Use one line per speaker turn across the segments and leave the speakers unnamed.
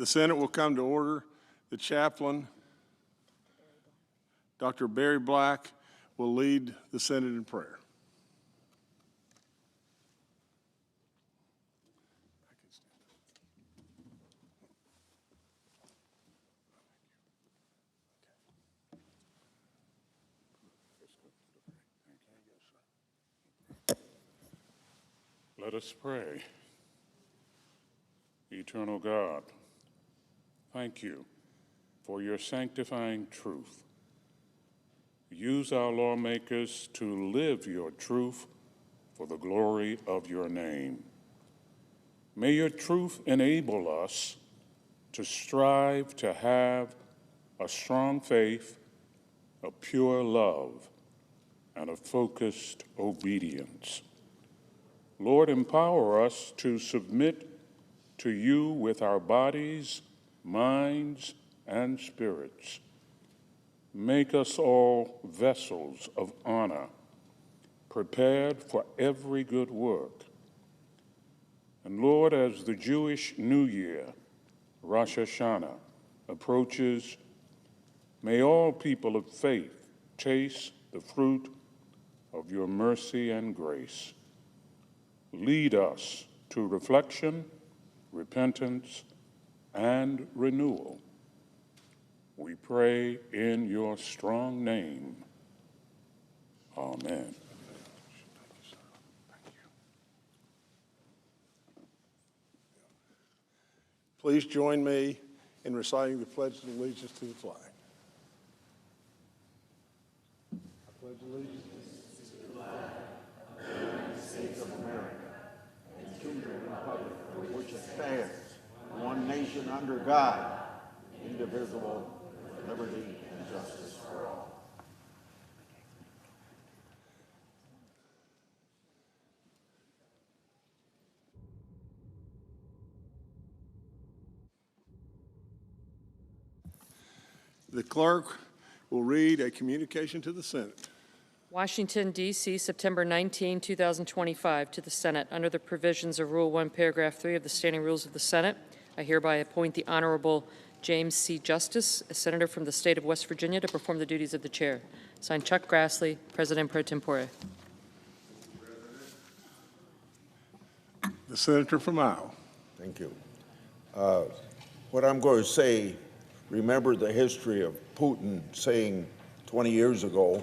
The Senate will come to order. The chaplain, Dr. Barry Black, will lead the Senate in prayer.
Let us pray. Eternal God, thank you for your sanctifying truth. Use our lawmakers to live your truth for the glory of your name. May your truth enable us to strive to have a strong faith, a pure love, and a focused obedience. Lord, empower us to submit to you with our bodies, minds, and spirits. Make us all vessels of honor, prepared for every good work. And Lord, as the Jewish New Year, Rosh Hashanah, approaches, may all people of faith taste the fruit of your mercy and grace. Lead us to reflection, repentance, and renewal. We pray in your strong name. Amen.
Please join me in reciting the Pledge of Allegiance to the flag. I pledge allegiance to the flag of the United States of America and to the republic for which it stands, one nation under God, indivisible, with liberty and justice for all. The clerk will read a communication to the Senate.
Washington, D.C., September 19, 2025, to the Senate. Under the provisions of Rule 1, Paragraph 3 of the Standing Rules of the Senate, I hereby appoint the Honorable James C. Justice, a senator from the state of West Virginia, to perform the duties of the chair. Signed, Chuck Grassley, President pro tempore.
The senator from Iowa.
Thank you. What I'm going to say, remember the history of Putin saying 20 years ago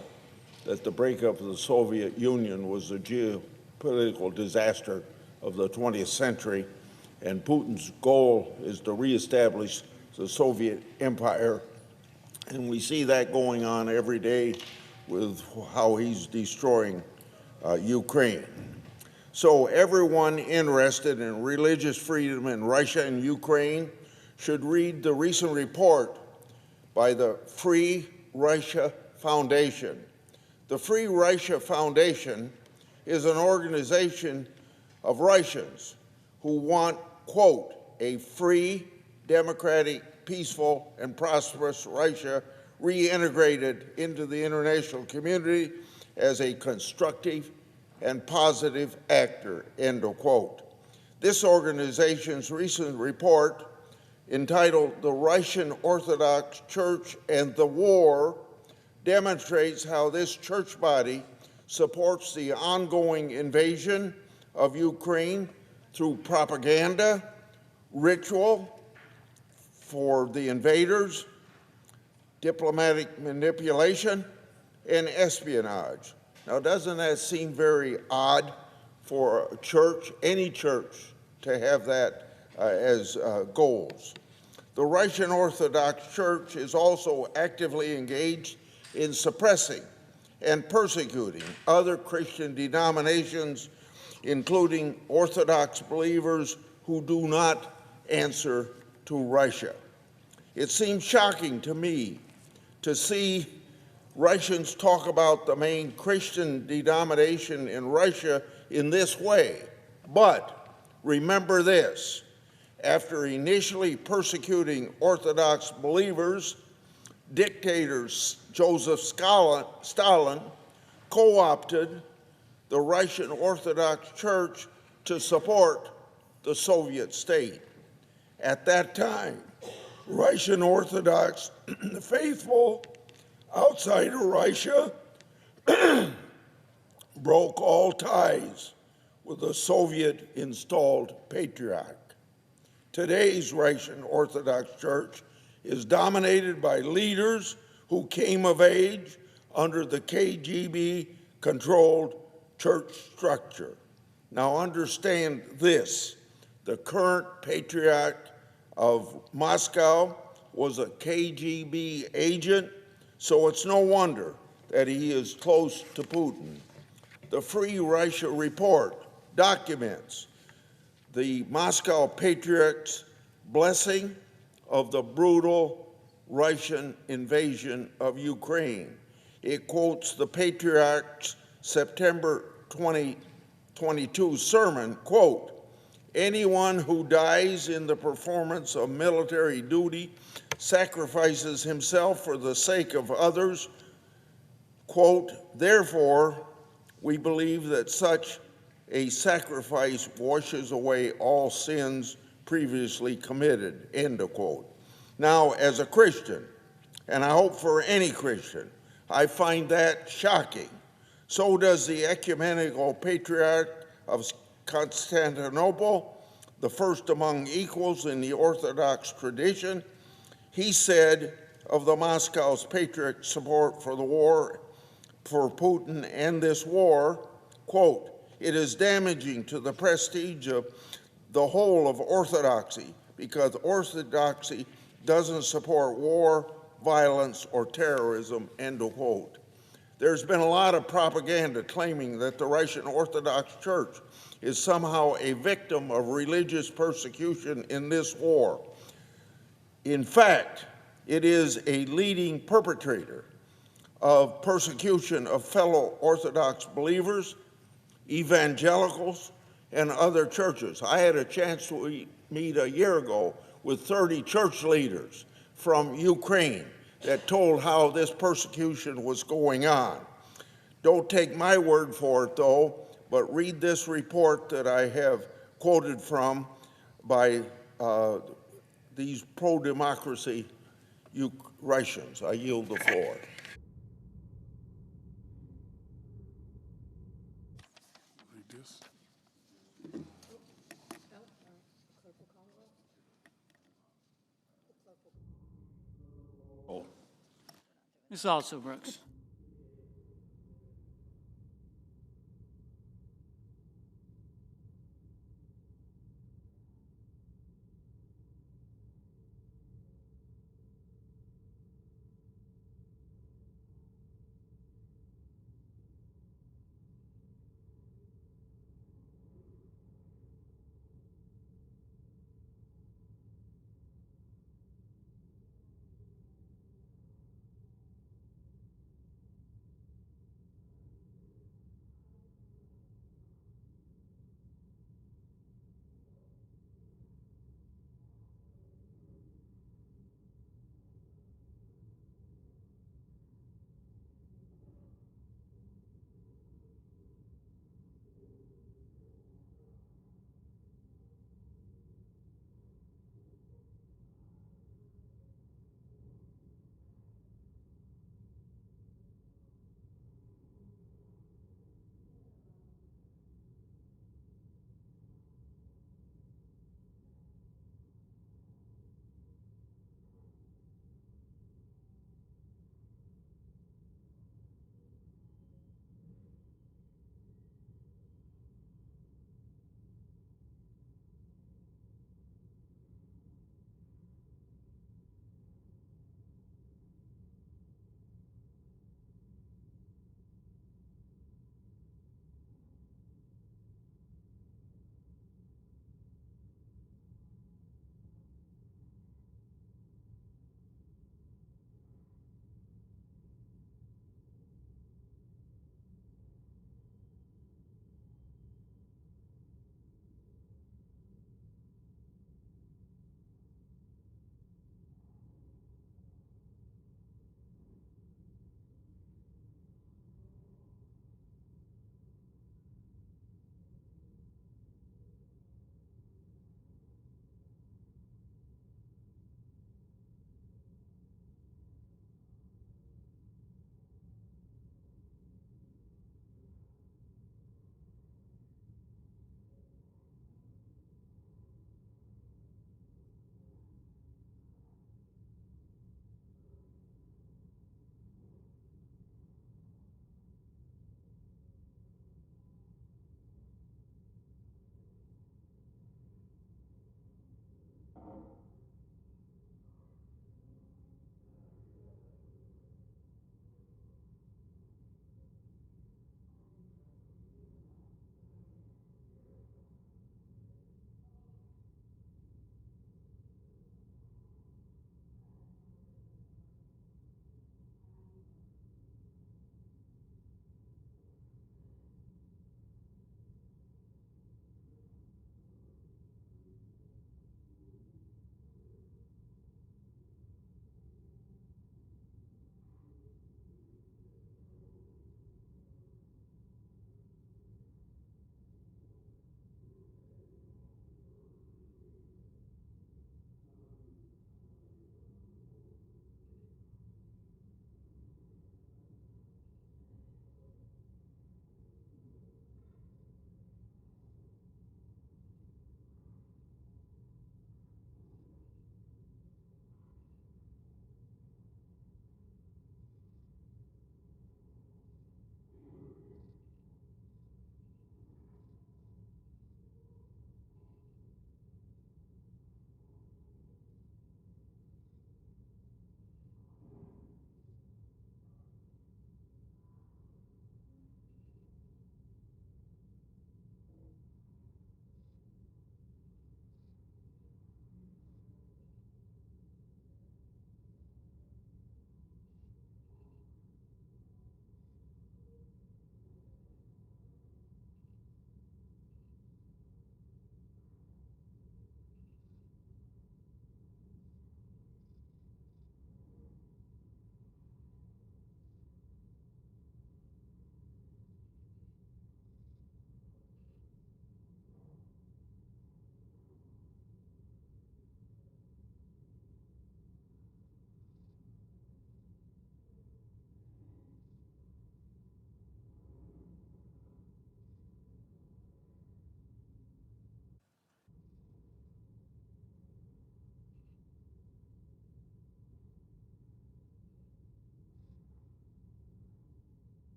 that the breakup of the Soviet Union was a geopolitical disaster of the 20th century, and Putin's goal is to reestablish the Soviet empire. And we see that going on every day with how he's destroying Ukraine. So everyone interested in religious freedom in Russia and Ukraine should read the recent report by the Free Russia Foundation. The Free Russia Foundation is an organization of Russians who want, quote, a free, democratic, peaceful, and prosperous Russia reintegrated into the international community as a constructive and positive actor, end of quote. This organization's recent report, entitled The Russian Orthodox Church and the War, demonstrates how this church body supports the ongoing invasion of Ukraine through propaganda, ritual for the invaders, diplomatic manipulation, and espionage. Now, doesn't that seem very odd for a church, any church, to have that as goals? The Russian Orthodox Church is also actively engaged in suppressing and persecuting other Christian denominations, including Orthodox believers who do not answer to Russia. It seems shocking to me to see Russians talk about the main Christian denomination in Russia in this way. But remember this: after initially persecuting Orthodox believers, dictator Joseph Stalin co-opted the Russian Orthodox Church to support the Soviet state. At that time, Russian Orthodox faithful outside of Russia broke all ties with the Soviet-installed patriarch. Today's Russian Orthodox Church is dominated by leaders who came of age under the KGB-controlled church structure. Now understand this, the current patriarch of Moscow was a KGB agent, so it's no wonder that he is close to Putin. The Free Russia Report documents the Moscow Patriarch's blessing of the brutal Russian invasion of Ukraine. It quotes the Patriarch's September 2022 sermon, quote, "Anyone who dies in the performance of military duty sacrifices himself for the sake of others. Quote, therefore, we believe that such a sacrifice washes away all sins previously committed," end of quote. Now, as a Christian, and I hope for any Christian, I find that shocking. So does the ecumenical patriarch of Constantinople, the first among equals in the Orthodox tradition. He said of the Moscow's patriarch's support for the war, for Putin and this war, quote, "It is damaging to the prestige of the whole of Orthodoxy because Orthodoxy doesn't support war, violence, or terrorism," end of quote. There's been a lot of propaganda claiming that the Russian Orthodox Church is somehow a victim of religious persecution in this war. In fact, it is a leading perpetrator of persecution of fellow Orthodox believers, evangelicals, and other churches. I had a chance to meet a year ago with 30 church leaders from Ukraine that told how this persecution was going on. Don't take my word for it, though, but read this report that I have quoted from by these pro-democracy Russians. I yield the floor.
Read this.
Ms. Also Brooks.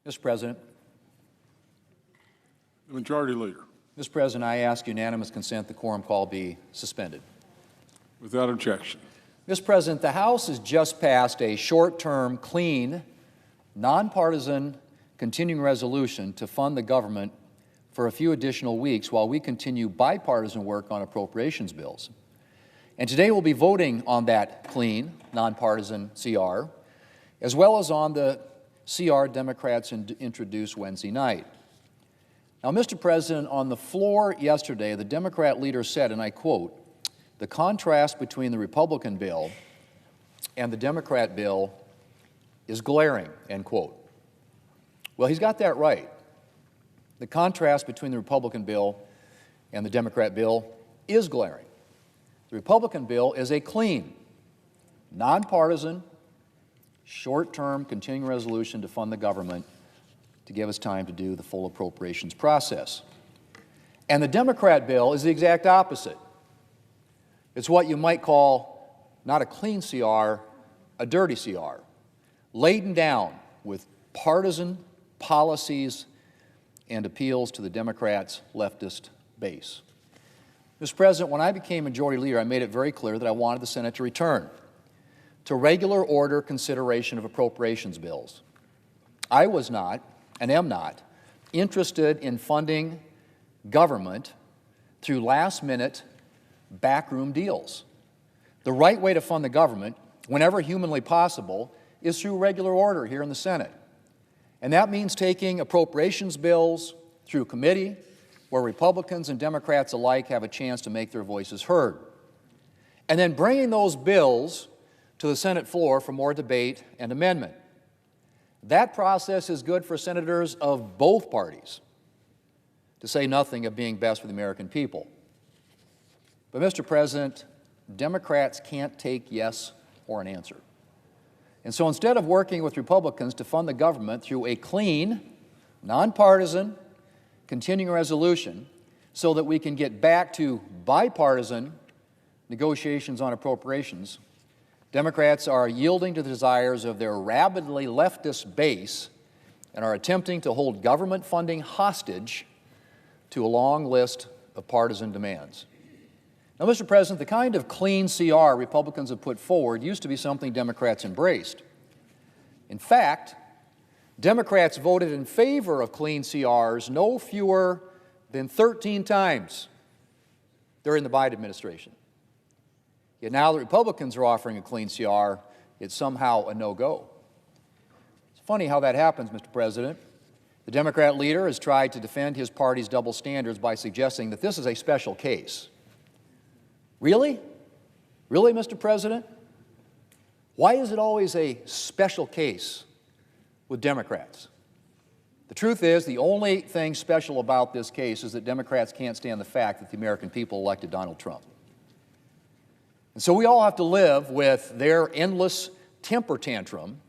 Mr. President.
The Majority Leader.
Mr. President, I ask unanimous consent the quorum call be suspended.
Without objection.
Mr. President, the House has just passed a short-term, clean, nonpartisan continuing resolution to fund the government for a few additional weeks while we continue bipartisan work on appropriations bills. And today we'll be voting on that clean, nonpartisan CR, as well as on the CR Democrats introduced Wednesday night. Now, Mr. President, on the floor yesterday, the Democrat leader said, and I quote, "The contrast between the Republican bill and the Democrat bill is glaring," end quote. Well, he's got that right. The contrast between the Republican bill and the Democrat bill is glaring. The Republican bill is a clean, nonpartisan, short-term continuing resolution to fund the government to give us time to do the full appropriations process. And the Democrat bill is the exact opposite. It's what you might call not a clean CR, a dirty CR, laden down with partisan policies and appeals to the Democrats' leftist base. Mr. President, when I became Majority Leader, I made it very clear that I wanted the Senate to return to regular order consideration of appropriations bills. I was not, and am not, interested in funding government through last-minute backroom deals. The right way to fund the government, whenever humanly possible, is through regular order here in the Senate. And that means taking appropriations bills through committee, where Republicans and Democrats alike have a chance to make their voices heard, and then bringing those bills to the Senate floor for more debate and amendment. That process is good for senators of both parties, to say nothing of being best for the American people. But, Mr. President, Democrats can't take yes or an answer. And so instead of working with Republicans to fund the government through a clean, nonpartisan, continuing resolution so that we can get back to bipartisan negotiations on appropriations, Democrats are yielding to the desires of their rabidly leftist base and are attempting to hold government funding hostage to a long list of partisan demands. Now, Mr. President, the kind of clean CR Republicans have put forward used to be something Democrats embraced. In fact, Democrats voted in favor of clean CRs no fewer than 13 times during the Biden administration. Yet now that Republicans are offering a clean CR, it's somehow a no-go. It's funny how that happens, Mr. President. The Democrat leader has tried to defend his party's double standards by suggesting that this is a special case. Really? Really, Mr. President? Why is it always a special case with Democrats? The truth is, the only thing special about this case is that Democrats can't stand the fact that the American people elected Donald Trump. And so we all have to live with their endless temper tantrum,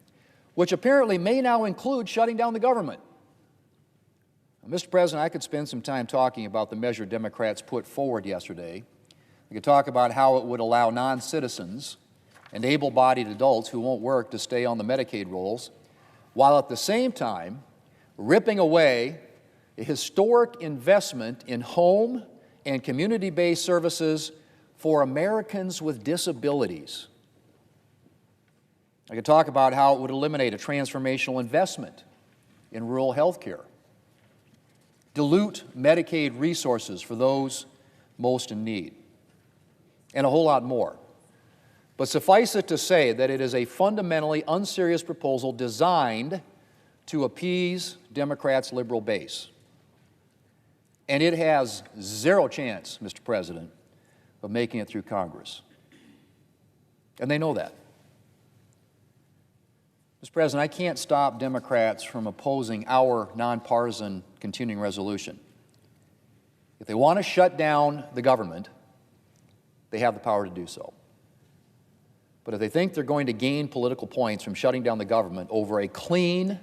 which apparently may now include shutting down the government. Now, Mr. President, I could spend some time talking about the measure Democrats put forward yesterday. We could talk about how it would allow non-citizens and able-bodied adults who won't work to stay on the Medicaid rolls, while at the same time ripping away a historic investment in home and community-based services for Americans with disabilities. I could talk about how it would eliminate a transformational investment in rural health care, dilute Medicaid resources for those most in need, and a whole lot more. But suffice it to say that it is a fundamentally unserious proposal designed to appease Democrats' liberal base. And it has zero chance, Mr. President, of making it through Congress. And they know that. Mr. President, I can't stop Democrats from opposing our nonpartisan continuing resolution. If they want to shut down the government, they have the power to do so. But if they think they're going to gain political points from shutting down the government over a clean,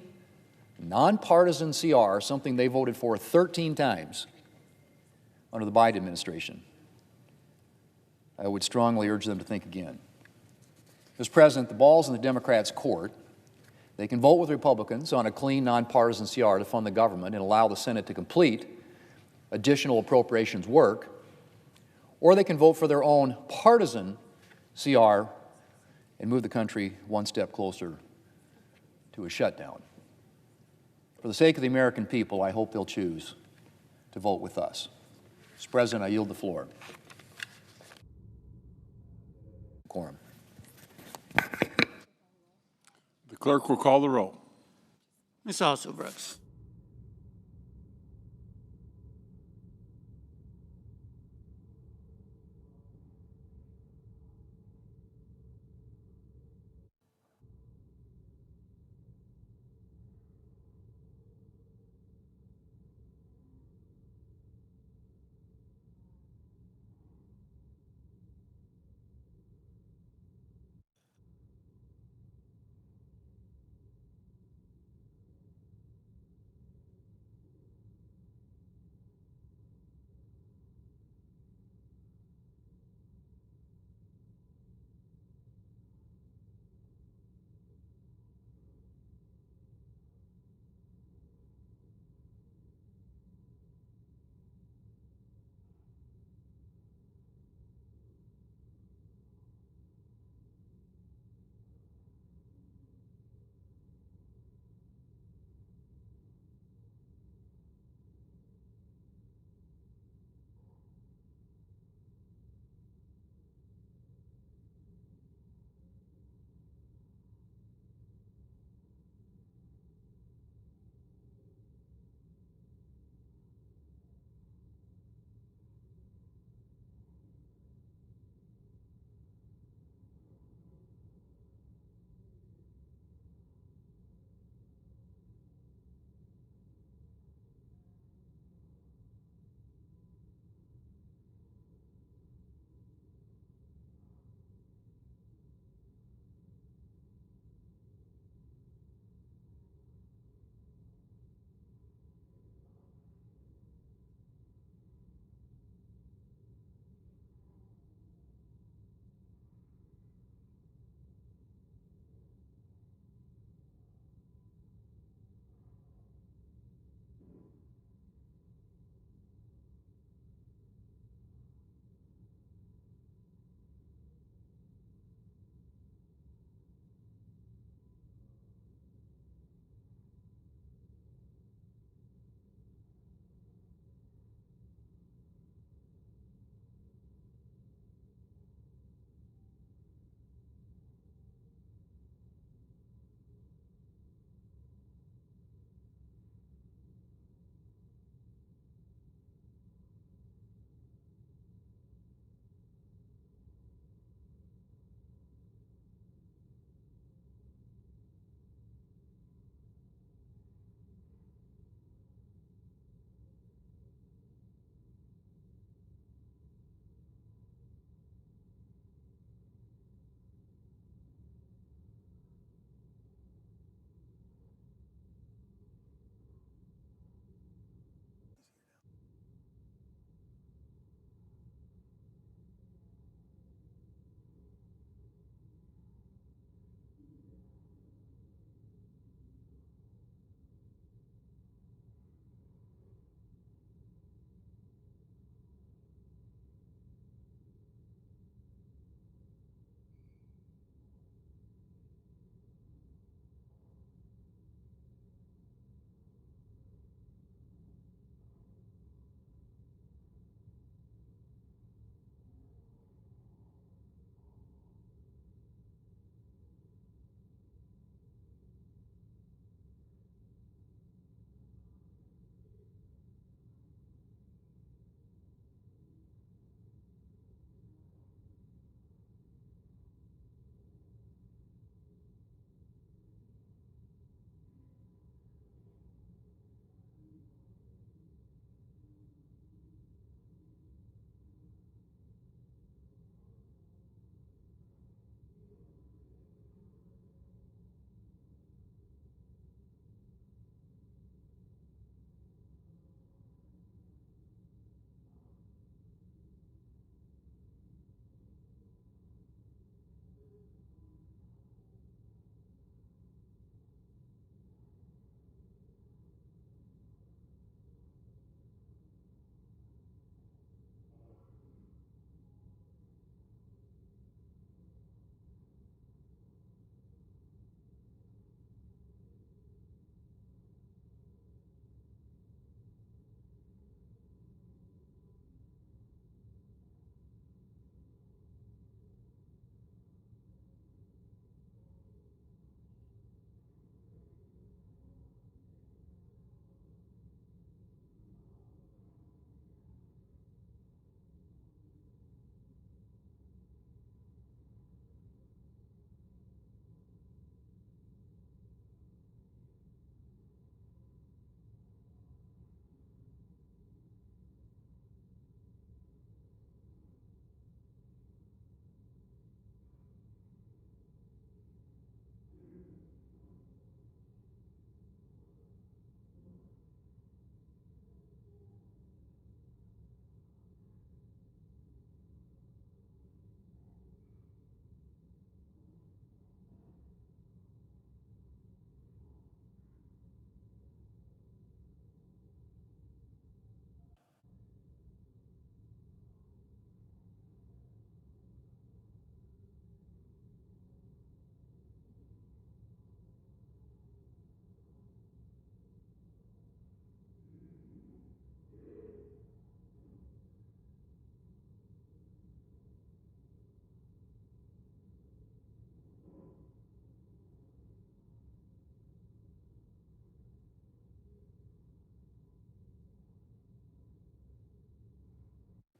nonpartisan CR, something they voted for 13 times under the Biden administration, I would strongly urge them to think again. Mr. President, the ball's in the Democrats' court They can vote with Republicans on a clean, nonpartisan CR to fund the government and allow the Senate to complete additional appropriations work, or they can vote for their own partisan CR and move the country one step closer to a shutdown. For the sake of the American people, I hope they'll choose to vote with us. Mr. President, I yield the floor. Quorum.
The clerk will call the roll.
Ms. Also Brooks.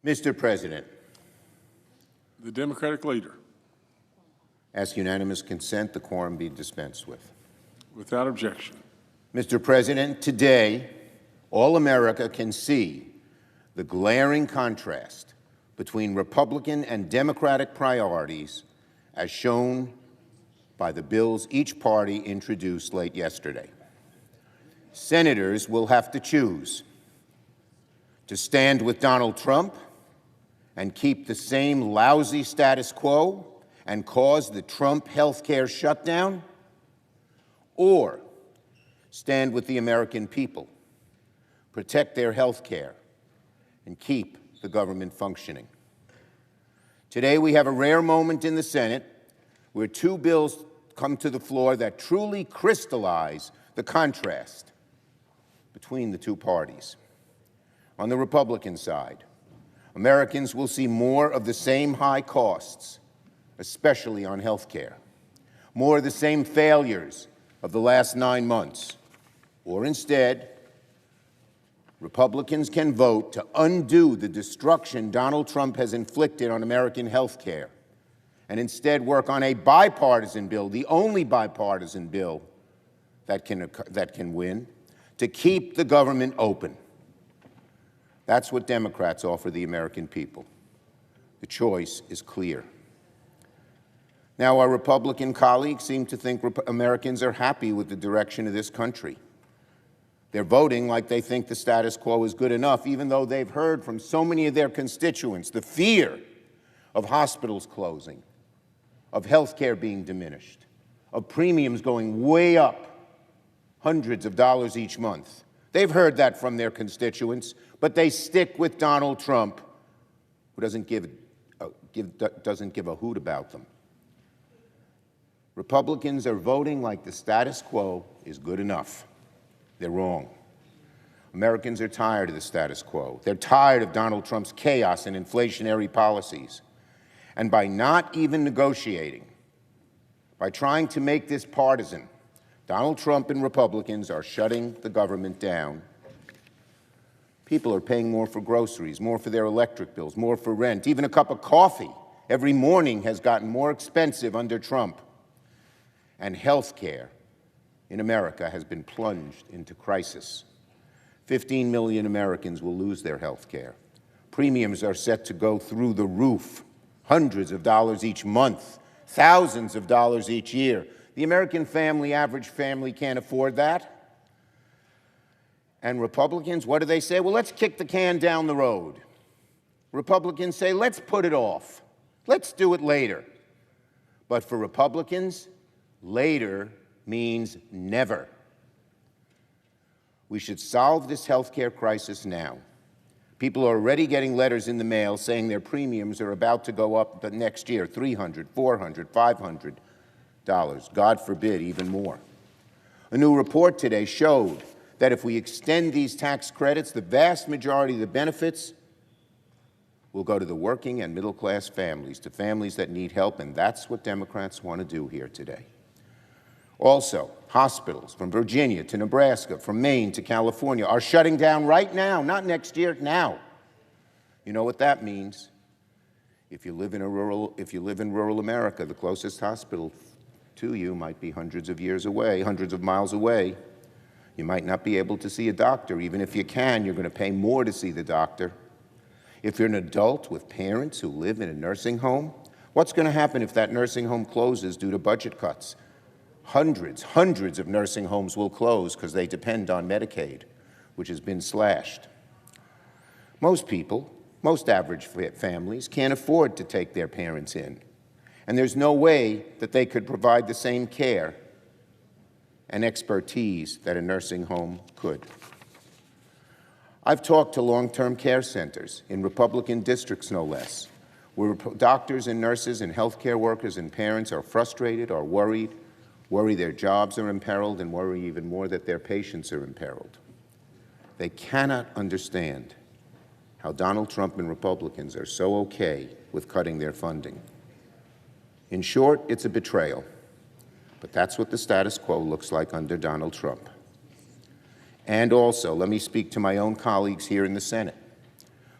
Mr. President,
The Democratic leader.
ask unanimous consent the quorum be dispensed with.
Without objection.
Mr. President, today, all America can see the glaring contrast between Republican and Democratic priorities as shown by the bills each party introduced late yesterday. Senators will have to choose to stand with Donald Trump and keep the same lousy status quo and cause the Trump health care shutdown, or stand with the American people, protect their health care, and keep the government functioning. Today, we have a rare moment in the Senate where two bills come to the floor that truly crystallize the contrast between the two parties. On the Republican side, Americans will see more of the same high costs, especially on health care, more of the same failures of the last 9 months, or instead, Republicans can vote to undo the destruction Donald Trump has inflicted on American health care and instead work on a bipartisan bill, the only bipartisan bill that can win, to keep the government open. That's what Democrats offer the American people. The choice is clear. Now, our Republican colleagues seem to think Americans are happy with the direction of this country. They're voting like they think the status quo is good enough, even though they've heard from so many of their constituents the fear of hospitals closing, of health care being diminished, of premiums going way up, hundreds of dollars each month. They've heard that from their constituents, but they stick with Donald Trump, who doesn't give a hoot about them. Republicans are voting like the status quo is good enough. They're wrong. Americans are tired of the status quo. They're tired of Donald Trump's chaos and inflationary policies. And by not even negotiating, by trying to make this partisan, Donald Trump and Republicans are shutting the government down. People are paying more for groceries, more for their electric bills, more for rent. Even a cup of coffee every morning has gotten more expensive under Trump. And health care in America has been plunged into crisis. 15 million Americans will lose their health care. Premiums are set to go through the roof, hundreds of dollars each month, thousands of dollars each year. The American average family can't afford that. And Republicans, what do they say? Well, let's kick the can down the road. Republicans say, let's put it off. Let's do it later. But for Republicans, later means never. We should solve this health care crisis now. People are already getting letters in the mail saying their premiums are about to go up the next year, $300, $400, $500. God forbid, even more. A new report today showed that if we extend these tax credits, the vast majority of the benefits will go to the working and middle-class families, to families that need help, and that's what Democrats want to do here today. Also, hospitals from Virginia to Nebraska, from Maine to California are shutting down right now, not next year, now. You know what that means? If you live in rural America, the closest hospital to you might be hundreds of miles away. You might not be able to see a doctor. Even if you can, you're going to pay more to see the doctor. If you're an adult with parents who live in a nursing home, what's going to happen if that nursing home closes due to budget cuts? Hundreds of nursing homes will close because they depend on Medicaid, which has been slashed. Most people, most average families, can't afford to take their parents in. And there's no way that they could provide the same care and expertise that a nursing home could. I've talked to long-term care centers in Republican districts, no less, where doctors and nurses and healthcare workers and parents are frustrated or worry their jobs are imperiled, and worry even more that their patients are imperiled. They cannot understand how Donald Trump and Republicans are so okay with cutting their funding. In short, it's a betrayal. But that's what the status quo looks like under Donald Trump. And also, let me speak to my own colleagues here in the Senate,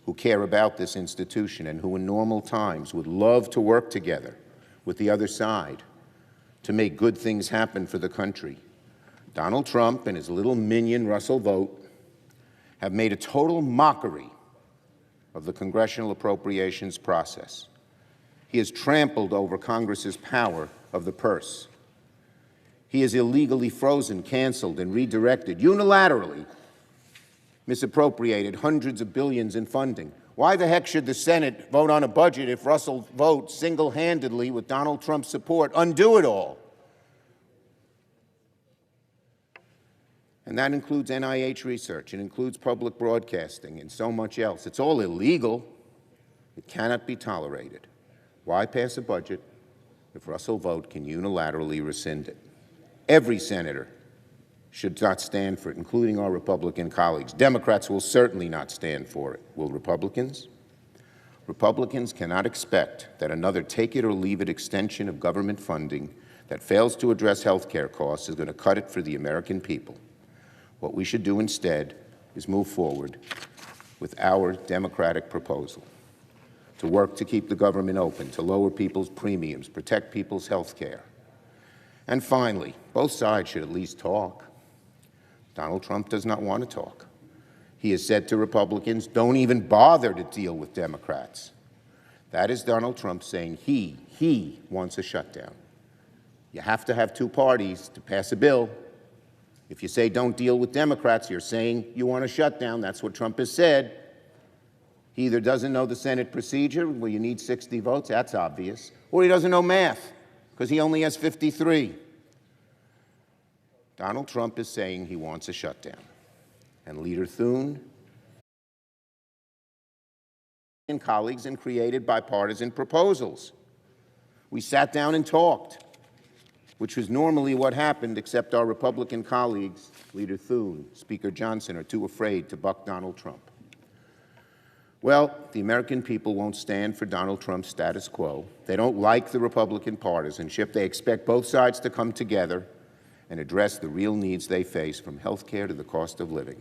who care about this institution and who in normal times would love to work together with the other side to make good things happen for the country. Donald Trump and his little minion, Russell Vogt, have made a total mockery of the congressional appropriations process. He has trampled over Congress's power of the purse. He has illegally frozen, canceled, and redirected, unilaterally misappropriated hundreds of billions in funding. Why the heck should the Senate vote on a budget if Russell Vogt single-handedly, with Donald Trump's support, undo it all? And that includes NIH research, it includes public broadcasting, and so much else. It's all illegal. It cannot be tolerated. Why pass a budget if Russell Vogt can unilaterally rescind it? Every senator should not stand for it, including our Republican colleagues. Democrats will certainly not stand for it. Will Republicans? Republicans cannot expect that another take-it-or-leave-it extension of government funding that fails to address health care costs is going to cut it for the American people. What we should do instead is move forward with our Democratic proposal to work to keep the government open, to lower people's premiums, protect people's health care. And finally, both sides should at least talk. Donald Trump does not want to talk. He has said to Republicans, don't even bother to deal with Democrats. That is Donald Trump saying he wants a shutdown. You have to have two parties to pass a bill. If you say don't deal with Democrats, you're saying you want a shutdown. That's what Trump has said. He either doesn't know the Senate procedure, where you need 60 votes, that's obvious, or he doesn't know math, because he only has 53. Donald Trump is saying he wants a shutdown. And Leader Thune and colleagues and created bipartisan proposals. We sat down and talked, which was normally what happened, except our Republican colleagues, Leader Thune, Speaker Johnson, are too afraid to buck Donald Trump. Well, the American people won't stand for Donald Trump's status quo. They don't like the Republican partisanship. They expect both sides to come together and address the real needs they face, from health care to the cost of living.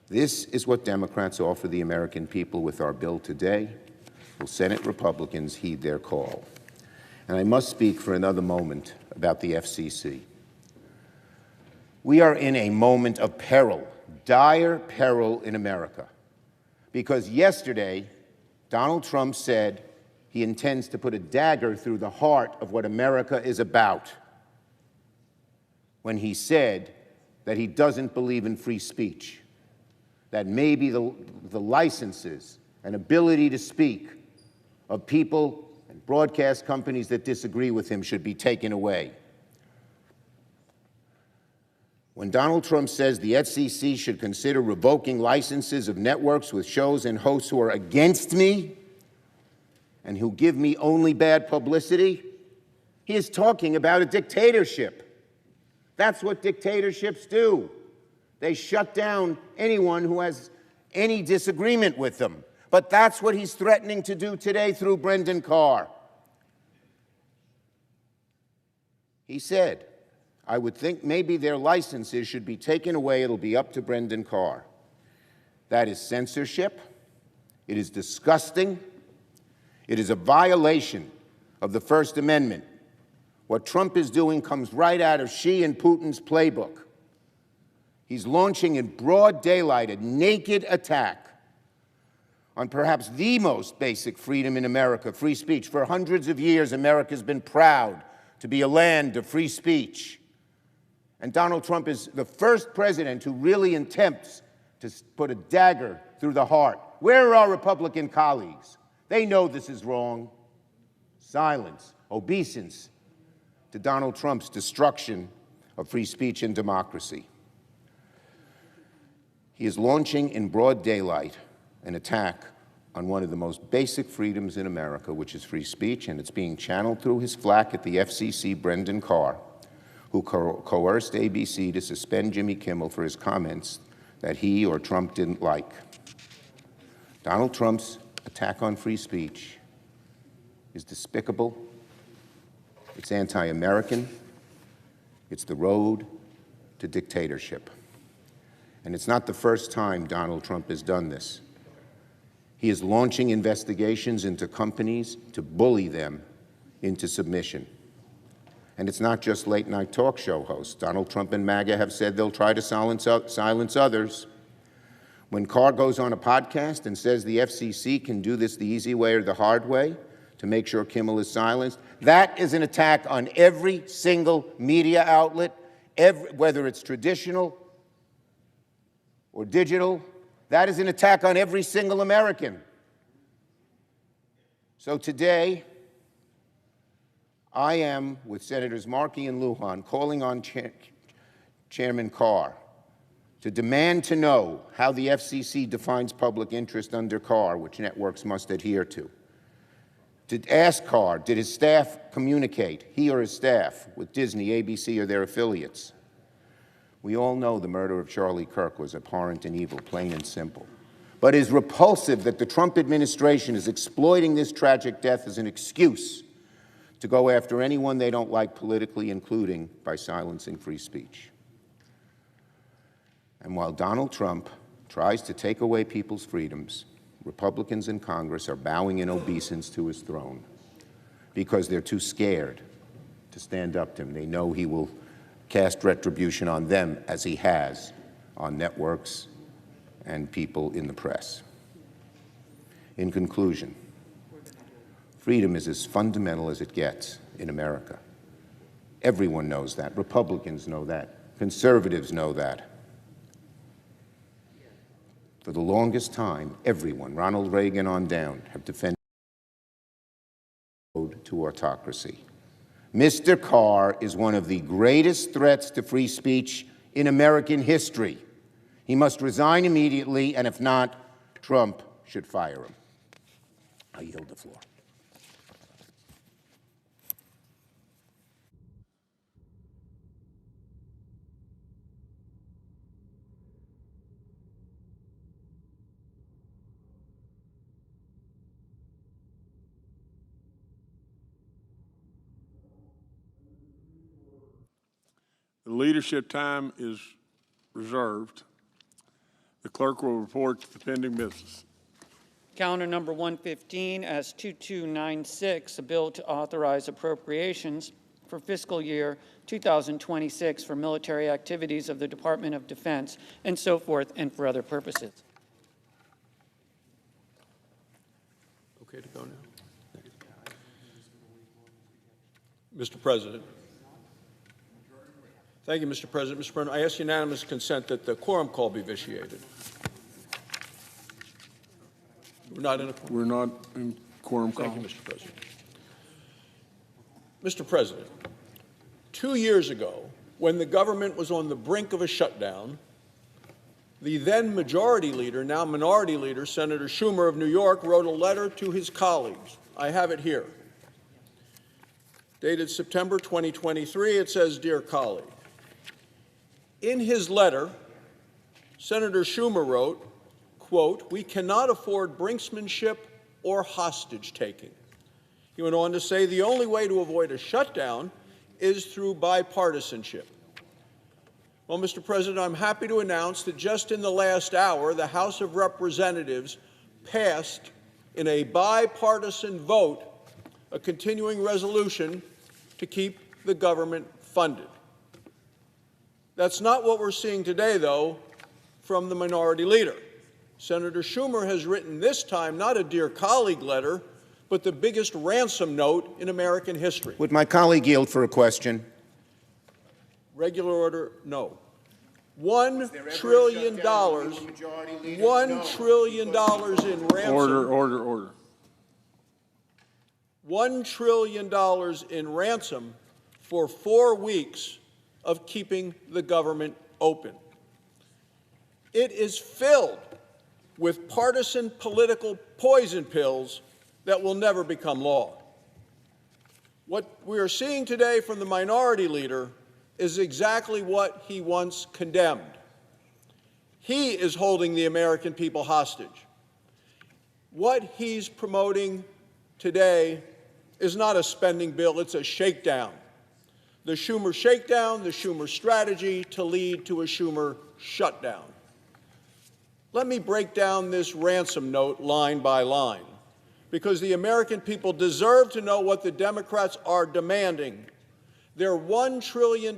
This is what Democrats offer the American people with our bill today. Will Senate Republicans heed their call? And I must speak for another moment about the FCC. We are in a moment of peril, dire peril in America, because yesterday Donald Trump said he intends to put a dagger through the heart of what America is about, when he said that he doesn't believe in free speech, that maybe the licenses and ability to speak of people and broadcast companies that disagree with him should be taken away. When Donald Trump says the FCC should consider revoking licenses of networks with shows and hosts who are against me and who give me only bad publicity, he is talking about a dictatorship. That's what dictatorships do. They shut down anyone who has any disagreement with them. But that's what he's threatening to do today through Brendan Carr. He said, I would think maybe their licenses should be taken away. It'll be up to Brendan Carr. That is censorship. It is disgusting. It is a violation of the First Amendment. What Trump is doing comes right out of Xi and Putin's playbook. He's launching in broad daylight a naked attack on perhaps the most basic freedom in America, free speech. For hundreds of years, America's been proud to be a land of free speech. And Donald Trump is the first president who really attempts to put a dagger through the heart. Where are our Republican colleagues? They know this is wrong. Silence, obeisance to Donald Trump's destruction of free speech and democracy. He is launching in broad daylight an attack on one of the most basic freedoms in America, which is free speech, and it's being channeled through his flack at the FCC, Brendan Carr, who coerced ABC to suspend Jimmy Kimmel for his comments that he or Trump didn't like. Donald Trump's attack on free speech is despicable. It's anti-American. It's the road to dictatorship. And it's not the first time Donald Trump has done this. He is launching investigations into companies to bully them into submission. And it's not just late-night talk show hosts. Donald Trump and MAGA have said they'll try to silence others. When Carr goes on a podcast and says the FCC can do this the easy way or the hard way to make sure Kimmel is silenced, that is an attack on every single media outlet, whether it's traditional or digital. That is an attack on every single American. So today, I am, with Senators Markey and Lujan, calling on Chairman Carr to demand to know how the FCC defines public interest under Carr, which networks must adhere to ask Carr, did his staff communicate, he or his staff, with Disney, ABC, or their affiliates? We all know the murder of Charlie Kirk was abhorrent and evil, plain and simple. But it is repulsive that the Trump administration is exploiting this tragic death as an excuse to go after anyone they don't like politically, including by silencing free speech. And while Donald Trump tries to take away people's freedoms, Republicans in Congress are bowing in obeisance to his throne because they're too scared to stand up to him. They know he will cast retribution on them, as he has on networks and people in the press. In conclusion, freedom is as fundamental as it gets in America. Everyone knows that. Republicans know that. Conservatives know that. For the longest time, everyone, Ronald Reagan on down, have defended the road to autocracy. Mr. Carr is one of the greatest threats to free speech in American history. He must resign immediately, and if not, Trump should fire him. I yield the floor.
The leadership time is reserved. The clerk will report the pending business.
Calendar number 115 as 2296, a bill to authorize appropriations for fiscal year 2026 for military activities of the Department of Defense and so forth and for other purposes.
Okay to go now? Mr. President. Thank you, Mr. President. Mr. President, I ask unanimous consent that the quorum call be vitiated. We're not in quorum call. Thank you, Mr. President. Mr. President, 2 years ago, when the government was on the brink of a shutdown, the then majority leader, now minority leader, Senator Schumer of New York, wrote a letter to his colleagues. I have it here. Dated September 2023, it says, "Dear colleague." In his letter, Senator Schumer wrote, quote, "We cannot afford brinksmanship or hostage-taking." He went on to say, "The only way to avoid a shutdown is through bipartisanship." Well, Mr. President, I'm happy to announce that just in the last hour, the House of Representatives passed, in a bipartisan vote, a continuing resolution to keep the government funded. That's not what we're seeing today, though, from the minority leader. Senator Schumer has written this time not a dear colleague letter, but the biggest ransom note in American history.
Would my colleague yield for a question?
Regular order, no. $1 trillion, $1 trillion in ransom.
Order.
$1 trillion in ransom for 4 weeks of keeping the government open. It is filled with partisan political poison pills that will never become law. What we are seeing today from the minority leader is exactly what he once condemned. He is holding the American people hostage. What he's promoting today is not a spending bill, it's a shakedown. The Schumer shakedown, the Schumer strategy to lead to a Schumer shutdown. Let me break down this ransom note line by line, because the American people deserve to know what the Democrats are demanding. Their $1 trillion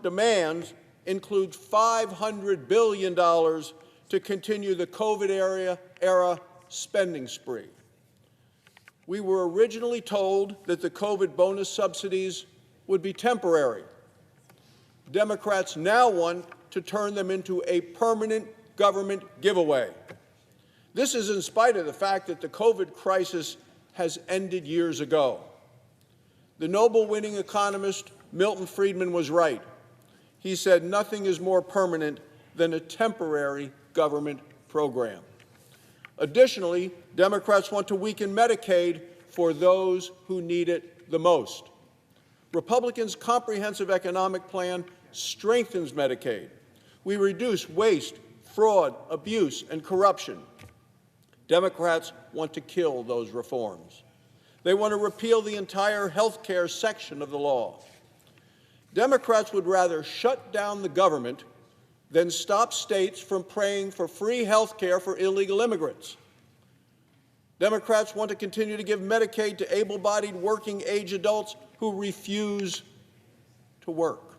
demands include $500 billion to continue the COVID era spending spree. We were originally told that the COVID bonus subsidies would be temporary. Democrats now want to turn them into a permanent government giveaway. This is in spite of the fact that the COVID crisis has ended years ago. The Nobel-winning economist Milton Friedman was right. He said nothing is more permanent than a temporary government program. Additionally, Democrats want to weaken Medicaid for those who need it the most. Republicans' comprehensive economic plan strengthens Medicaid. We reduce waste, fraud, abuse, and corruption. Democrats want to kill those reforms. They want to repeal the entire health care section of the law. Democrats would rather shut down the government than stop states from paying for free health care for illegal immigrants. Democrats want to continue to give Medicaid to able-bodied working-age adults who refuse to work.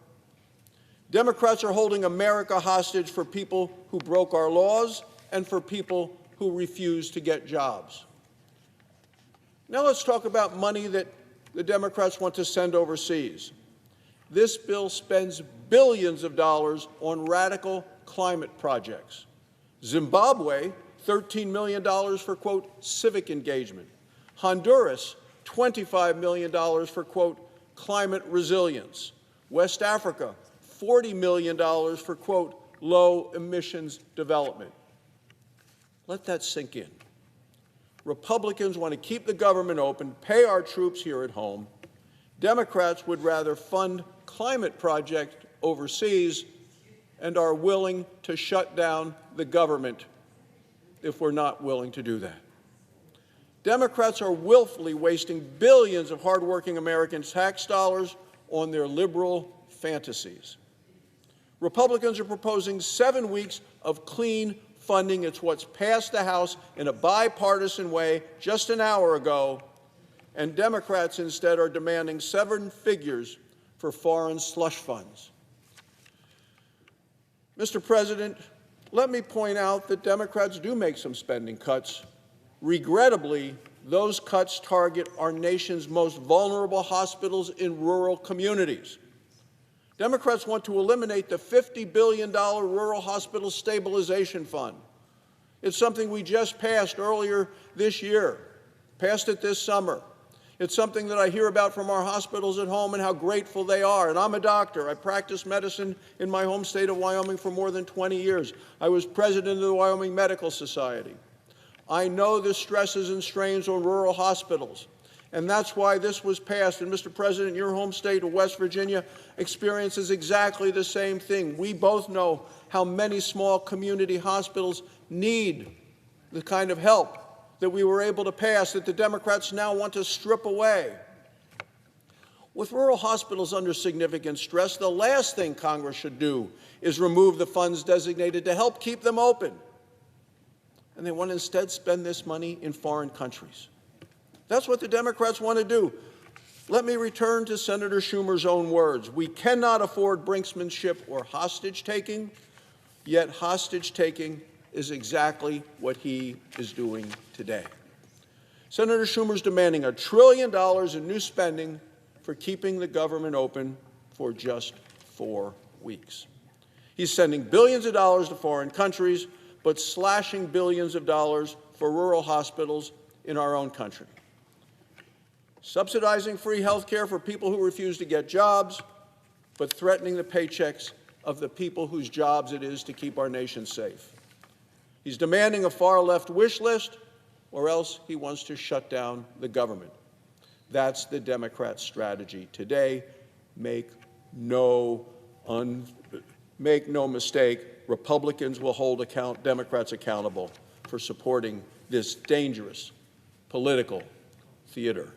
Democrats are holding America hostage for people who broke our laws and for people who refuse to get jobs. Now let's talk about money that the Democrats want to send overseas. This bill spends billions of dollars on radical climate projects. Zimbabwe, $13 million for, quote, civic engagement. Honduras, $25 million for, quote, climate resilience. West Africa, $40 million for, quote, low emissions development. Let that sink in. Republicans want to keep the government open, pay our troops here at home. Democrats would rather fund climate projects overseas and are willing to shut down the government if we're not willing to do that. Democrats are willfully wasting billions of hardworking American tax dollars on their liberal fantasies. Republicans are proposing 7 weeks of clean funding. It's what's passed the House in a bipartisan way just an hour ago, and Democrats instead are demanding 7 figures for foreign slush funds. Mr. President, let me point out that Democrats do make some spending cuts. Regrettably, those cuts target our nation's most vulnerable hospitals in rural communities. Democrats want to eliminate the $50 billion Rural Hospital Stabilization Fund. It's something we just passed earlier this year, passed it this summer. It's something that I hear about from our hospitals at home and how grateful they are. And I'm a doctor. I practiced medicine in my home state of Wyoming for more than 20 years. I was president of the Wyoming Medical Society. I know the stresses and strains on rural hospitals. And that's why this was passed. And Mr. President, your home state of West Virginia experiences exactly the same thing. We both know how many small community hospitals need the kind of help that we were able to pass, that the Democrats now want to strip away. With rural hospitals under significant stress, the last thing Congress should do is remove the funds designated to help keep them open. And they want to instead spend this money in foreign countries. That's what the Democrats want to do. Let me return to Senator Schumer's own words. We cannot afford brinksmanship or hostage-taking, yet hostage-taking is exactly what he is doing today. Senator Schumer's demanding $1 trillion in new spending for keeping the government open for just 4 weeks. He's sending billions of dollars to foreign countries, but slashing billions of dollars for rural hospitals in our own country. Subsidizing free health care for people who refuse to get jobs, but threatening the paychecks of the people whose jobs it is to keep our nation safe. He's demanding a far-left wish list, or else he wants to shut down the government. That's the Democrats' strategy today. Make no mistake, Republicans will hold Democrats accountable for supporting this dangerous political theater.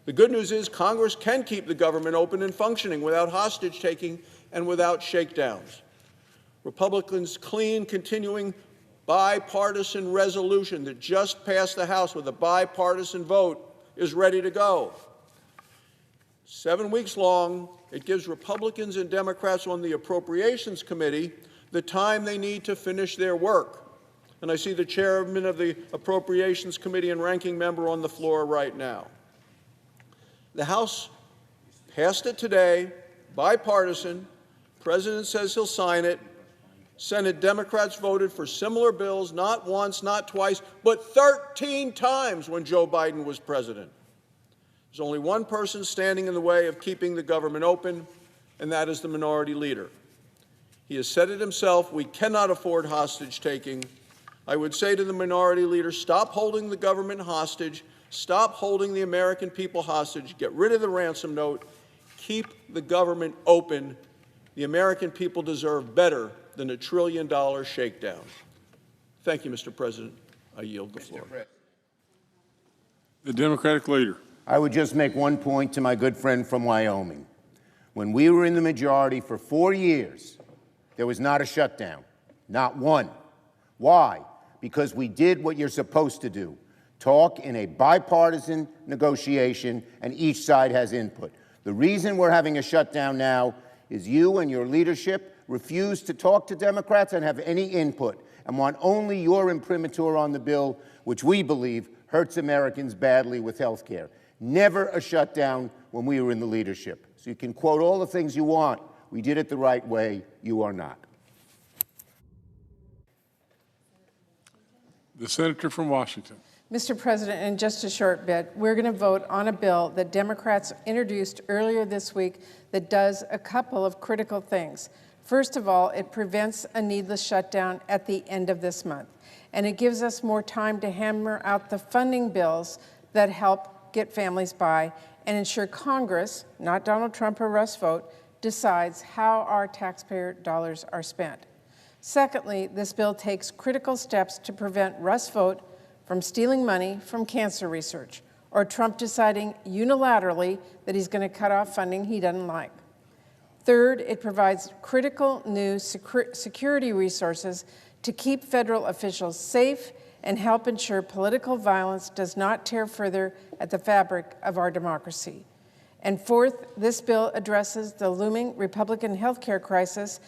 The good news is Congress can keep the government open and functioning without hostage-taking and without shakedowns. Republicans' clean, continuing bipartisan resolution that just passed the House with a bipartisan vote is ready to go. 7 weeks long, it gives Republicans and Democrats on the Appropriations Committee the time they need to finish their work. And I see the chairman of the Appropriations Committee and ranking member on the floor right now. The House passed it today, bipartisan. President says he'll sign it. Senate Democrats voted for similar bills, not once, not twice, but 13 times when Joe Biden was president. There's only one person standing in the way of keeping the government open, and that is the minority leader. He has said it himself, we cannot afford hostage-taking. I would say to the minority leader, stop holding the government hostage, stop holding the American people hostage, get rid of the ransom note, keep the government open. The American people deserve better than a $1 trillion shakedown. Thank you, Mr. President. I yield the floor.
The Democratic leader.
I would just make one point to my good friend from Wyoming. When we were in the majority for 4 years, there was not a shutdown, not one. Why? Because we did what you're supposed to do. Talk in a bipartisan negotiation, and each side has input. The reason we're having a shutdown now is you and your leadership refuse to talk to Democrats and have any input and want only your imprimatur on the bill, which we believe hurts Americans badly with health care. Never a shutdown when we were in the leadership. So you can quote all the things you want. We did it the right way. You are not.
The senator from Washington.
Mr. President, in just a short bit, we're going to vote on a bill that Democrats introduced earlier this week that does a couple of critical things. First of all, it prevents a needless shutdown at the end of this month, and it gives us more time to hammer out the funding bills that help get families by and ensure Congress, not Donald Trump or Russ Vought, decides how our taxpayer dollars are spent. Secondly, this bill takes critical steps to prevent Russ Vought from stealing money from cancer research, or Trump deciding unilaterally that he's going to cut off funding he doesn't like. Third, it provides critical new security resources to keep federal officials safe and help ensure political violence does not tear further at the fabric of our democracy. And fourth, this bill addresses the looming Republican health care crisis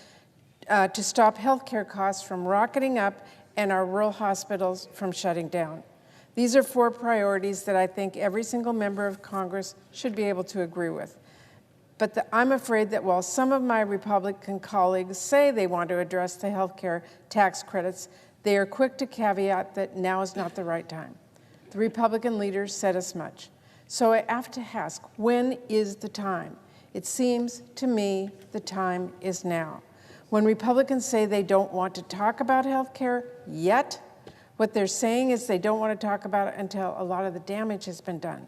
to stop health care costs from rocketing up and our rural hospitals from shutting down. These are 4 priorities that I think every single member of Congress should be able to agree with. But I'm afraid that while some of my Republican colleagues say they want to address the health care tax credits, they are quick to caveat that now is not the right time. The Republican leaders said as much. So I have to ask, when is the time? It seems to me the time is now. When Republicans say they don't want to talk about health care yet, what they're saying is they don't want to talk about it until a lot of the damage has been done.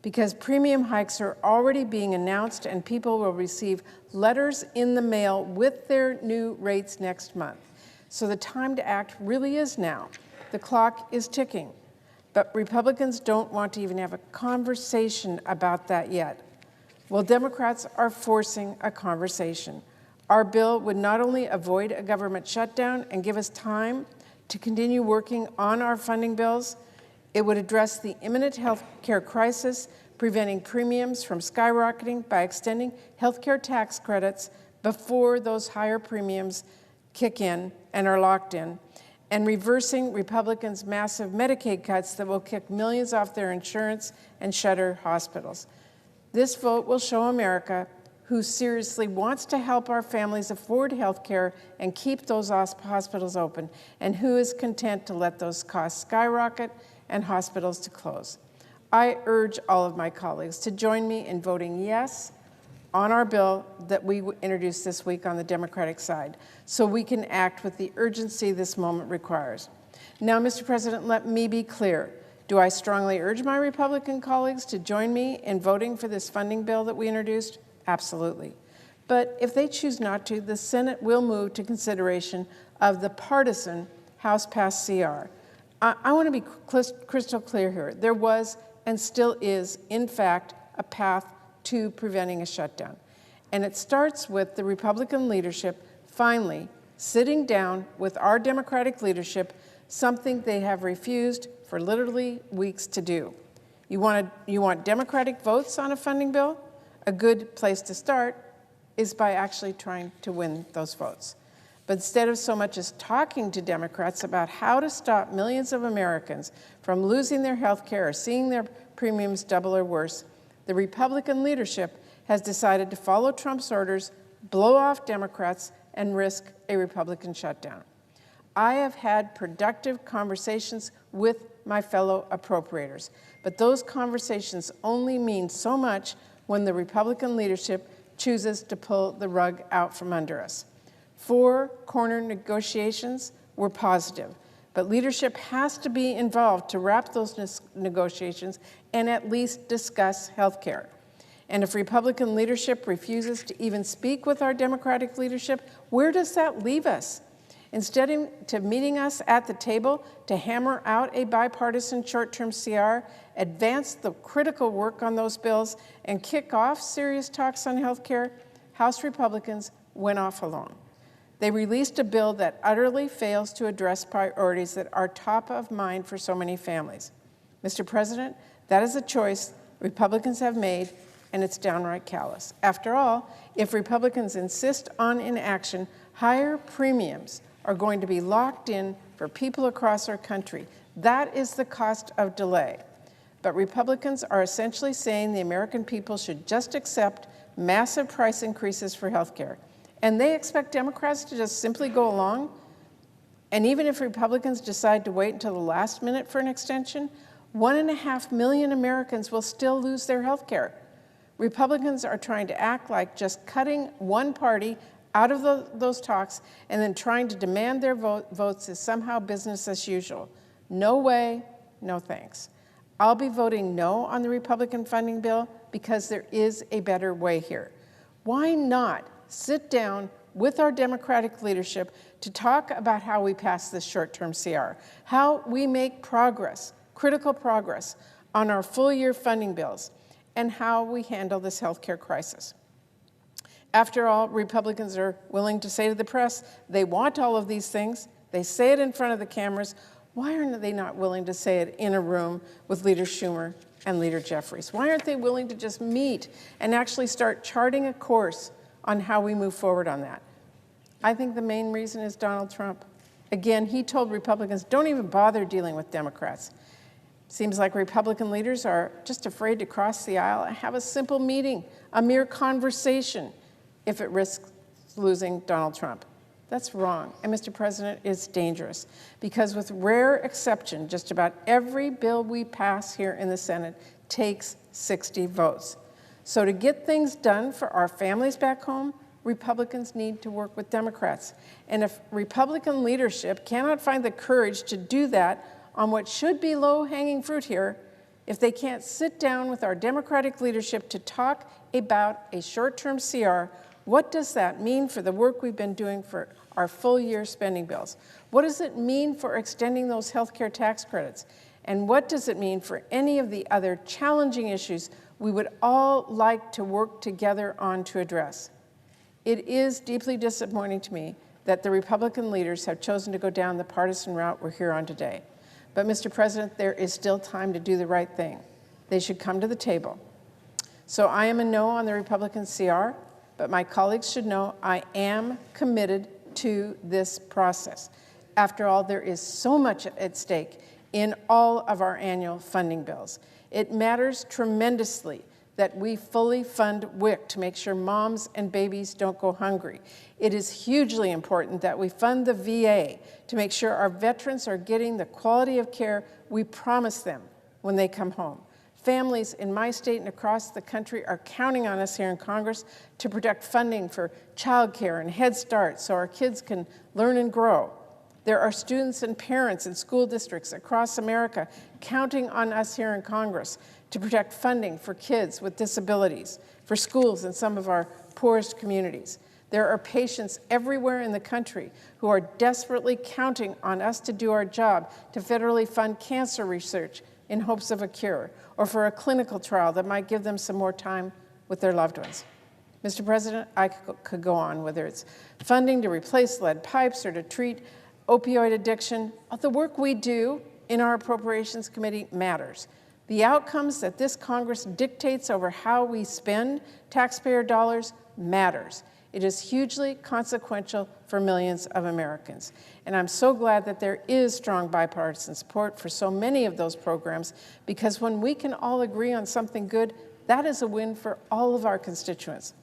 Because premium hikes are already being announced and people will receive letters in the mail with their new rates next month. So the time to act really is now. The clock is ticking. But Republicans don't want to even have a conversation about that yet. Well, Democrats are forcing a conversation. Our bill would not only avoid a government shutdown and give us time to continue working on our funding bills, it would address the imminent health care crisis, preventing premiums from skyrocketing by extending health care tax credits before those higher premiums kick in and are locked in, and reversing Republicans' massive Medicaid cuts that will kick millions off their insurance and shutter hospitals. This vote will show America who seriously wants to help our families afford health care and keep those hospitals open, and who is content to let those costs skyrocket and hospitals to close. I urge all of my colleagues to join me in voting yes on our bill that we introduced this week on the Democratic side, so we can act with the urgency this moment requires. Now, Mr. President, let me be clear. Do I strongly urge my Republican colleagues to join me in voting for this funding bill that we introduced? Absolutely. But if they choose not to, the Senate will move to consideration of the partisan House-passed CR. I want to be crystal clear here. There was and still is, in fact, a path to preventing a shutdown. And it starts with the Republican leadership finally sitting down with our Democratic leadership something they have refused for literally weeks to do. You want Democratic votes on a funding bill? A good place to start is by actually trying to win those votes. But instead of so much as talking to Democrats about how to stop millions of Americans from losing their health care or seeing their premiums double or worse, the Republican leadership has decided to follow Trump's orders, blow off Democrats, and risk a Republican shutdown. I have had productive conversations with my fellow appropriators, but those conversations only mean so much when the Republican leadership chooses to pull the rug out from under us. 4 corner negotiations were positive, but leadership has to be involved to wrap those negotiations and at least discuss health care. And if Republican leadership refuses to even speak with our Democratic leadership, where does that leave us? Instead of meeting us at the table to hammer out a bipartisan short-term CR, advance the critical work on those bills, and kick off serious talks on health care, House Republicans went off alone. They released a bill that utterly fails to address priorities that are top of mind for so many families. Mr. President, that is a choice Republicans have made, and it's downright callous. After all, if Republicans insist on inaction, higher premiums are going to be locked in for people across our country. That is the cost of delay. But Republicans are essentially saying the American people should just accept massive price increases for health care. And they expect Democrats to just simply go along? And even if Republicans decide to wait until the last minute for an extension, 1.5 million Americans will still lose their health care. Republicans are trying to act like just cutting one party out of those talks and then trying to demand their votes is somehow business as usual. No way, no thanks. I'll be voting no on the Republican funding bill because there is a better way here. Why not sit down with our Democratic leadership to talk about how we pass this short-term CR, how we make progress, critical progress, on our full-year funding bills, and how we handle this health care crisis. After all, Republicans are willing to say to the press, they want all of these things. They say it in front of the cameras. Why are they not willing to say it in a room with Leader Schumer and Leader Jeffries? Why aren't they willing to just meet and actually start charting a course on how we move forward on that? I think the main reason is Donald Trump. Again, he told Republicans, don't even bother dealing with Democrats. Seems like Republican leaders are just afraid to cross the aisle and have a simple meeting, a mere conversation, if it risks losing Donald Trump. That's wrong. And Mr. President, it's dangerous because with rare exception, just about every bill we pass here in the Senate takes 60 votes. So to get things done for our families back home, Republicans need to work with Democrats. And if Republican leadership cannot find the courage to do that on what should be low-hanging fruit here, if they can't sit down with our Democratic leadership to talk about a short-term CR, what does that mean for the work we've been doing for our full-year spending bills? What does it mean for extending those health care tax credits? And what does it mean for any of the other challenging issues we would all like to work together on to address? It is deeply disappointing to me that the Republican leaders have chosen to go down the partisan route we're here on today. But, Mr. President, there is still time to do the right thing. They should come to the table. So I am a no on the Republican CR, but my colleagues should know I am committed to this process. After all, there is so much at stake in all of our annual funding bills. It matters tremendously that we fully fund WIC to make sure moms and babies don't go hungry. It is hugely important that we fund the VA to make sure our veterans are getting the quality of care we promise them when they come home. Families in my state and across the country are counting on us here in Congress to protect funding for childcare and Head Start so our kids can learn and grow. There are students and parents in school districts across America counting on us here in Congress to protect funding for kids with disabilities, for schools in some of our poorest communities. There are patients everywhere in the country who are desperately counting on us to do our job to federally fund cancer research in hopes of a cure, or for a clinical trial that might give them some more time with their loved ones. Mr. President, I could go on, whether it's funding to replace lead pipes or to treat opioid addiction, the work we do in our Appropriations Committee matters. The outcomes that this Congress dictates over how we spend taxpayer dollars matters. It is hugely consequential for millions of Americans. And I'm so glad that there is strong bipartisan support for so many of those programs, because when we can all agree on something good, that is a win for all of our constituents.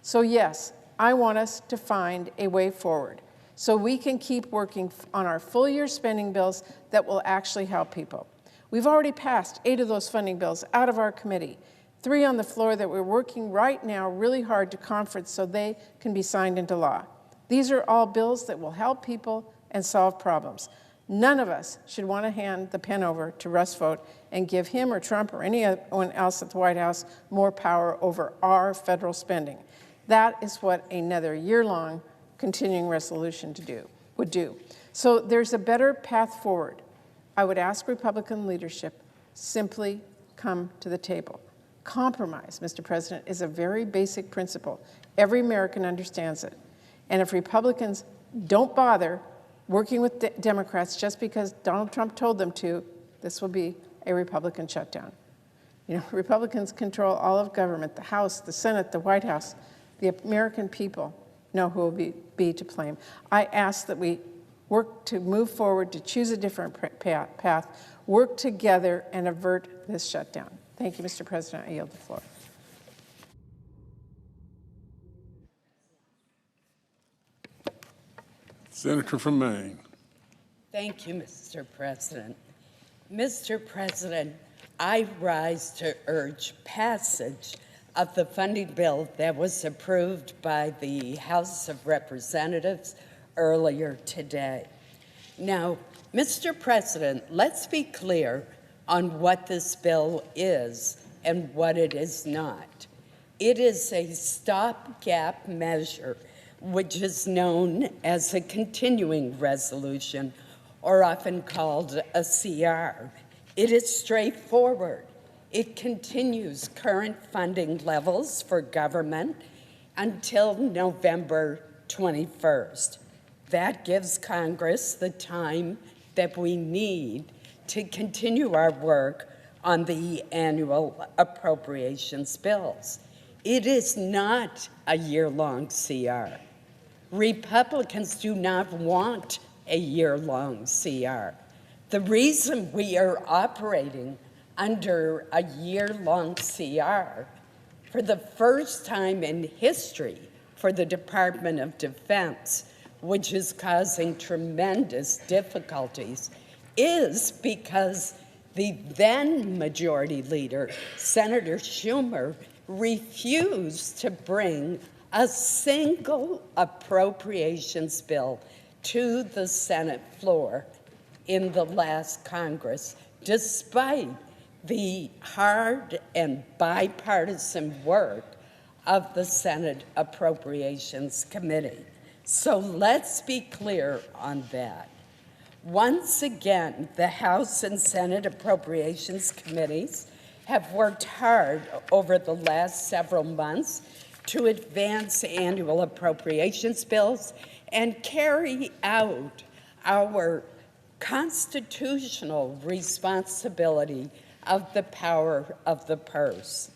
So yes, I want us to find a way forward so we can keep working on our full year spending bills that will actually help people. We've already passed 8 of those funding bills out of our committee, 3 on the floor that we're working right now really hard to conference so they can be signed into law. These are all bills that will help people and solve problems. None of us should want to hand the pen over to Russ Vought and give him or Trump or anyone else at the White House more power over our federal spending. That is what another year-long continuing resolution would do. So there's a better path forward. I would ask Republican leadership, simply come to the table. Compromise, Mr. President, is a very basic principle. Every American understands it. And if Republicans don't bother working with Democrats just because Donald Trump told them to, this will be a Republican shutdown. You know, Republicans control all of government, the House, the Senate, the White House. The American people know who will be to blame. I ask that we work to move forward, to choose a different path, work together and avert this shutdown. Thank you, Mr. President. I yield the floor.
Senator from Maine.
Thank you, Mr. President. Mr. President, I rise to urge passage of the funding bill that was approved by the House of Representatives earlier today. Now, Mr. President, let's be clear on what this bill is and what it is not. It is a stopgap measure, which is known as a continuing resolution, or often called a CR. It is straightforward. It continues current funding levels for government until November 21st. That gives Congress the time that we need to continue our work on the annual appropriations bills. It is not a year-long CR. Republicans do not want a year-long CR. The reason we are operating under a year-long CR for the first time in history for the Department of Defense, which is causing tremendous difficulties, is because the then Majority Leader, Senator Schumer, refused to bring a single appropriations bill to the Senate floor in the last Congress, despite the hard and bipartisan work of the Senate Appropriations Committee. So let's be clear on that. Once again, the House and Senate Appropriations Committees have worked hard over the last several months to advance annual appropriations bills and carry out our constitutional responsibility of the power of the purse.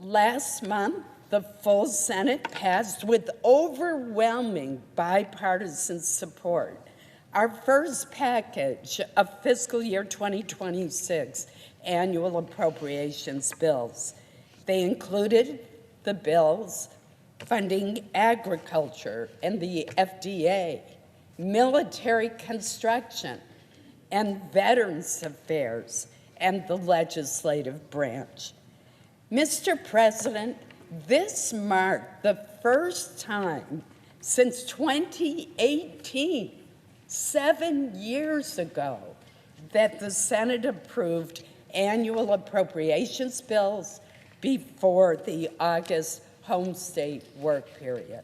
Last month, the full Senate passed with overwhelming bipartisan support our first package of fiscal year 2026 annual appropriations bills. They included the bills funding agriculture and the FDA, military construction, and Veterans Affairs, and the legislative branch. Mr. President, this marked the first time since 2018, 7 years ago, that the Senate approved annual appropriations bills before the August home state work period.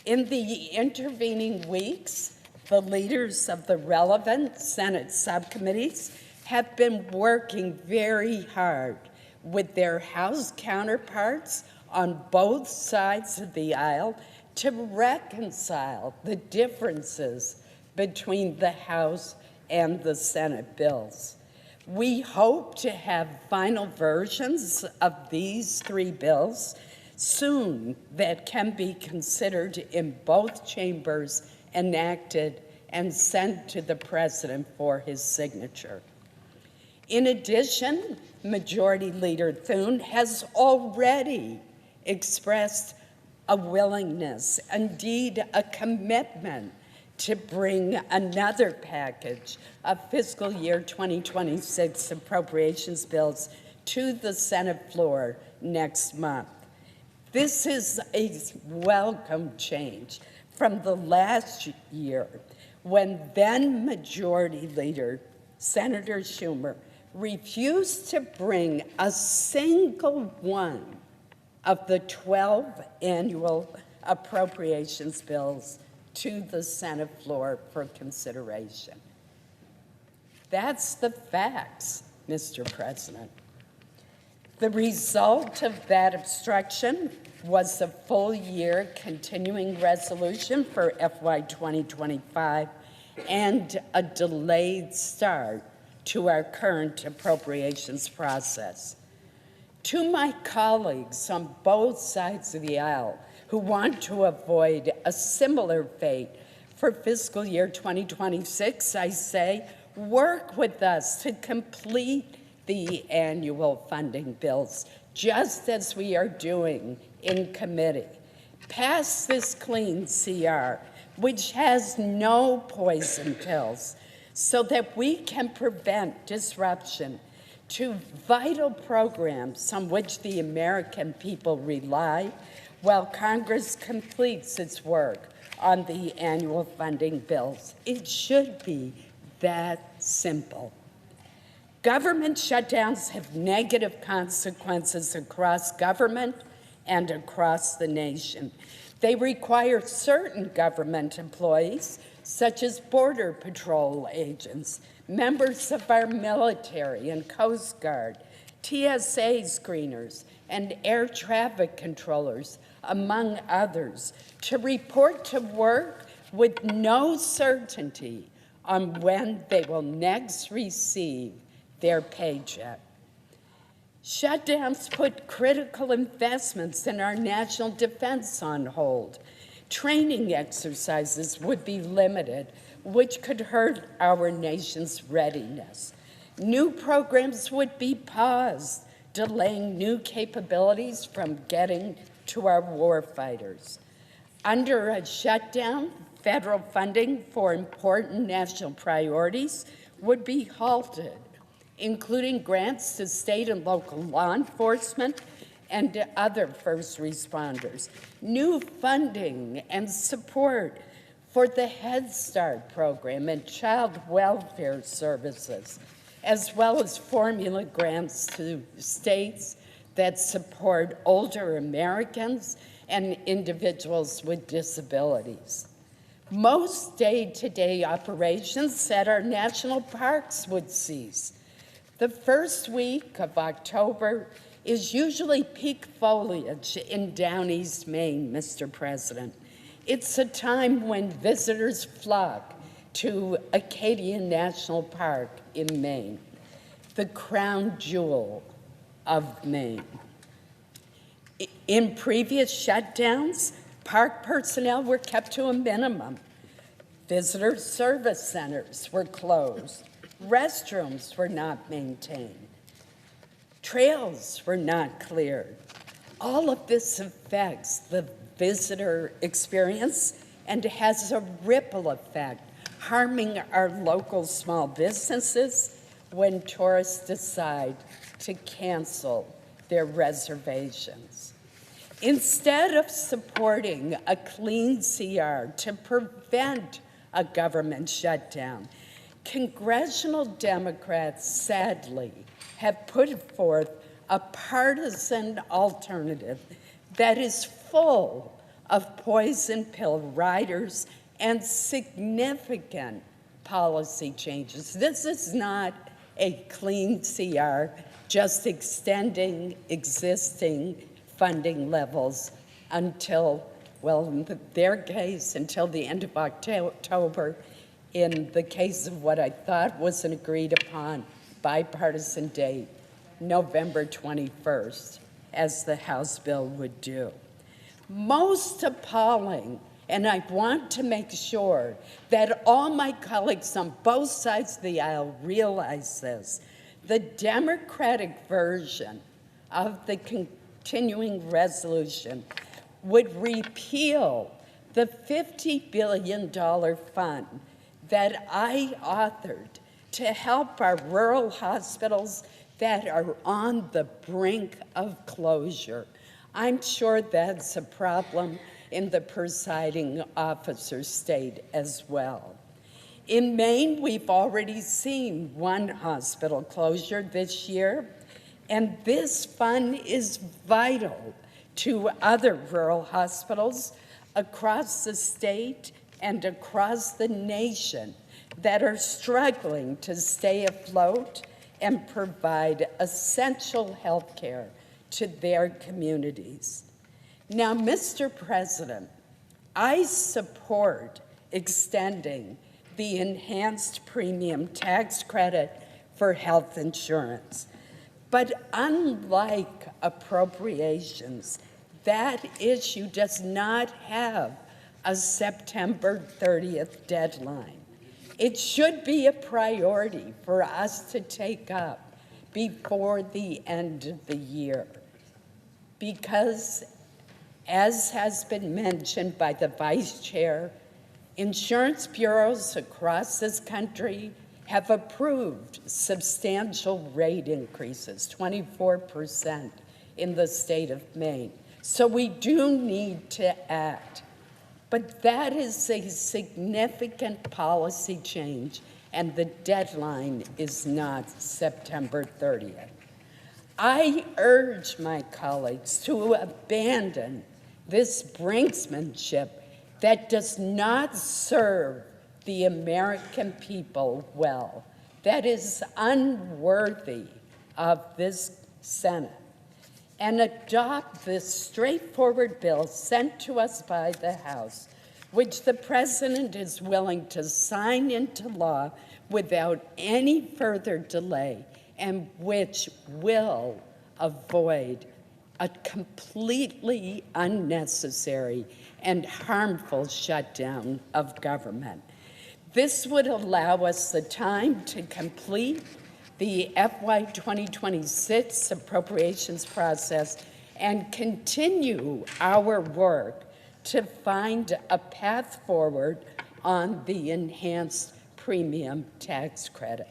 In the intervening weeks, the leaders of the relevant Senate subcommittees have been working very hard with their House counterparts on both sides of the aisle to reconcile the differences between the House and the Senate bills. We hope to have final versions of these three bills soon that can be considered in both chambers, enacted, and sent to the President for his signature. In addition, Majority Leader Thune has already expressed a willingness, indeed a commitment, to bring another package of fiscal year 2026 appropriations bills to the Senate floor next month. This is a welcome change from the last year when then Majority Leader Senator Schumer refused to bring a single one of the 12 annual appropriations bills to the Senate floor for consideration. That's the facts, Mr. President. The result of that obstruction was a full year continuing resolution for FY 2025 and a delayed start to our current appropriations process. To my colleagues on both sides of the aisle who want to avoid a similar fate for fiscal year 2026, I say, work with us to complete the annual funding bills, just as we are doing in committee. Pass this clean CR, which has no poison pills, so that we can prevent disruption to vital programs on which the American people rely, while Congress completes its work on the annual funding bills. It should be that simple. Government shutdowns have negative consequences across government and across the nation. They require certain government employees, such as Border Patrol agents, members of our military and Coast Guard, TSA screeners, and air traffic controllers, among others, to report to work with no certainty on when they will next receive their paycheck. Shutdowns put critical investments in our national defense on hold. Training exercises would be limited, which could hurt our nation's readiness. New programs would be paused, delaying new capabilities from getting to our warfighters. Under a shutdown, federal funding for important national priorities would be halted, including grants to state and local law enforcement and other first responders, new funding and support for the Head Start program and child welfare services, as well as formula grants to states that support older Americans and individuals with disabilities. Most day-to-day operations at our national parks would cease. The first week of October is usually peak foliage in down East Maine, Mr. President. It's a time when visitors flock to Acadia National Park in Maine, the crown jewel of Maine. In previous shutdowns, park personnel were kept to a minimum. Visitor service centers were closed. Restrooms were not maintained. Trails were not cleared. All of this affects the visitor experience and has a ripple effect, harming our local small businesses when tourists decide to cancel their reservations. Instead of supporting a clean CR to prevent a government shutdown, congressional Democrats, sadly, have put forth a partisan alternative that is full of poison pill riders and significant policy changes. This is not a clean CR, just extending existing funding levels until well, in their case, until the end of October, in the case of what I thought was an agreed upon bipartisan date, November 21st, as the House bill would do. Most appalling, and I want to make sure that all my colleagues on both sides of the aisle realize this, the Democratic version of the continuing resolution would repeal the $50 billion fund that I authored to help our rural hospitals that are on the brink of closure. I'm sure that's a problem in the presiding officer's state as well. In Maine, we've already seen one hospital closure this year, and this fund is vital to other rural hospitals across the state and across the nation that are struggling to stay afloat and provide essential health care to their communities. Now, Mr. President, I support extending the enhanced premium tax credit for health insurance. But unlike appropriations, that issue does not have a September 30th deadline. It should be a priority for us to take up before the end of the year, because, as has been mentioned by the Vice Chair, insurance bureaus across this country have approved substantial rate increases, 24% in the state of Maine. So we do need to act. But that is a significant policy change, and the deadline is not September 30th. I urge my colleagues to abandon this brinksmanship that does not serve the American people well, that is unworthy of this Senate, and adopt this straightforward bill sent to us by the House, which the President is willing to sign into law without any further delay, and which will avoid a completely unnecessary and harmful shutdown of government. This would allow us the time to complete the FY 2026 appropriations process and continue our work to find a path forward on the enhanced premium tax credit.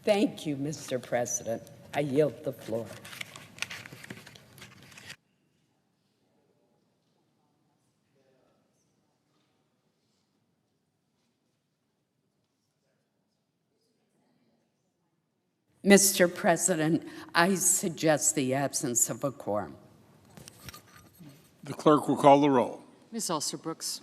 Thank you, Mr. President. I yield the floor. Mr. President, I suggest the absence of a quorum.
The clerk will call the roll.
Ms. Alsterbrooks.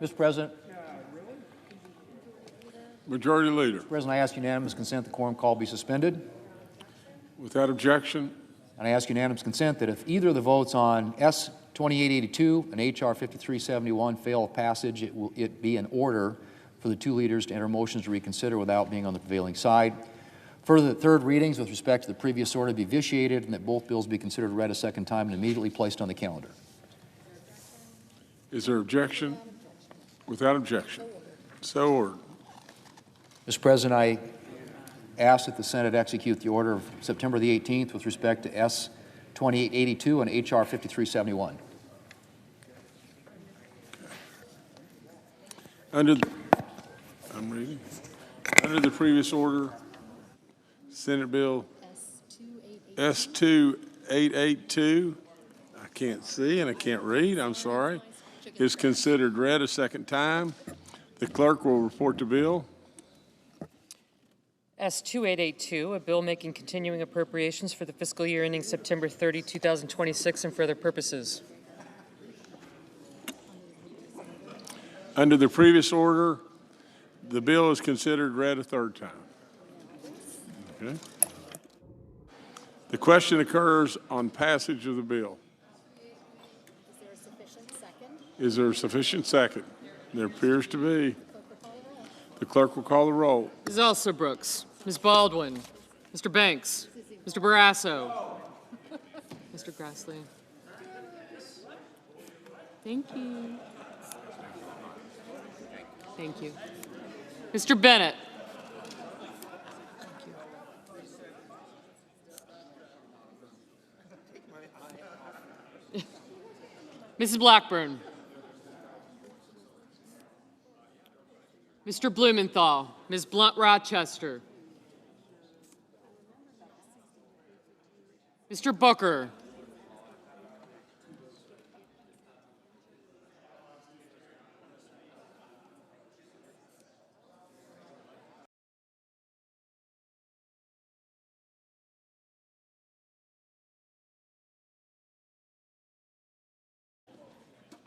Mr. President,
Majority Leader.
President, I ask unanimous consent the quorum call be suspended.
Without objection,
And I ask unanimous consent that if either of the votes on S 2882 and HR 5371 fail of passage, it be in order for the two leaders to enter motions to reconsider without being on the prevailing side. Further, that third readings with respect to the previous order be vitiated and that both bills be considered read a second time and immediately placed on the calendar.
is there objection? Without objection, so ordered.
Mr. President, I ask that the Senate execute the order of September the 18th with respect to S 2882 and HR 5371.
Under the previous order, Senate Bill S2882, I can't see and I can't read, I'm sorry, is considered read a second time. The clerk will report the bill.
S 2882, a bill making continuing appropriations for the fiscal year ending September 30, 2026, and for other purposes.
Under the previous order, the bill is considered read a third time. Okay. The question occurs on passage of the bill. Is there a sufficient second? There appears to be. The clerk will call the roll.
Ms. Alsobrooks, Ms. Baldwin, Mr. Banks, Mr. Barrasso, Mr. Grassley. Thank you. Thank you. Mr. Bennett. Thank you. Mrs. Blackburn. Mr. Blumenthal, Ms. Blunt-Rochester, Mr. Booker,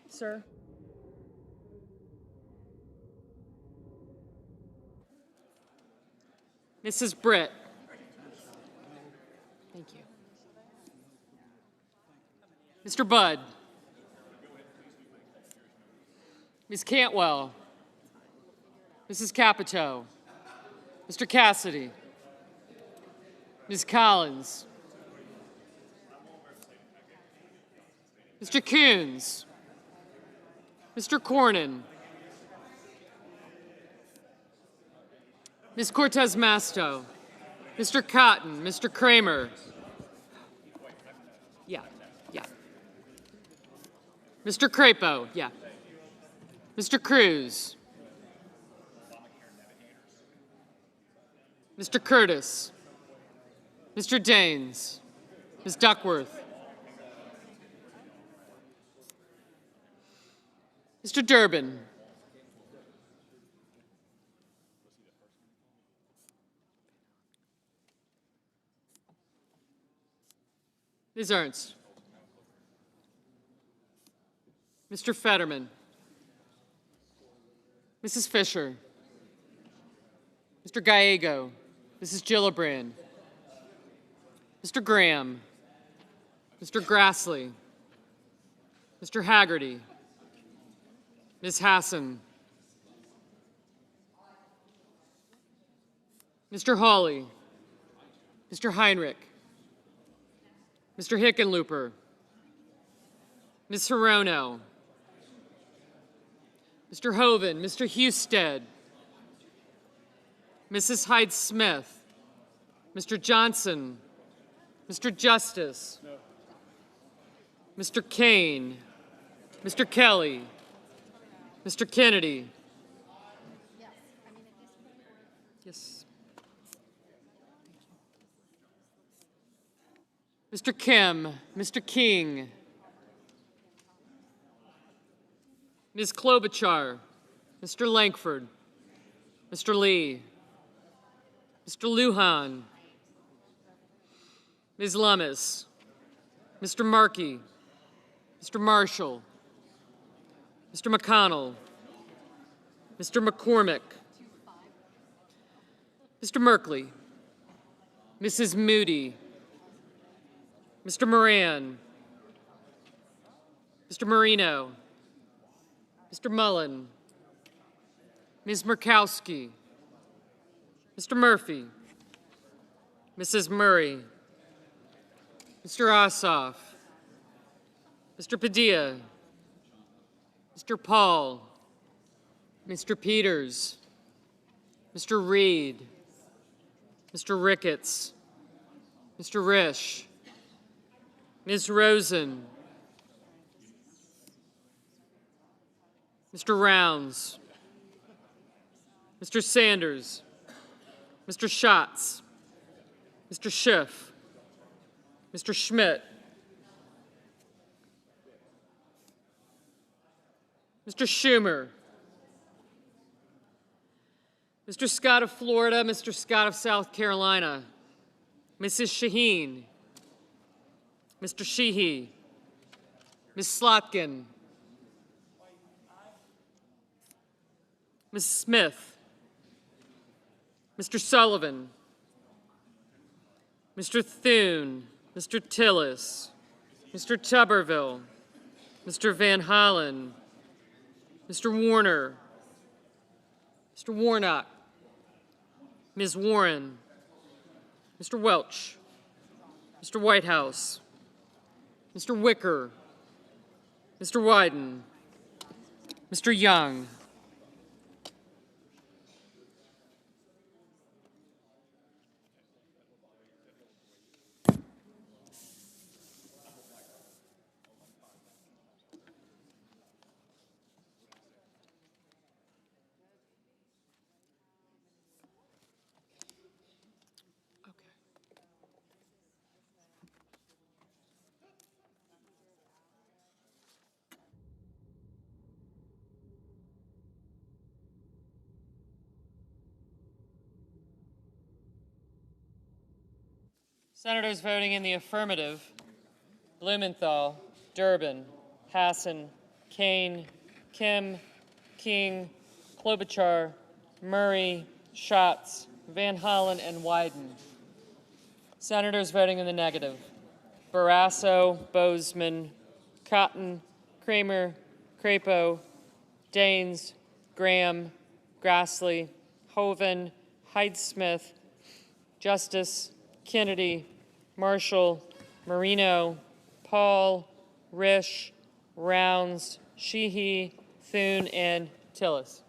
sir. Mrs. Britt. Thank you. Mr. Budd. Ms. Cantwell. Mrs. Capito. Mr. Cassidy. Ms. Collins. Mr. Coons. Mr. Cornyn. Ms. Cortez Masto, Mr. Cotton, Mr. Kramer. Yeah. Mr. Crapo, yeah. Mr. Cruz. Mr. Curtis. Mr. Daines. Ms. Duckworth. Mr. Durbin. Ms. Ernst. Mr. Fetterman. Mrs. Fisher. Mr. Gallego. Mrs. Gillibrand. Mr. Graham. Mr. Grassley. Mr. Haggerty. Ms. Hassan. Mr. Hawley. Mr. Heinrich. Mr. Hickenlooper. Ms. Hirono. Mr. Hoven. Mr. Husted. Mrs. Hyde-Smith. Mr. Johnson. Mr. Justice. Mr. Kane. Mr. Kelly. Mr. Kennedy. Yes. Mr. Kim, Mr. King, Ms. Klobuchar, Mr. Lankford, Mr. Lee, Mr. Lujan, Ms. Lummis, Mr. Markey, Mr. Marshall, Mr. McConnell, Mr. McCormick, Mr. Merkley, Mrs. Moody, Mr. Moran, Mr. Marino, Mr. Mullen, Ms. Murkowski, Mr. Murphy, Mrs. Murray, Mr. Ossoff, Mr. Padilla, Mr. Paul, Mr. Peters, Mr. Reed, Mr. Ricketts, Mr. Risch, Ms. Rosen, Mr. Rounds, Mr. Sanders, Mr. Schatz, Mr. Schiff, Mr. Schmidt, Mr. Schumer, Mr. Scott of Florida, Mr. Scott of South Carolina, Mrs. Shaheen, Mr. Sheehy, Ms. Slotkin, Ms. Smith, Mr. Sullivan, Mr. Thune, Mr. Tillis, Mr. Tuberville, Mr. Van Hollen, Mr. Warner, Mr. Warnock, Ms. Warren, Mr. Welch, Mr. Whitehouse, Mr. Wicker, Mr. Wyden, Mr. Young, Senators voting in the affirmative: Blumenthal, Durbin, Hassan, Kane, Kim, King, Klobuchar, Murray, Schatz, Van Hollen, and Wyden. Senators voting in the negative: Barrasso, Bozeman, Cotton, Kramer, Crapo, Daines, Graham, Grassley, Hoeven, Hyde-Smith, Justice, Kennedy, Marshall, Marino, Paul, Risch, Rounds, Sheehy, Thune, and Tillis.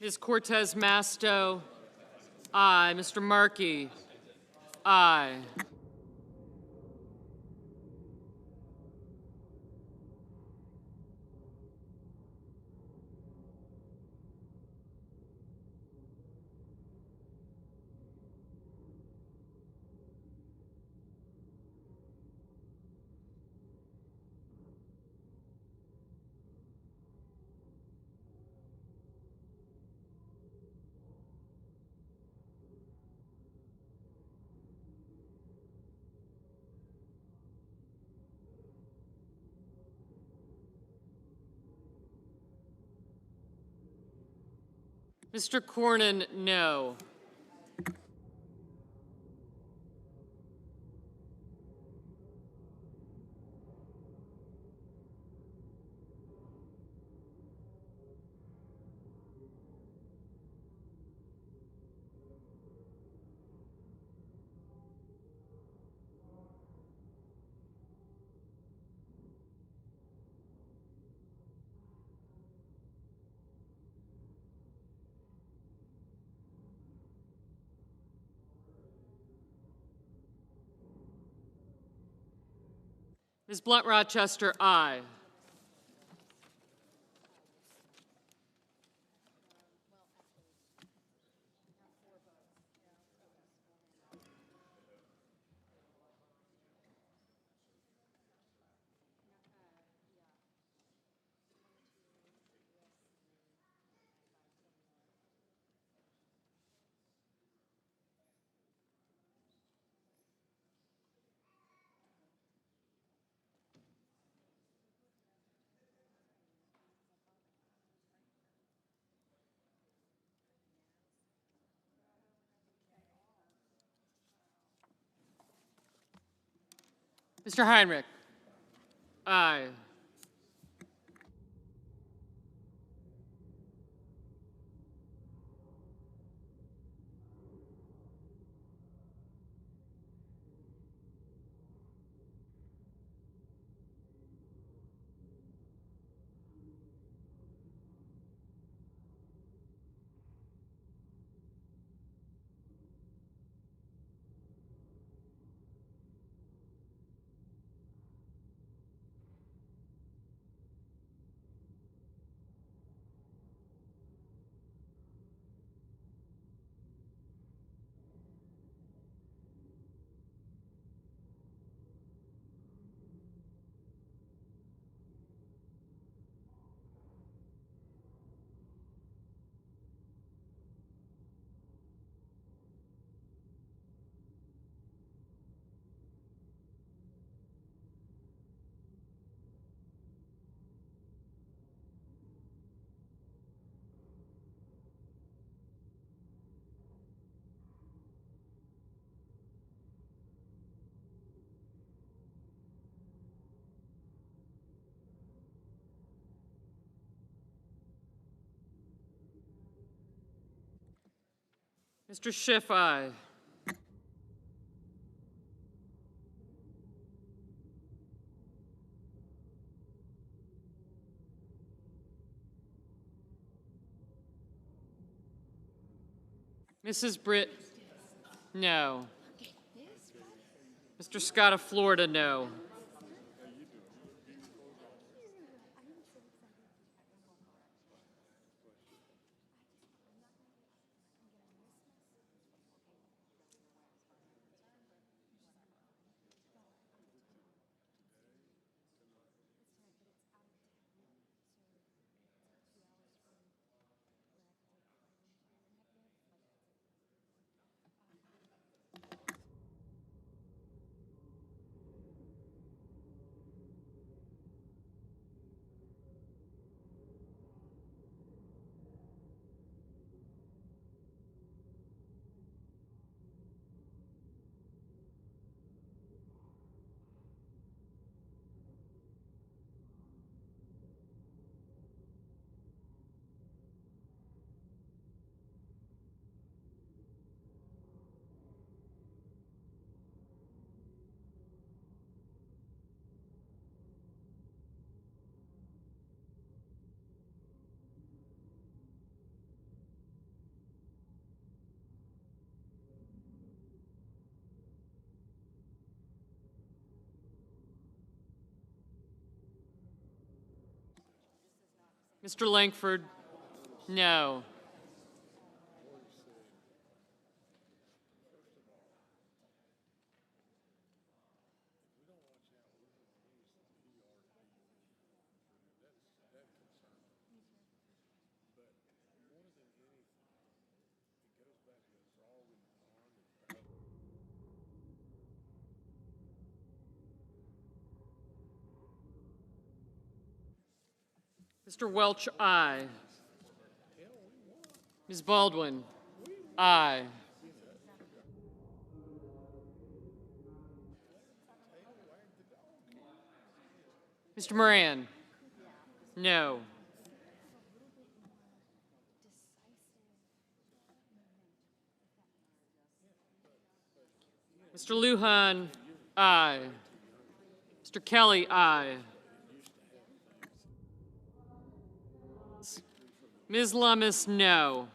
Ms. Cortez Masto, aye. Mr. Markey, aye. Mr. Cornyn, no. Ms. Blunt Rochester, aye. Mr. Heinrich, aye. Mr. Schiff, aye. Mrs. Britt, no. Mr. Scott of Florida, no. Mr. Langford, no. Mr. Welch, aye. Ms. Baldwin? Aye. Mr. Moran? No. Mr. Lujan? Aye. Mr. Kelly? Aye. Ms. Lummis? No.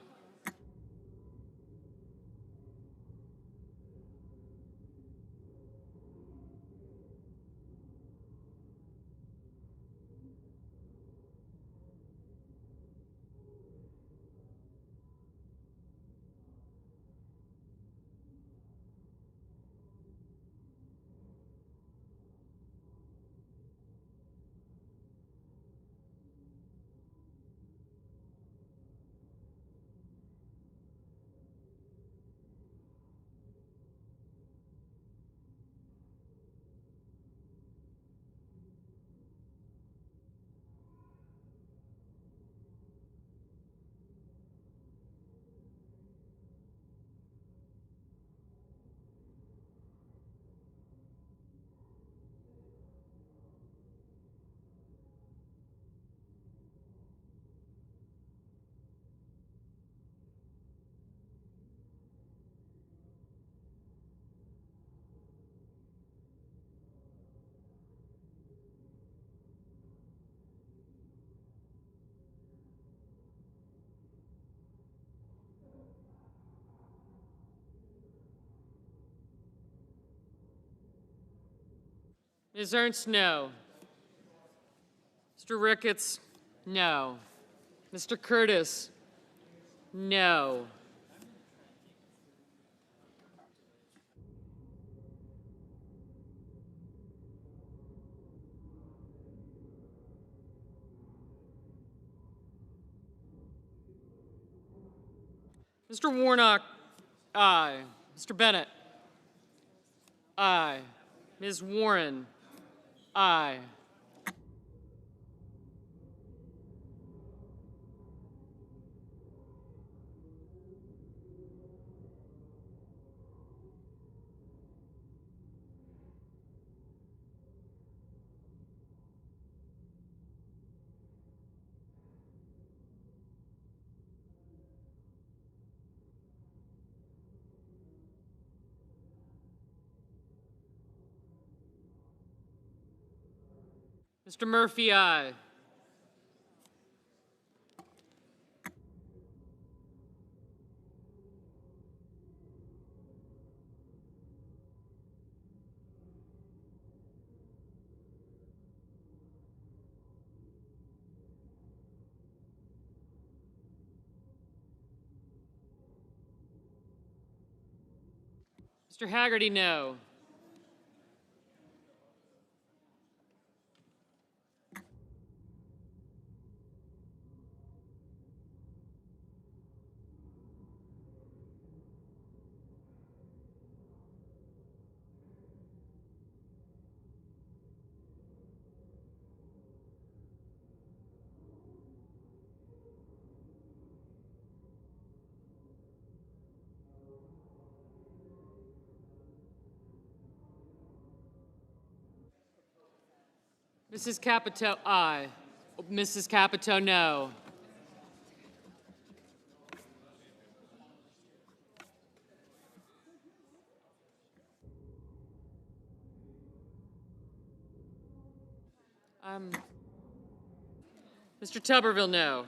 Ms. Ernst? No. Mr. Ricketts? No. Mr. Curtis? No. Mr. Warnock? Aye. Mr. Bennett? Aye. Ms. Warren? Aye. Mr. Murphy? Aye. Mr. Haggerty? No. Mrs. Capito? Aye. Mrs. Capito? No. Mr. Tuberville? No.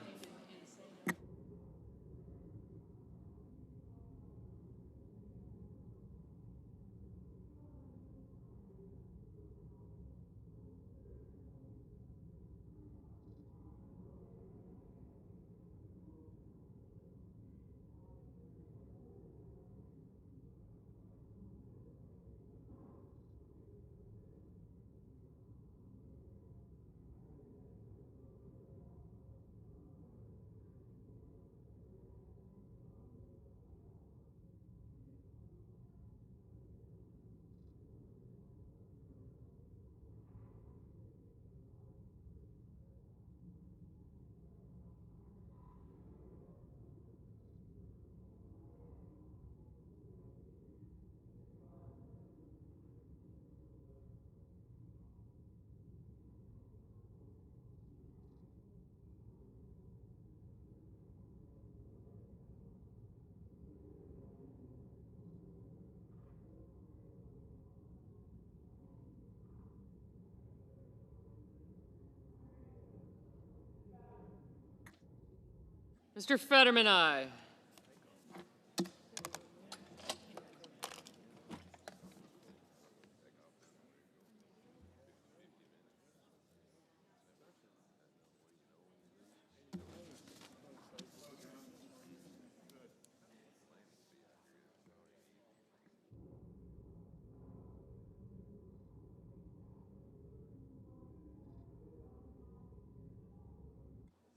Mr. Fetterman, aye.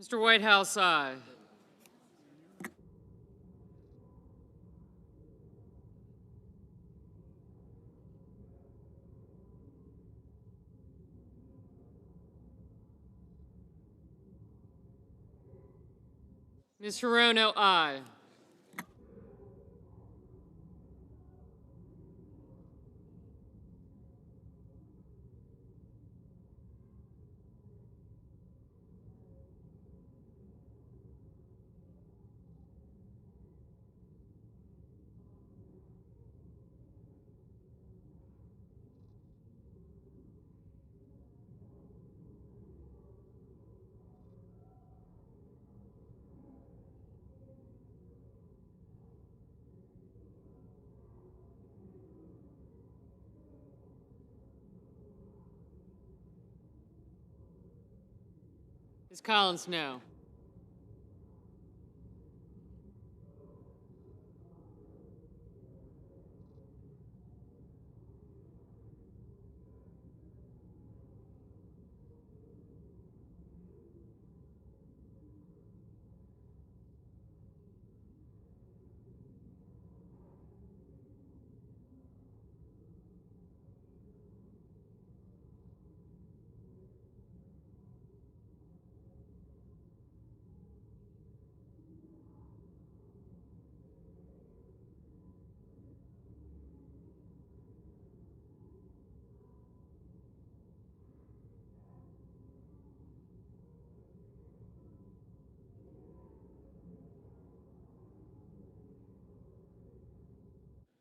Mr. Whitehouse, aye. Ms. Hirono, aye. Ms. Collins, no.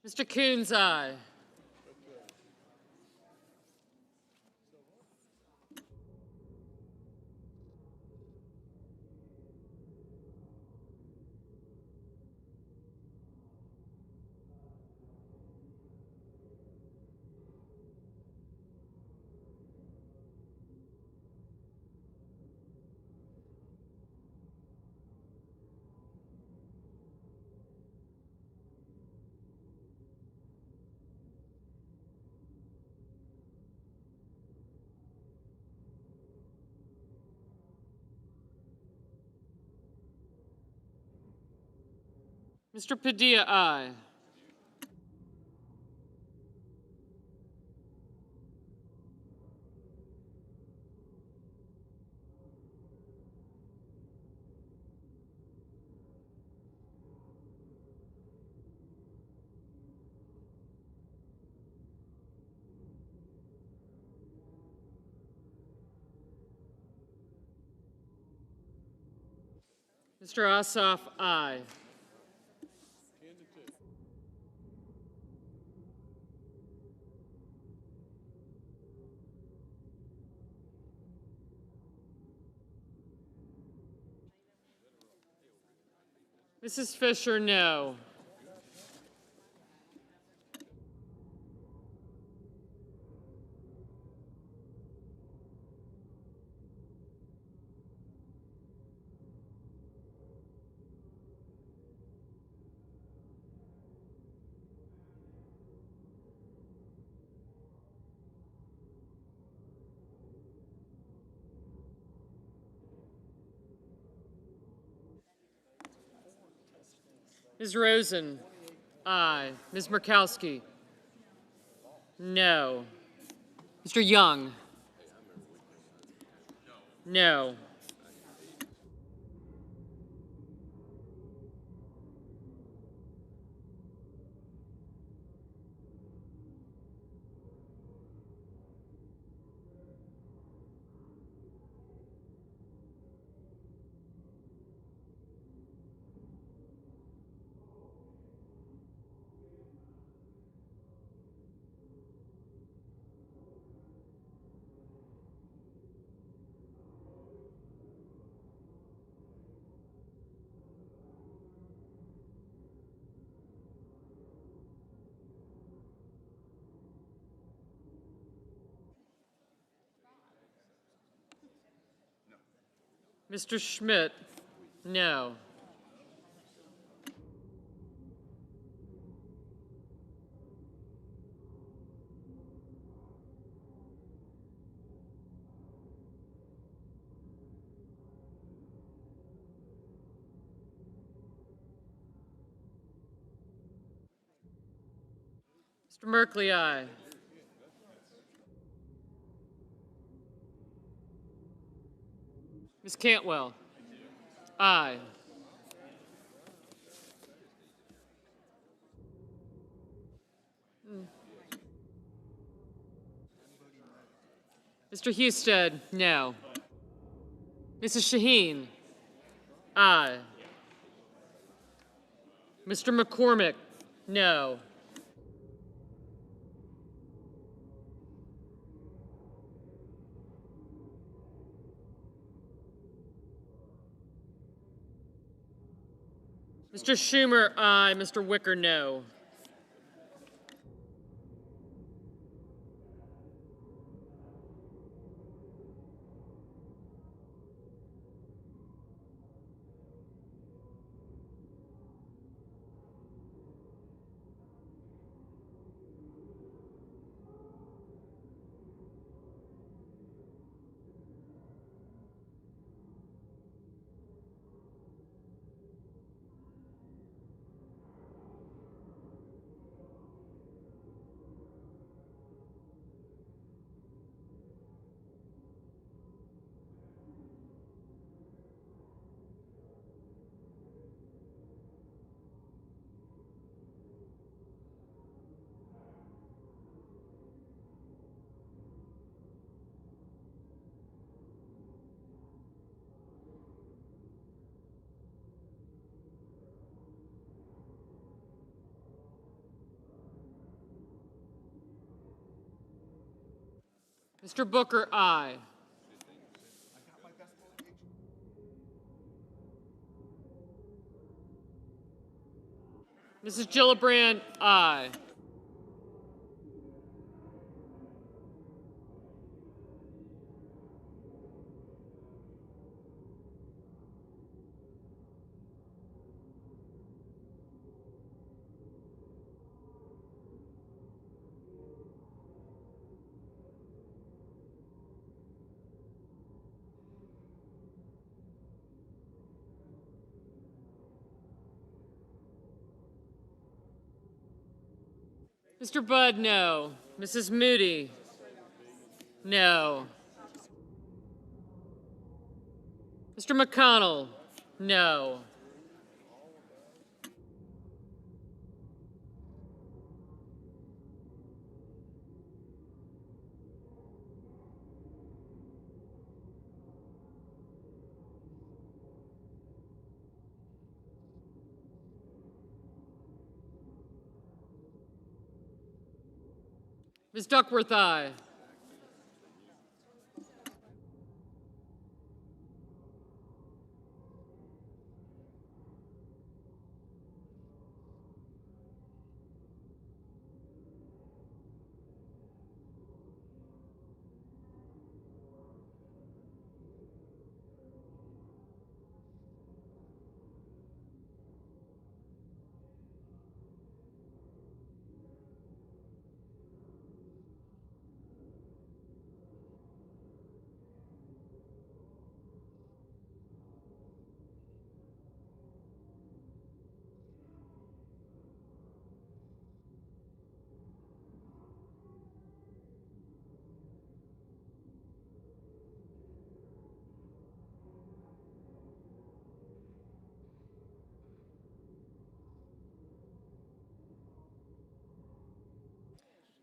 Mr. Coons, aye. Mr. Padilla, aye. Mr. Ossoff, aye. Mrs. Fisher, no. Ms. Rosen, aye. Ms. Murkowski, no. Mr. Young, no. Mr. Schmidt, no. Mr. Merkley, aye. Ms. Cantwell, aye. Mr. Husted, no. Mrs. Shaheen, aye. Mr. McCormick, no. Mr. Schumer, aye. Mr. Wicker, no. Mr. Booker, aye. Mrs. Gillibrand, aye. Mr. Budd, no. Mrs. Moody, no. Mr. McConnell, no. Ms. Duckworth, aye.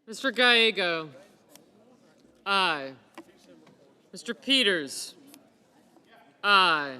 Mr. Gallego, aye. Mr. Peters, aye.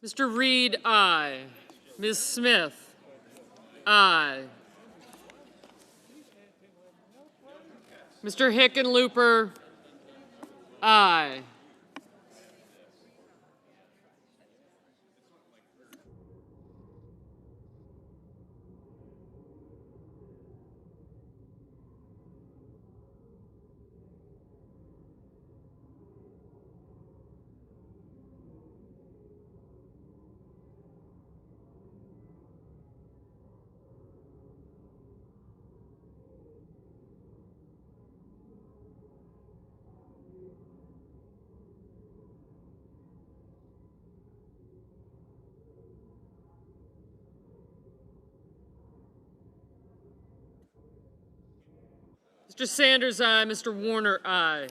Mr. Reed, aye. Ms. Smith, aye. Mr. Hickenlooper, aye. Mr. Sanders, aye. Mr. Warner, aye.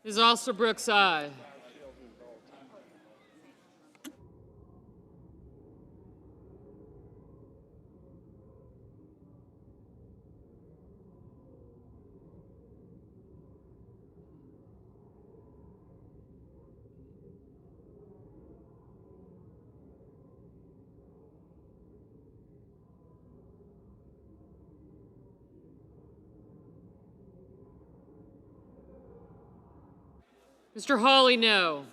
Ms. Alsterbrooks, aye. Mr. Hawley, no.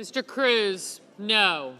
Mr. Cruz, no.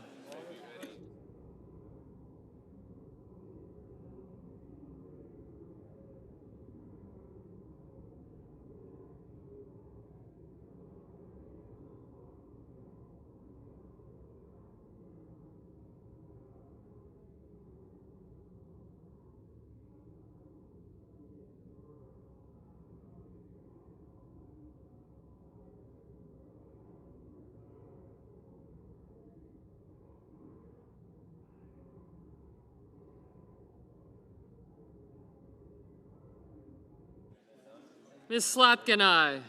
Ms. Slotkin, aye.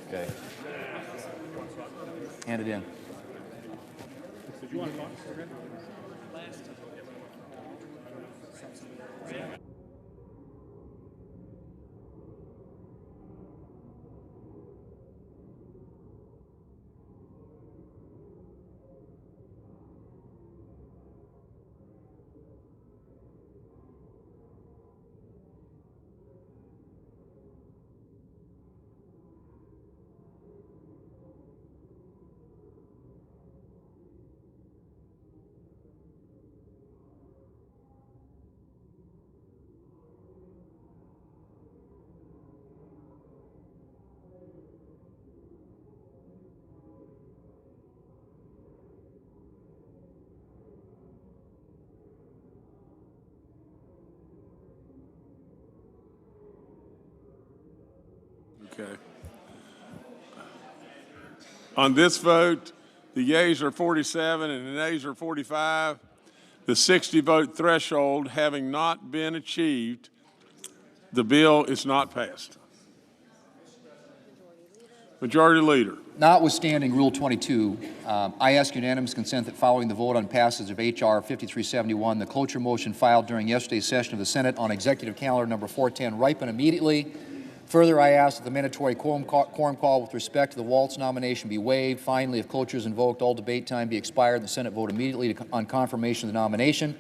Okay. Hand it in.
Did you want to talk?
Okay. On this vote, the yeas are 47 and the nays are 45. The 60-vote threshold having not been achieved, the bill is not passed. Majority Leader.
Notwithstanding Rule 22, I ask unanimous consent that following the vote on passage of H.R. 5371, the cloture motion filed during yesterday's session of the Senate on Executive Calendar number 410 ripen immediately. Further, I ask that the mandatory quorum call with respect to the Waltz nomination be waived. Finally, if cloture is invoked, all debate time be expired and the Senate vote immediately on confirmation of the nomination.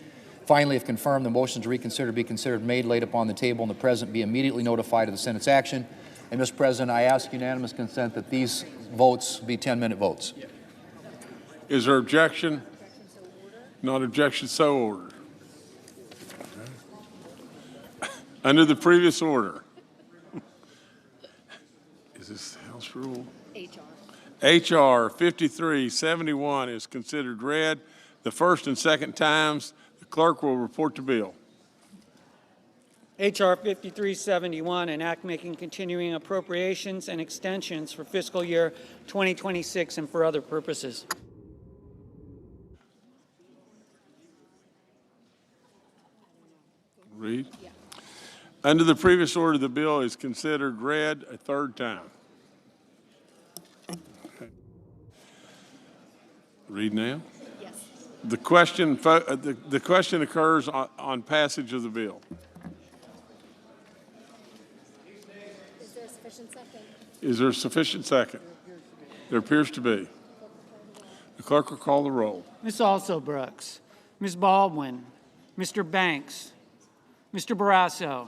Finally, if confirmed, the motion to reconsider be considered made, laid upon the table, and the President be immediately notified of the Senate's action. And, Mr. President, I ask unanimous consent that these votes be 10-minute votes.
Is there objection? Not objection, so ordered. Under the previous order. Is this House rule? H.R. 5371 is considered read the first and second times. The clerk will report the bill.
H.R. 5371, an act making continuing appropriations and extensions for fiscal year 2026 and for other purposes.
Read. Under the previous order, the bill is considered read a third time. Read now?
Yes.
The question occurs on passage of the bill.
Is there a sufficient second?
Is there a sufficient second? There appears to be. The clerk will call the roll.
Ms. Also Brooks, Ms. Baldwin, Mr. Banks, Mr. Barrasso,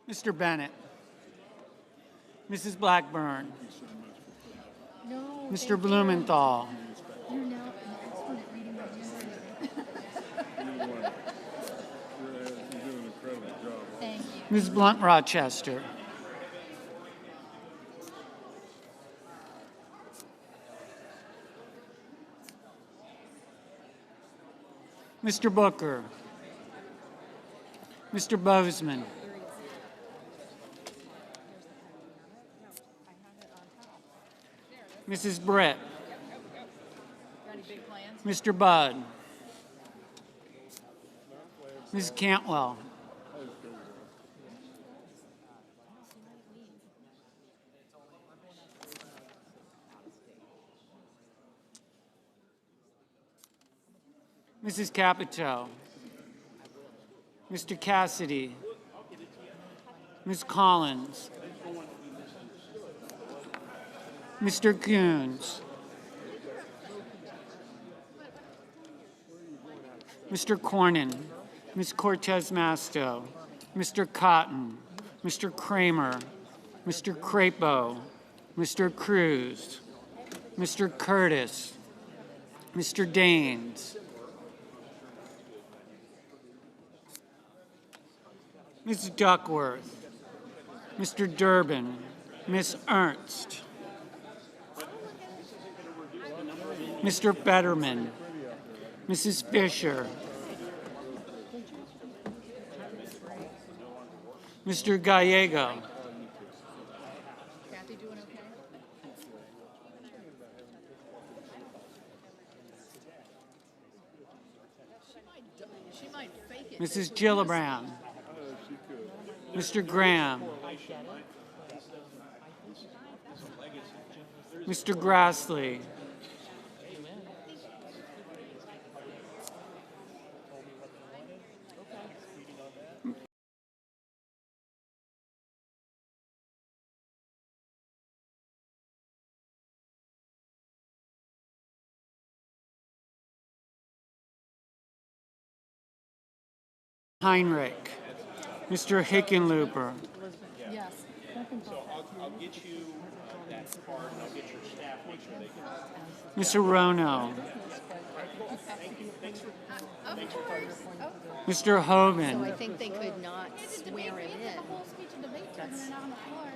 Mr. Bennett, Mrs. Blackburn,
No.
Mr. Blumenthal,
You're now an expert at reading my handwriting.
You're doing an incredible job.
Thank you.
Ms. Blunt Rochester, Mr. Booker, Mr. Bozeman, Mrs. Britt, Mr. Budd, Ms. Cantwell, Mrs. Capito, Mr. Cassidy, Ms. Collins, Mr. Coons, Mr. Cornyn, Ms. Cortez Masto, Mr. Cotton, Mr. Kramer, Mr. Crapo, Mr. Cruz, Mr. Curtis, Mr. Daines, Ms. Duckworth, Mr. Durbin, Ms. Ernst, Mr. Fetterman, Mrs. Fisher, Mr. Gallego,
Kathy doing okay? She might fake it.
Mrs. Gillibrand, Mr. Graham, Mr. Grassley, Heinrich, Mr. Hickenlooper,
Yes.
I'll get you that card and I'll get your staff, make sure they can.
Mr. Rono, Mr. Hoven,
I think they could not swear him in.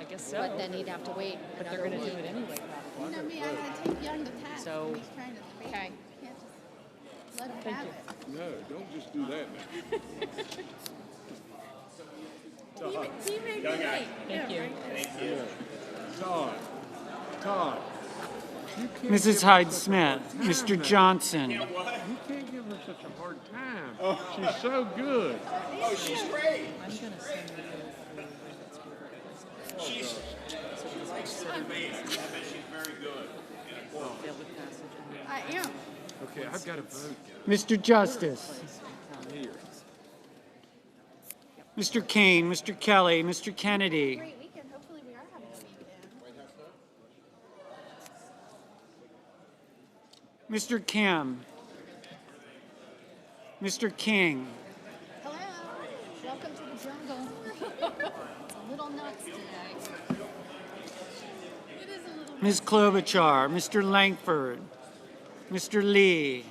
I guess so.
But then he'd have to wait.
But they're going to do it anyway.
You know me, I gotta take Young to task.
So-
when he's trying to speak.
Okay.
Can't just let him have it.
No, don't just do that now.
Teammate tonight.
Thank you.
Todd,
Mrs. Hyde Smith, Mr. Johnson,
you can't give her such a hard time. She's so good.
Oh, she's great.
I'm going to send the bill through.
She's amazing. I bet she's very good.
Failed with passage.
I am.
Okay, I've got to vote.
Mr. Justice, Mr. Kane, Mr. Kelly, Mr. Kennedy,
Great weekend. Hopefully we are having a weekend.
Mr. Kim, Mr. King,
Hello. Welcome to the jungle.
little nuts today. It is a little
Ms. Klobuchar, Mr. Langford, Mr. Lee,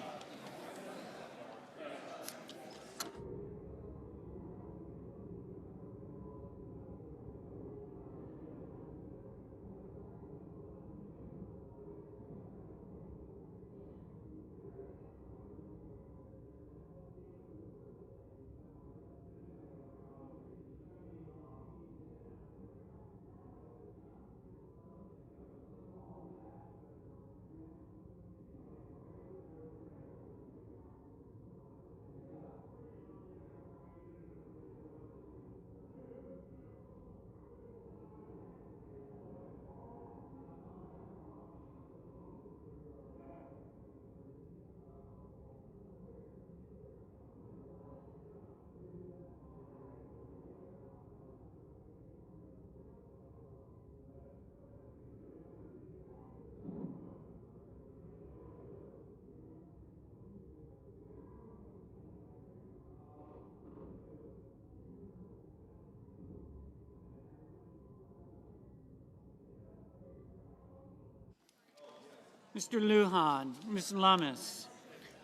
Mr. Lujan, Ms. Lummis,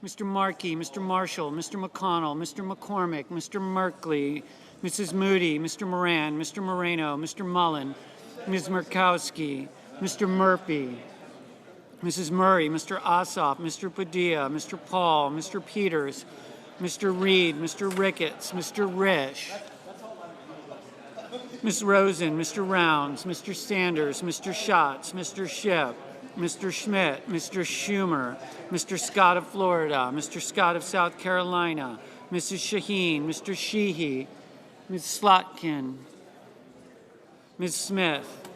Mr. Markey, Mr. Marshall, Mr. McConnell, Mr. McCormick, Mr. Merkley, Mrs. Moody, Mr. Moran, Mr. Moreno, Mr. Mullen, Ms. Murkowski, Mr. Murphy, Mrs. Murray, Mr. Ossoff, Mr. Padilla, Mr. Paul, Mr. Peters, Mr. Reed, Mr. Ricketts, Mr. Risch, Ms. Rosen, Mr. Rounds, Mr. Sanders, Mr. Schatz, Mr. Schiff, Mr. Schmidt, Mr. Schumer, Mr. Scott of Florida, Mr. Scott of South Carolina, Mrs. Shaheen, Mr. Sheehy, Ms. Slotkin, Ms. Smith,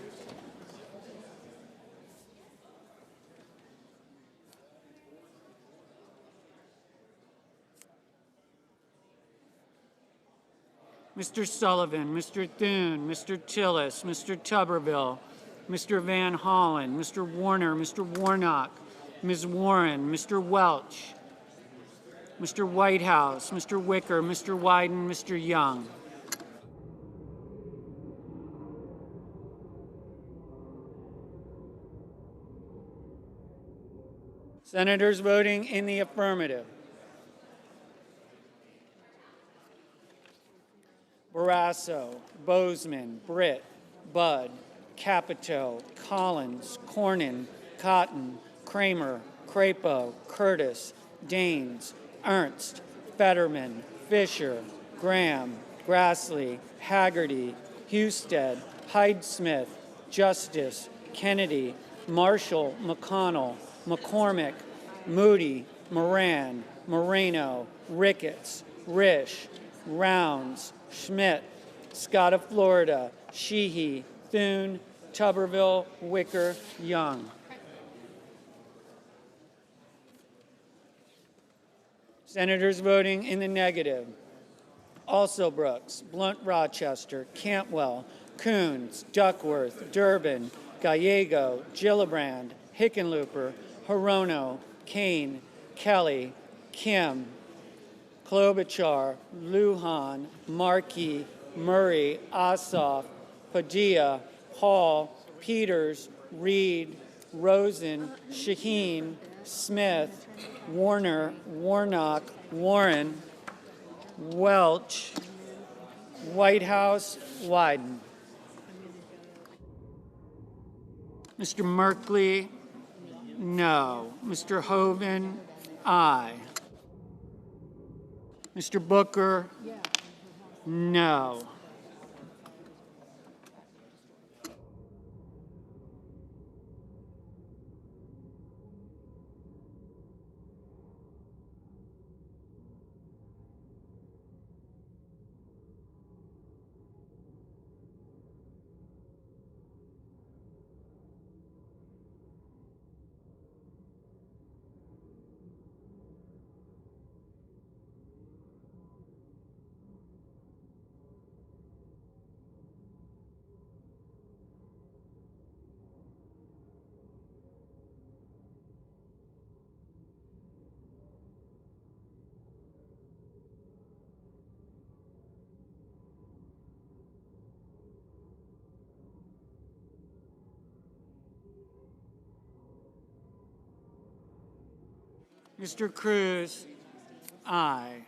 Mr. Sullivan, Mr. Thune, Mr. Tillis, Mr. Tuberville, Mr. Van Hollen, Mr. Warner, Mr. Warnock, Ms. Warren, Mr. Welch, Mr. Whitehouse, Mr. Wicker, Mr. Wyden, Mr. Young. Senators voting in the affirmative: Barrasso, Bozeman, Britt, Budd, Capito, Collins, Cornyn, Cotton, Kramer, Crapo, Curtis, Daines, Ernst, Fetterman, Fisher, Graham, Grassley, Haggerty, Husted, Hyde-Smith, Justice, Kennedy, Marshall, McConnell, McCormick, Moody, Moran, Moreno, Ricketts, Risch, Rounds, Schmidt, Scott of Florida, Sheehy, Thune, Tuberville, Wicker, Young. Senators voting in the negative: Also Brooks, Blunt Rochester, Cantwell, Coons, Duckworth, Durbin, Gallego, Gillibrand, Hickenlooper, Hirono, Kane, Kelly, Kim, Klobuchar, Lujan, Markey, Murray, Ossoff, Padilla, Hall, Peters, Reed, Rosen, Shaheen, Smith, Warner, Warnock, Warren, Welch, Whitehouse, Wyden. Mr. Merkley, no. Mr. Hoven, aye. Mr. Booker, no. Mr. Cruz, aye.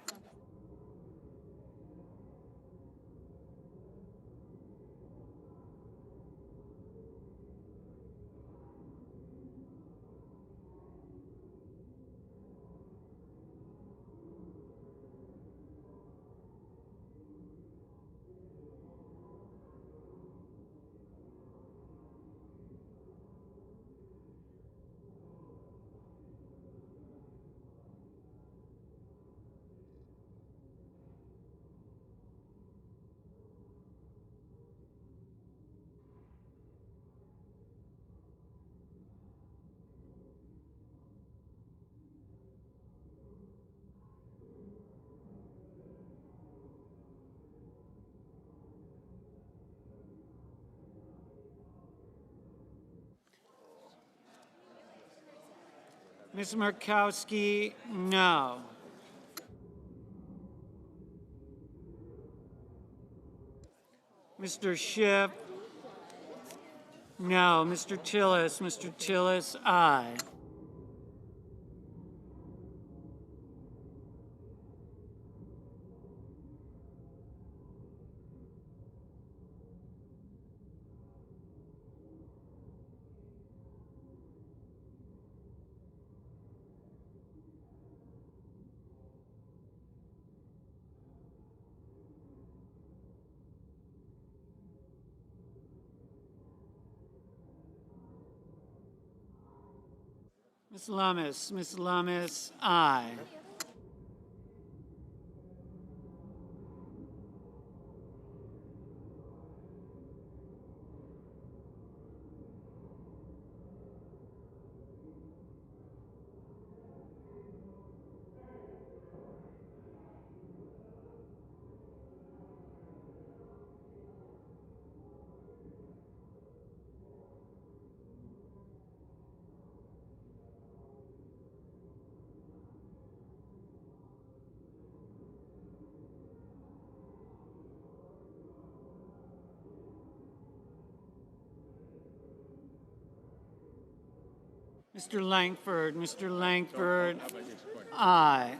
Ms. Murkowski, no. Mr. Schiff, no. Mr. Tillis, aye. Ms. Lummis, aye. Mr. Langford, aye.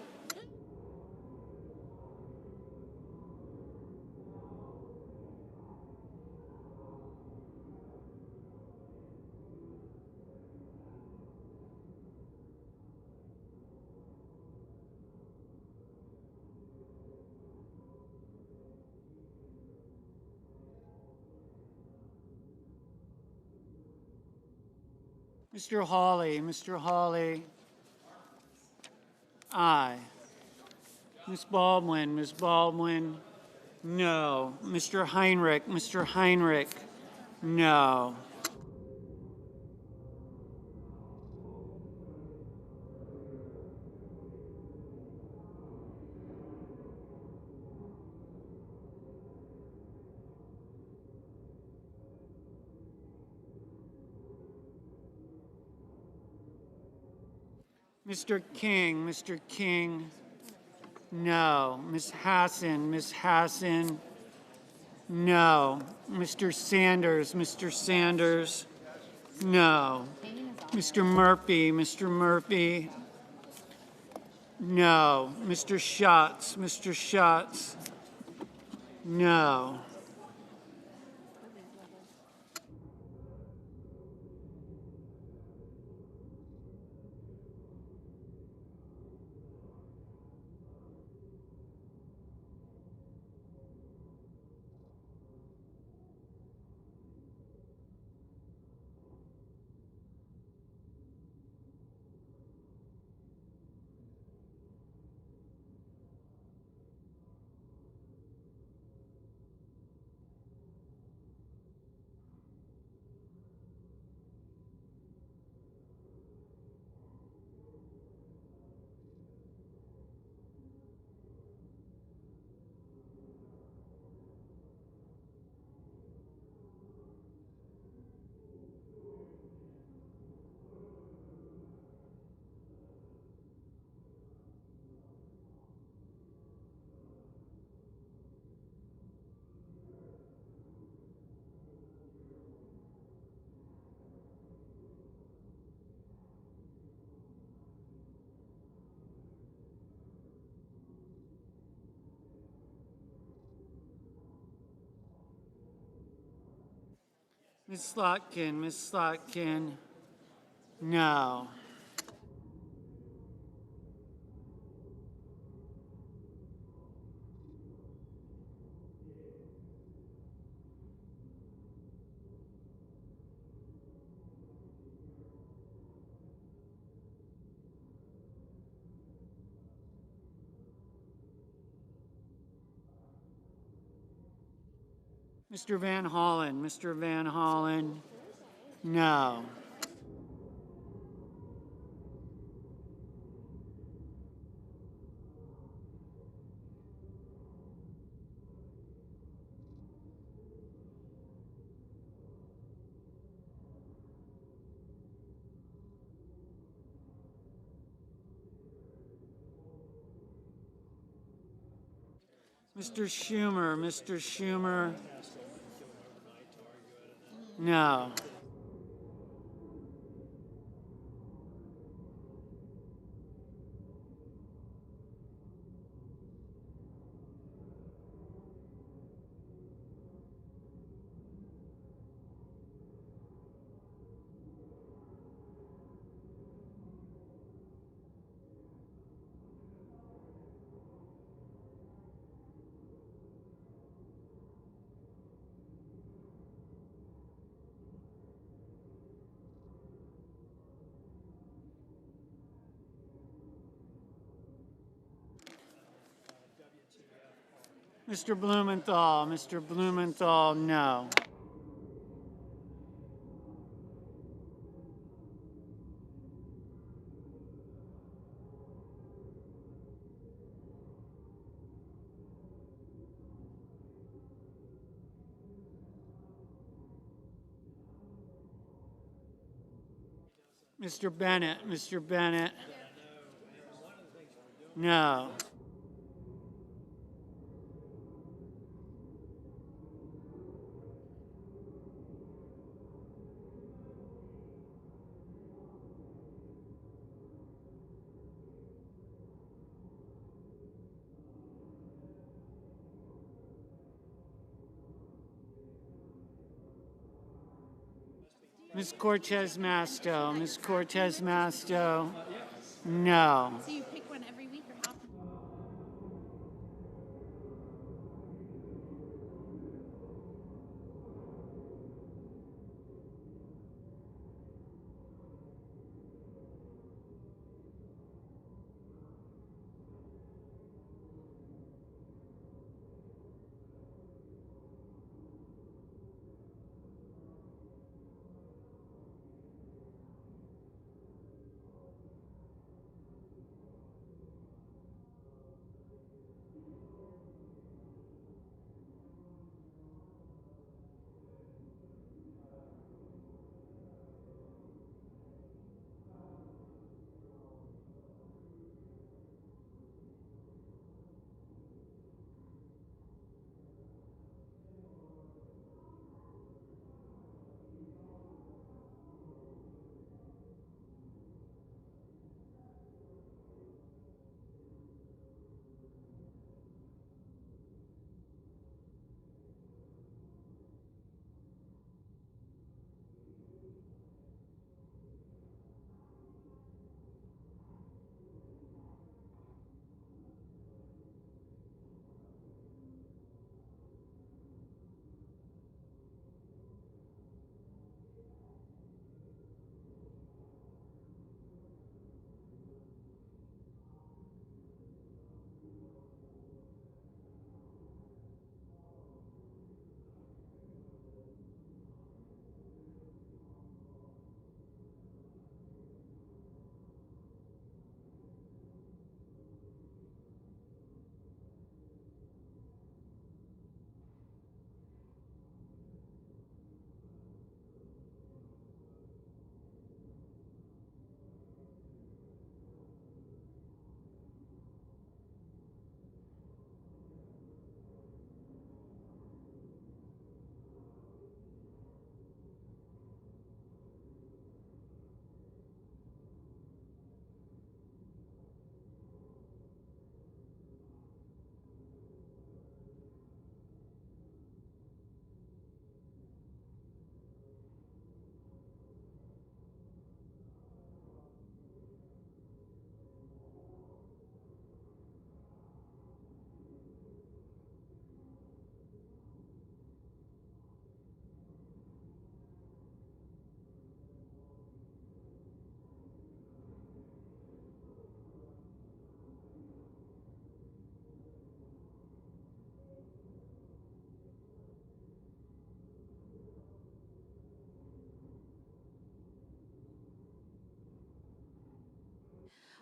Mr. Hawley, aye. Ms. Baldwin, no. Mr. Heinrich, no. Mr. King, no. Ms. Hassan, no. Mr. Sanders, no. Mr. Murphy, no. Mr. Schatz, no. Ms. Slotkin, no. Mr. Van Hollen, no. Mr. Schumer, no. Mr. Blumenthal, no. Mr. Bennett, no. Ms. Cortez Masto, no.
So you pick one every week or how?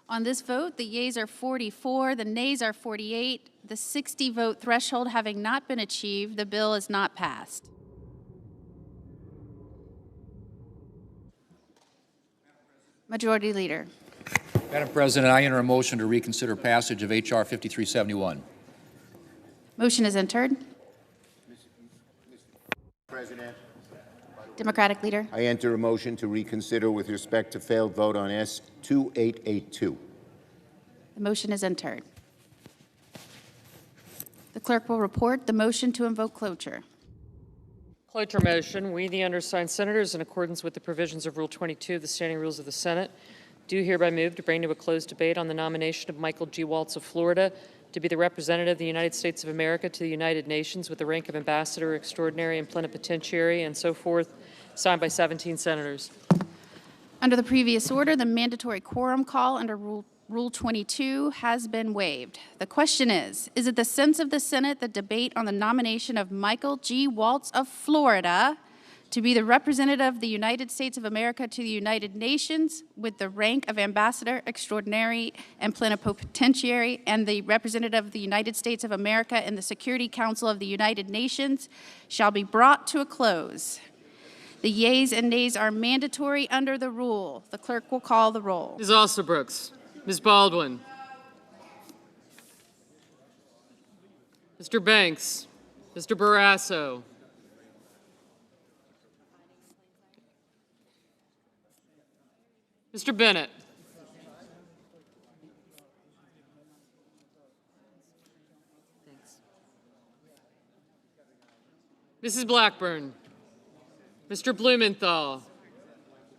On this vote, the yeas are 44, the nays are 48. The 60-vote threshold having not been achieved, the bill is not passed. Majority Leader.
Madam President, I enter a motion to reconsider passage of H.R. 5371.
Motion is entered.
President,
Democratic Leader.
I enter a motion to reconsider with respect to failed vote on S 2882.
The motion is entered. The clerk will report the motion to invoke cloture.
Cloture motion. We, the undersigned senators, in accordance with the provisions of Rule 22 of the Standing Rules of the Senate, do hereby move to bring to a closed debate on the nomination of Michael G. Waltz of Florida to be the representative of the United States of America to the United Nations with the rank of Ambassador Extraordinary and Plenipotentiary and so forth, signed by 17 senators.
Under the previous order, the mandatory quorum call under Rule 22 has been waived. The question is it the sense of the Senate that debate on the nomination of Michael G. Waltz of Florida to be the representative of the United States of America to the United Nations with the rank of Ambassador Extraordinary and Plenipotentiary and the representative of the United States of America in the Security Council of the United Nations shall be brought to a close? The yeas and nays are mandatory under the rule. The clerk will call the roll.
Ms. Alsobrooks. Ms. Baldwin. Mr. Banks. Mr. Barrasso. Mr. Bennett. Thanks. Mrs. Blackburn. Mr. Blumenthal.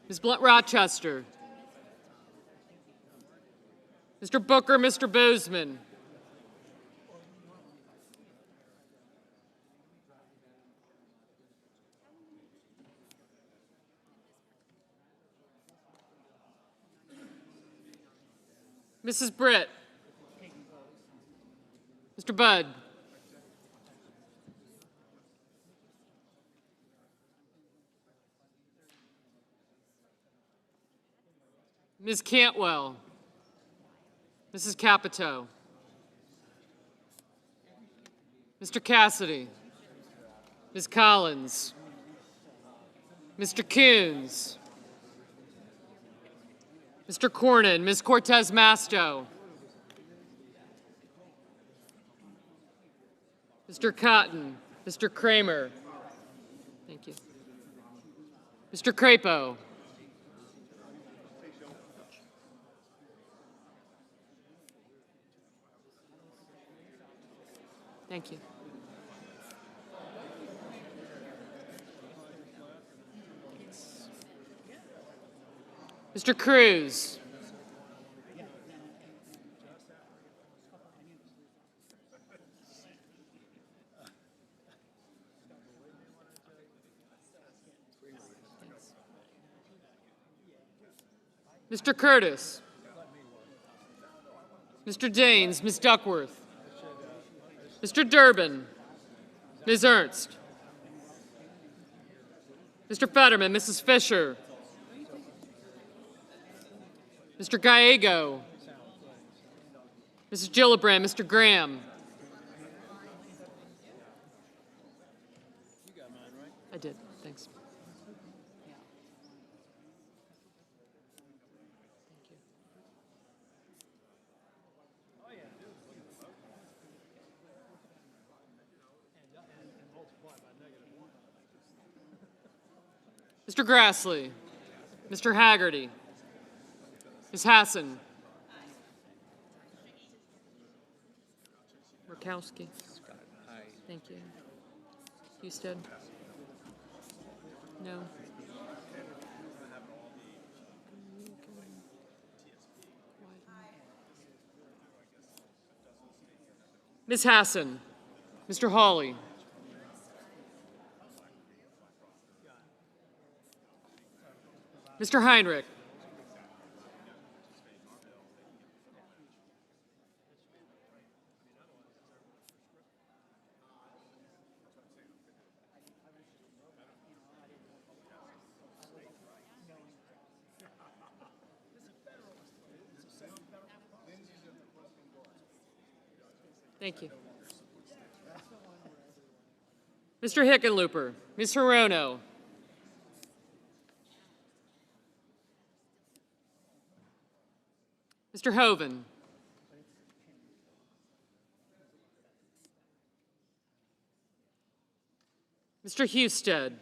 Ms. Rochester. Mr. Booker, Mr. Boozman. Mrs. Britt. Mr. Budd. Ms. Cantwell. Mrs. Capito. Mr. Cassidy. Ms. Collins. Mr. Coons. Mr. Cornyn. Ms. Cortez Masto. Mr. Cotton. Mr. Kramer. Thank you. Mr. Crapo. Thank you. Mr. Cruz. Mr. Curtis. Mr. Daines, Ms. Duckworth. Mr. Durbin. Ms. Ernst. Mr. Fetterman, Mrs. Fisher. Mr. Gallego. Mrs. Gillibrand, Mr. Graham. I did, thanks. Mr. Grassley. Mr. Haggerty. Ms. Hassan. Murkowski. Thank you. Husted. No. Ms. Hassan. Mr. Hawley. Mr. Heinrich. Thank you. Mr. Hickenlooper, Ms. Hirono, Mr. Hoven, Mr. Husted,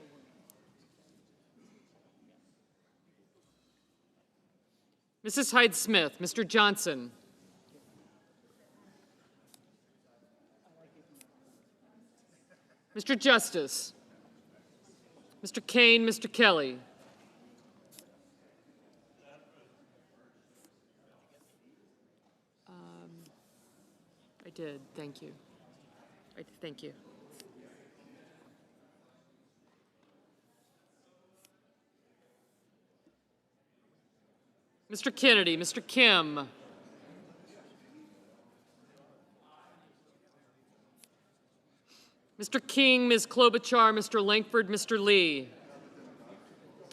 Mrs. Hyde-Smith, Mr. Johnson, Mr. Justice, Mr. Kane, Mr. Kelly, I did, thank you. Thank you. Mr. Kennedy, Mr. Kim, Mr. King, Ms. Klobuchar, Mr. Langford, Mr. Lee,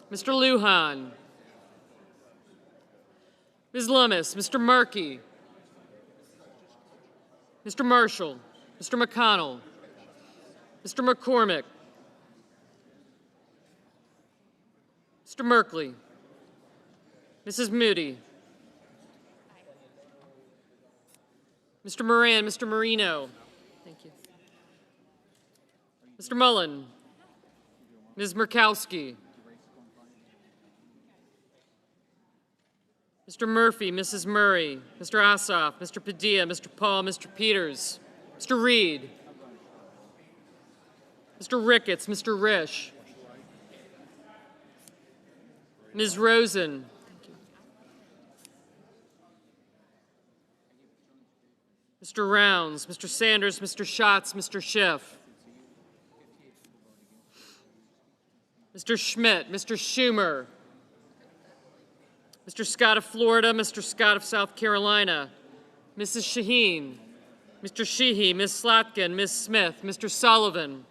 Mr. Lujan, Ms. Lummis, Mr. Markey, Mr. Marshall, Mr. McConnell, Mr. McCormick, Mr. Merkley, Mrs. Moody, Mr. Moran, Mr. Marino, thank you, Mr. Mullen, Ms. Murkowski, Mr. Murphy, Mrs. Murray, Mr. Ossoff, Mr. Padilla, Mr. Paul, Mr. Peters, Mr. Reed, Mr. Ricketts, Mr. Risch, Ms. Rosen, Mr. Rounds, Mr. Sanders, Mr. Schatz, Mr. Schiff, Mr. Schmidt, Mr. Schumer, Mr. Scott of Florida, Mr. Scott of South Carolina, Mrs. Shaheen, Mr. Sheehy, Ms. Slotkin, Ms. Smith, Mr. Sullivan,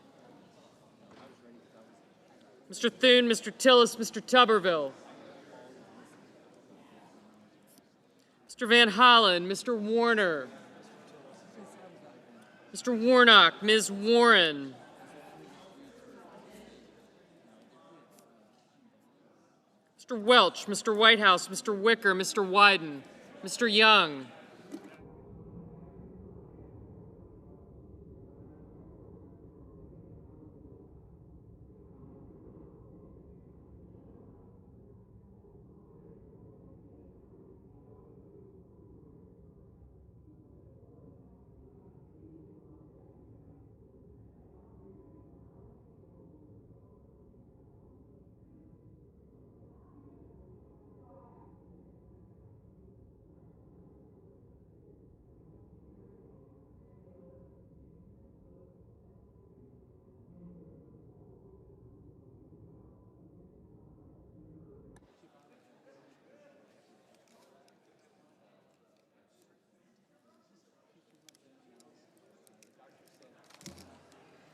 Mr. Thune, Mr. Tillis, Mr. Tuberville, Mr. Van Hollen, Mr. Warner, Mr. Warnock, Ms. Warren, Mr. Welch, Mr. Whitehouse, Mr. Wicker, Mr. Wyden, Mr. Young,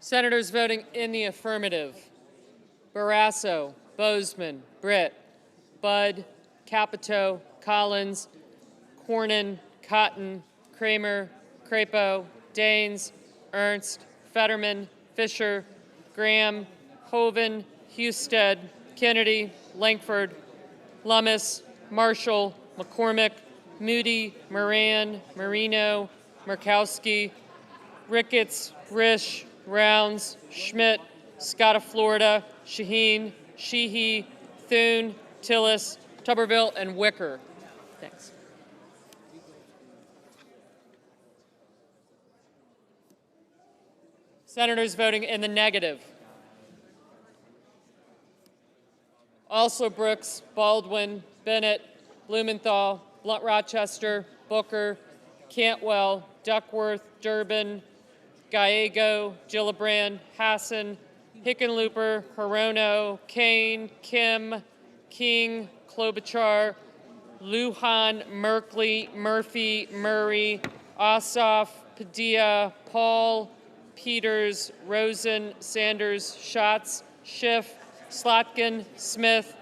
Senators voting in the affirmative: Barrasso, Bozeman, Britt, Budd, Capito, Collins, Cornyn, Cotton, Kramer, Crapo, Daines, Ernst, Fetterman, Fisher, Graham, Hoven, Husted, Kennedy, Langford, Lummis, Marshall, McCormick, Moody, Moran, Marino, Murkowski, Ricketts, Risch, Rounds, Schmidt, Scott of Florida, Shaheen, Sheehy, Thune, Tillis, Tuberville, and Wicker. Thanks. Senators voting in the negative: also Brooks, Baldwin, Bennett, Blumenthal, Blunt Rochester, Booker, Cantwell, Duckworth, Durbin, Gallego, Gillibrand, Hassan, Hickenlooper, Hirono, Kane, Kim, King, Klobuchar, Lujan, Merkley, Murphy, Murray, Ossoff, Padilla, Paul, Peters, Rosen, Sanders, Schatz, Schiff, Slotkin, Smith,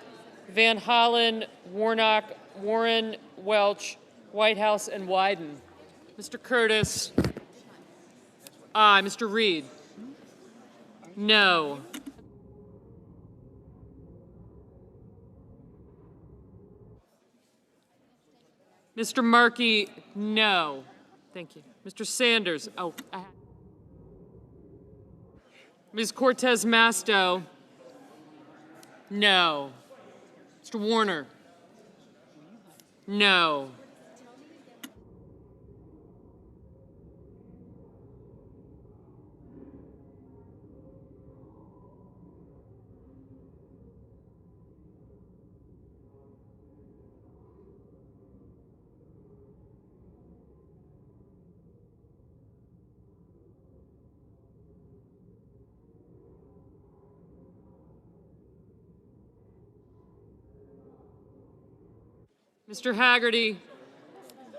Van Hollen, Warnock, Warren, Welch, Whitehouse, and Wyden. Mr. Curtis. Aye. Mr. Reed? No. Mr. Markey? No. Thank you. Mr. Sanders? Oh. Ms. Cortez Masto? No. Mr. Warner? No. Mr. Haggerty?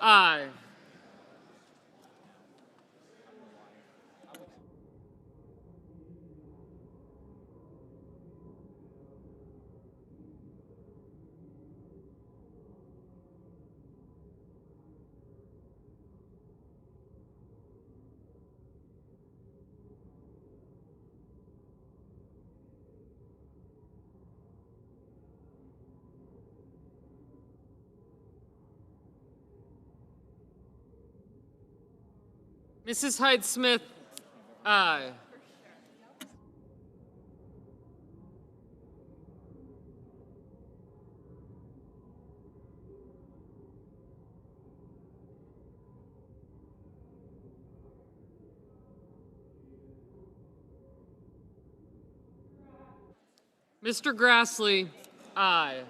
Aye. Mrs. Hyde-Smith? Aye. Mr. Grassley? Aye.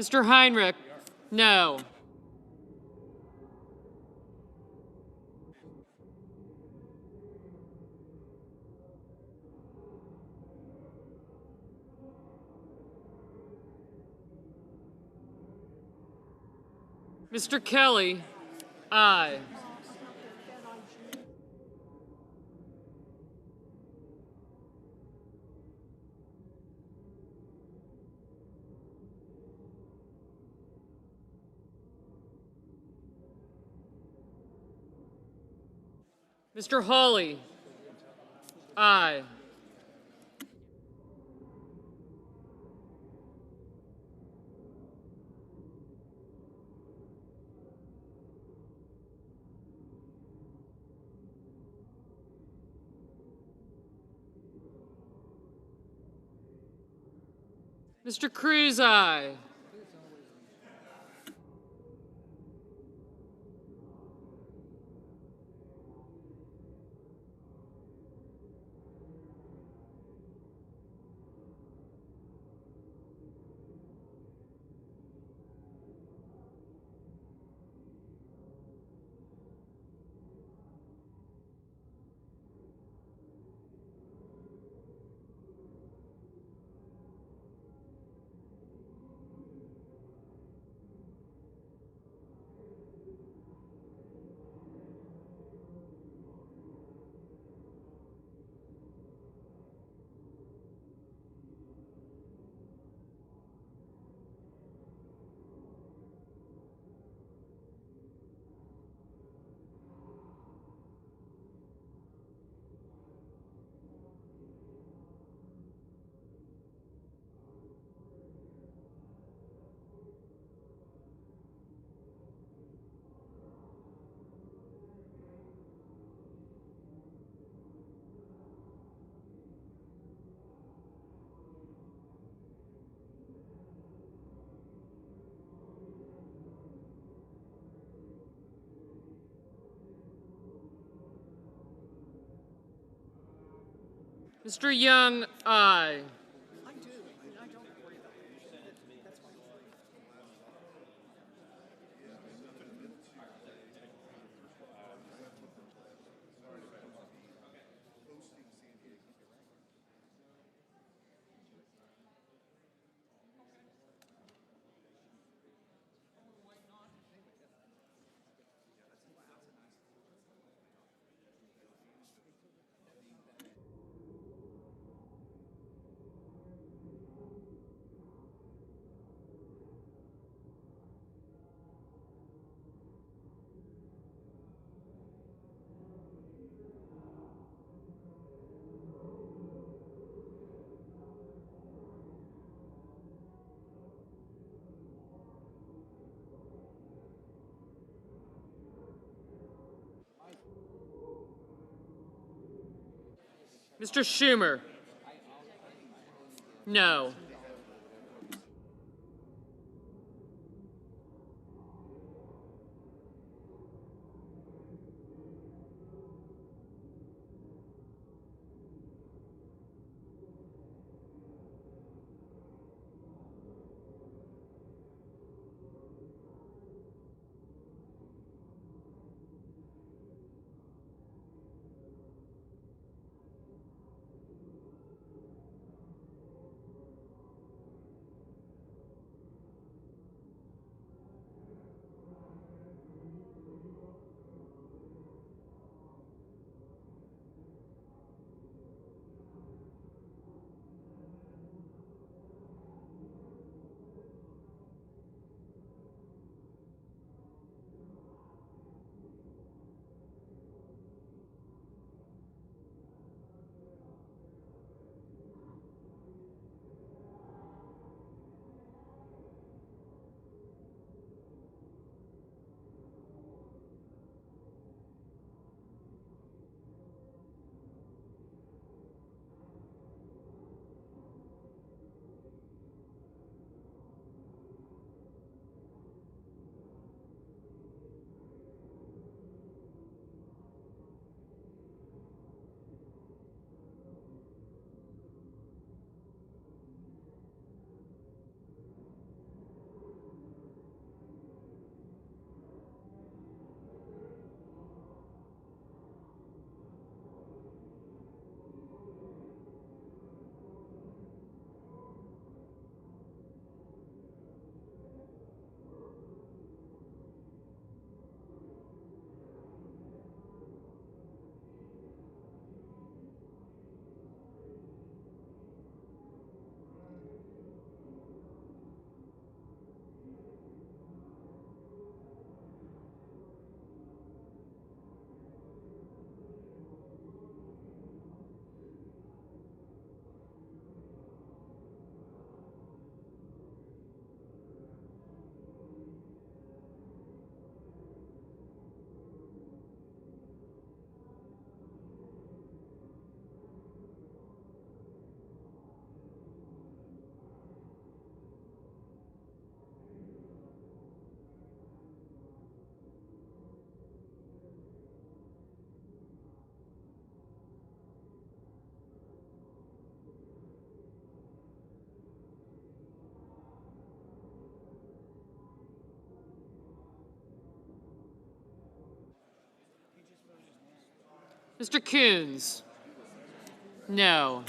Mr. Heinrich? No. Mr. Kelly? Aye. Mr. Hawley? Aye. Mr. Cruz? Aye. Mr. Young? Aye. Mr. Schumer? No. Mr. Coons? No.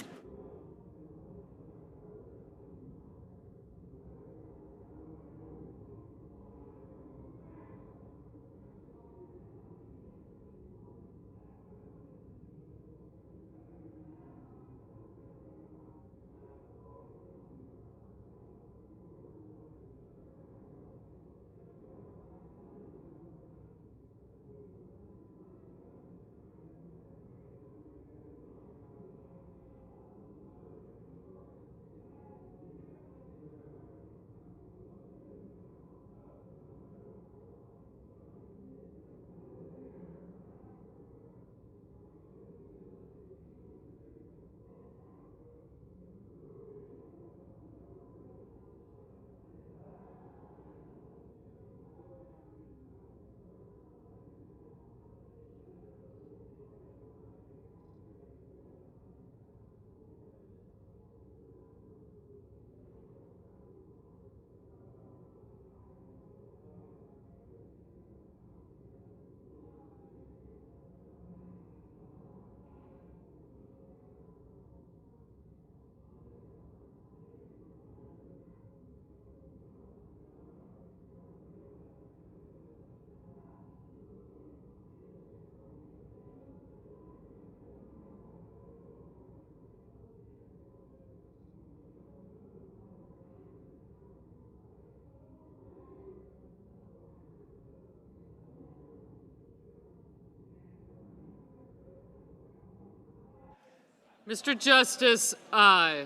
Mr. Justice, aye.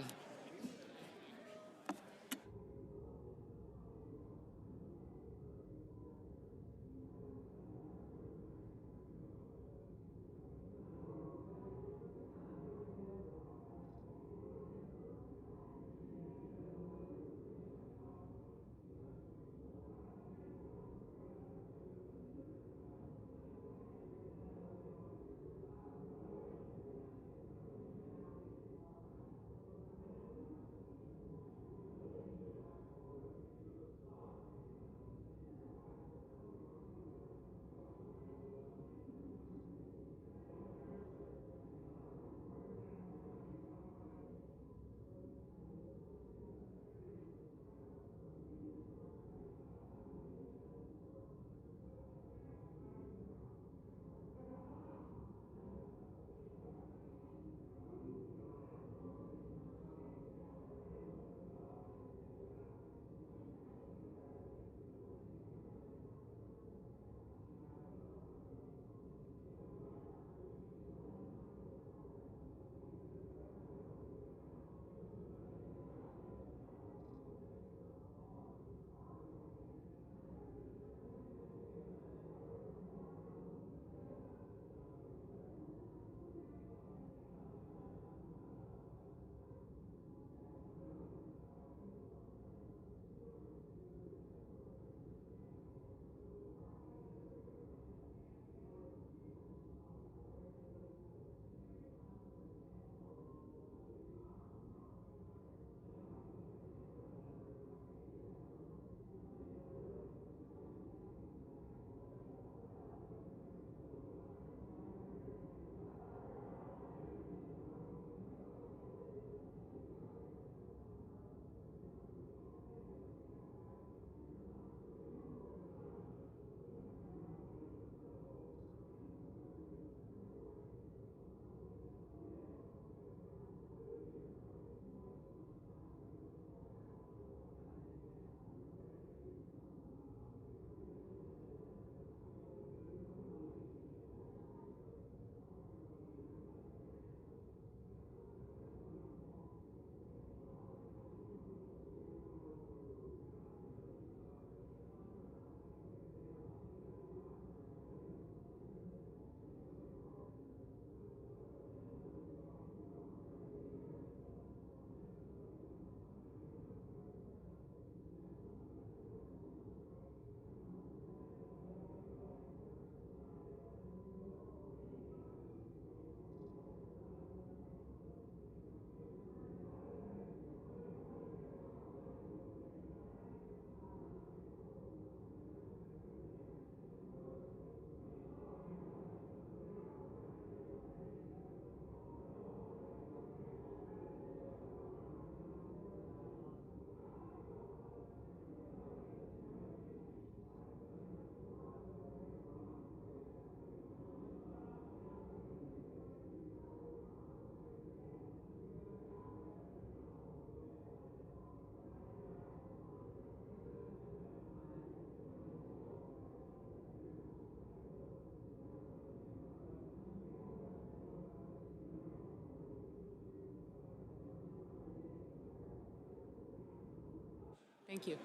Thank you.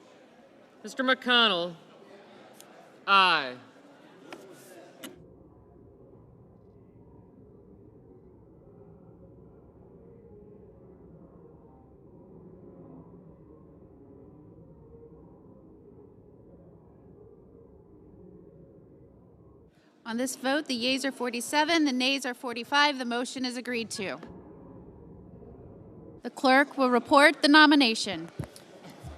Mr. McConnell? Aye.
On this vote, the yeas are 47, the nays are 45. The motion is agreed to. The clerk will report the nomination.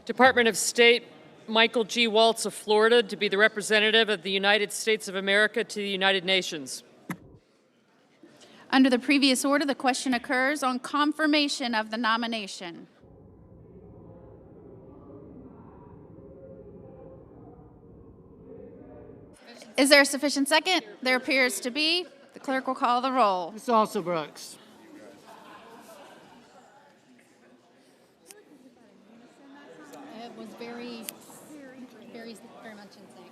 Department of State, Michael G. Waltz of Florida, to be the representative of the United States of America to the United Nations.
Under the previous order, the question occurs on confirmation of the nomination. Is there a sufficient second? There appears to be. The clerk will call the roll.
Ms. Alsobrooks.
It was very much in sync.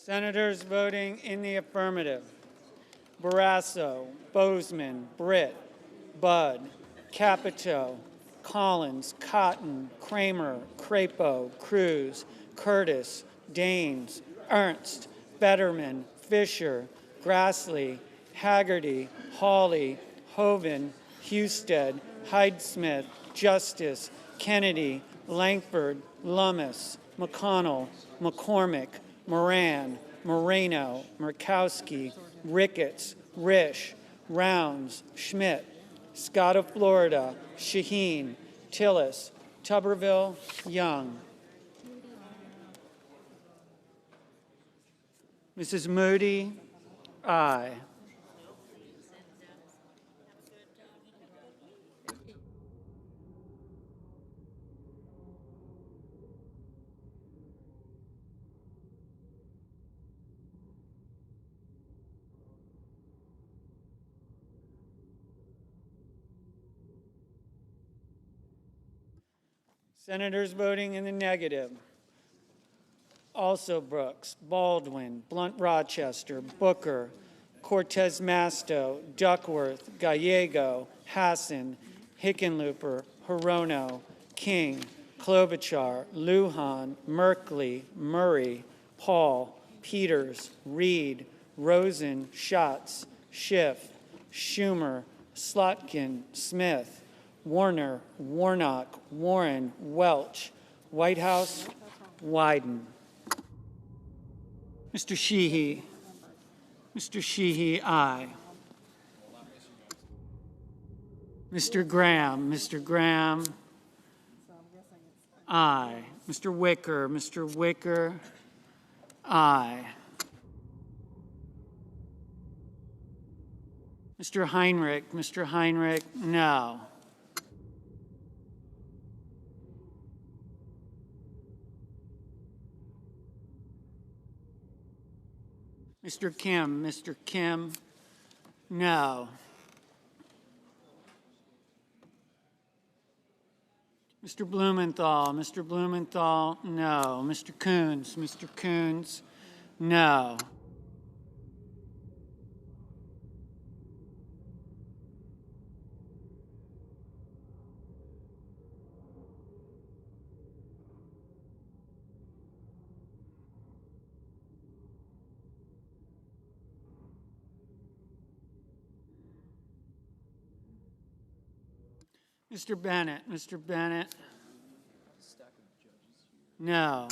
Senators voting in the affirmative: Barrasso, Bozeman, Britt, Budd, Capito, Collins, Cotton, Kramer, Crapo, Cruz, Curtis, Daines, Ernst, Betterman, Fisher, Grassley, Haggerty, Hawley, Hoven, Husted, Hyde-Smith, Justice, Kennedy, Langford, Lummis, McConnell, McCormick, Moran, Moreno, Murkowski, Ricketts, Risch, Rounds, Schmidt, Scott of Florida, Shaheen, Tillis, Tuberville, Young. Mrs. Moody, aye. Senators voting in the negative. Also Brooks, Baldwin, Blunt Rochester, Booker, Cortez Masto, Duckworth, Gallego, Hassan, Hickenlooper, Hirono, King, Klobuchar, Lujan, Merkley, Murray, Paul, Peters, Reed, Rosen, Schatz, Schiff, Schumer, Slotkin, Smith, Warner, Warnock, Warren, Welch, Whitehouse, Wyden. Mr. Sheehy. Mr. Sheehy, aye. Mr. Graham. Mr. Graham, aye. Mr. Wicker. Mr. Wicker, aye. Mr. Heinrich. Mr. Heinrich, no. Mr. Kim. Mr. Kim, no. Mr. Blumenthal. Mr. Blumenthal, no. Mr. Coons. Mr. Coons, no. Mr. Bennett. Mr. Bennett, no.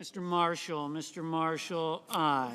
Mr. Marshall. Mr. Marshall, aye.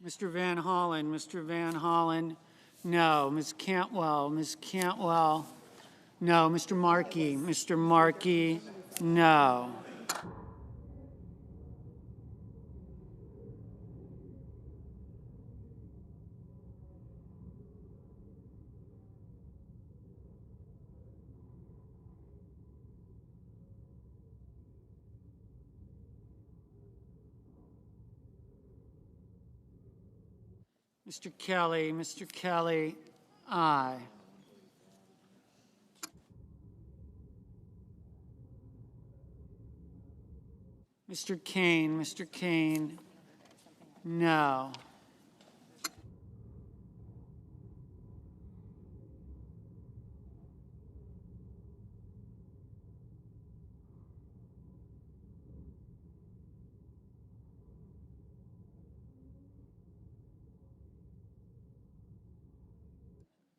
Mr. Van Hollen. Mr. Van Hollen, no. Ms. Cantwell. Ms. Cantwell, no. Mr. Markey. Mr. Markey, no. Mr. Kelly, aye. Mr. Kane, no.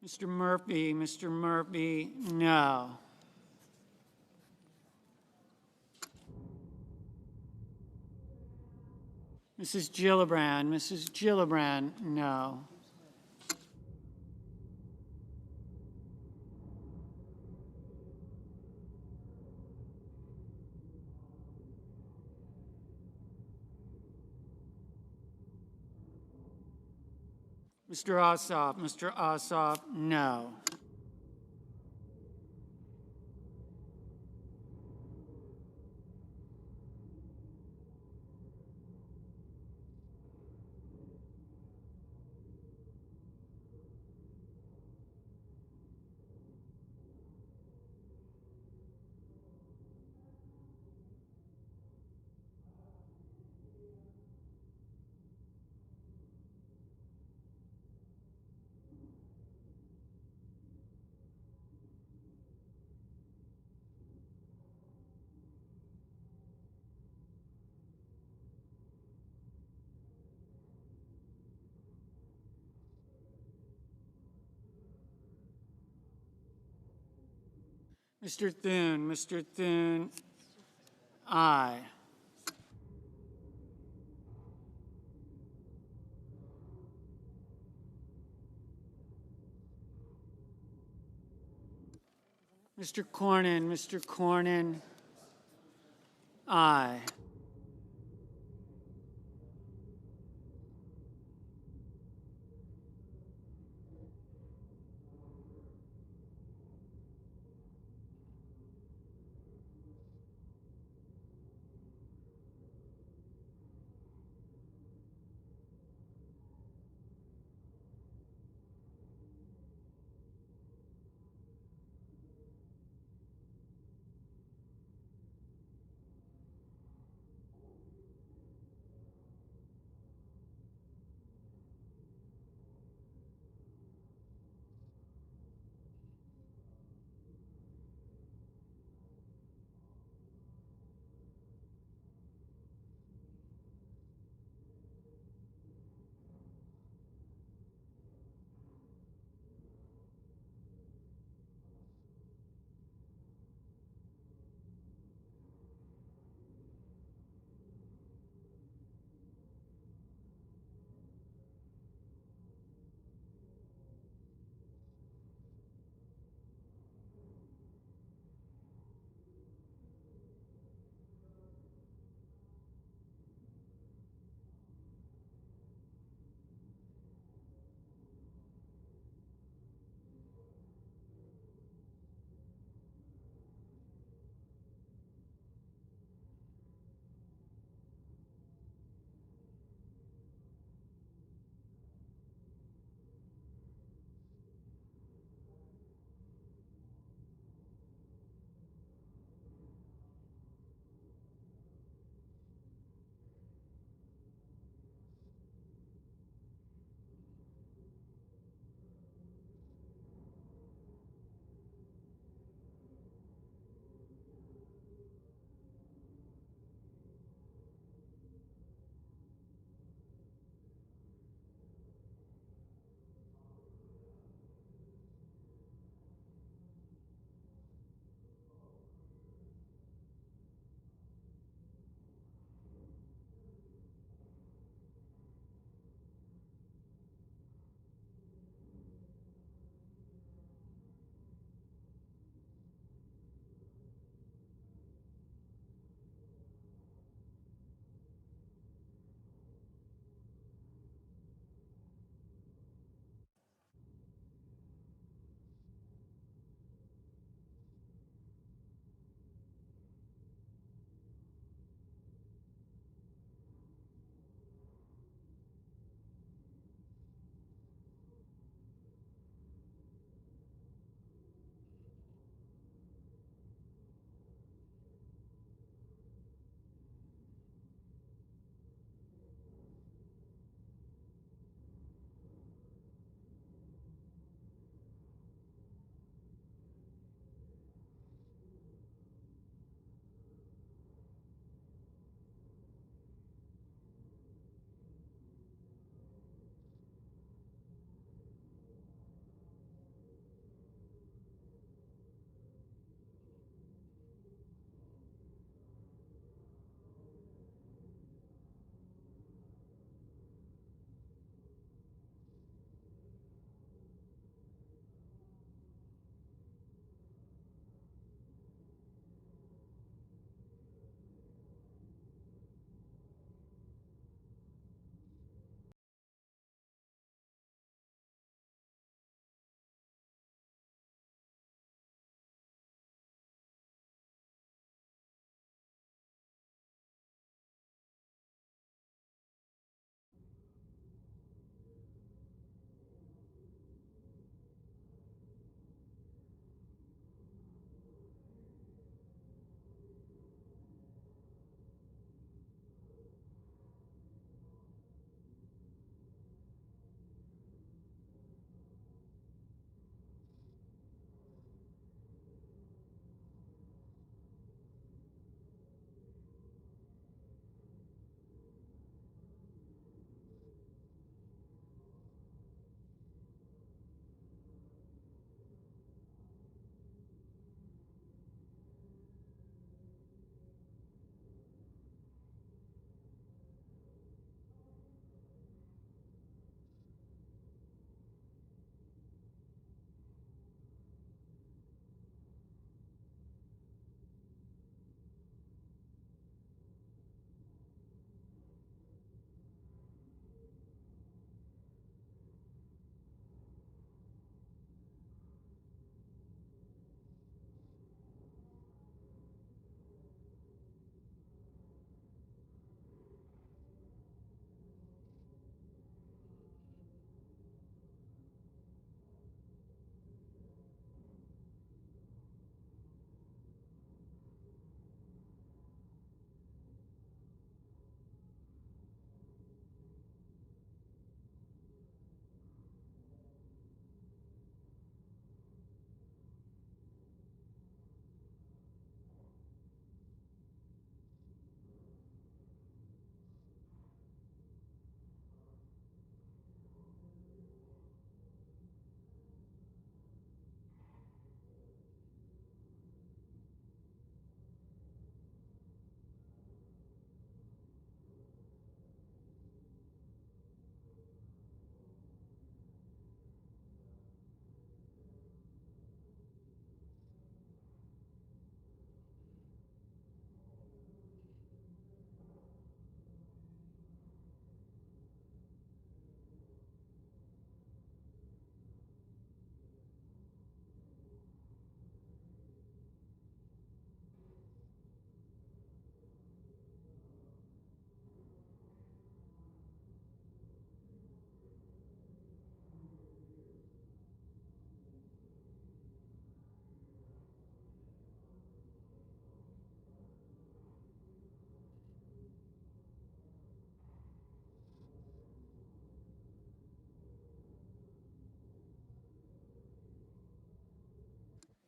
Mr. Murphy, no. Mrs. Gillibrand, no. Mr. Ossoff, no. Mr. Thune, aye. Mr. Cornyn, aye.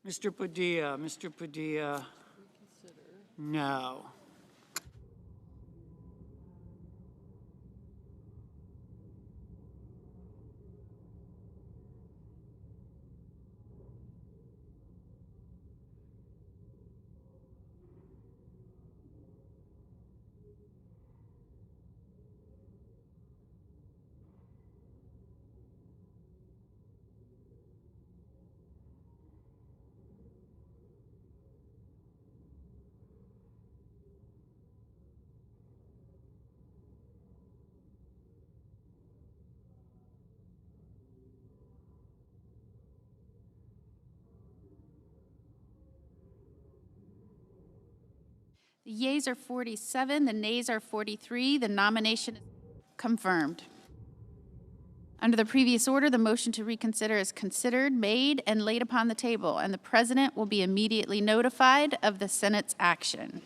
Mr. Padilla, Mr. Padilla, no.
The yeas are 47, the nays are 43. The nomination is confirmed. Under the previous order, the motion to reconsider is considered, made, and laid upon the table, and the President will be immediately notified of the Senate's action.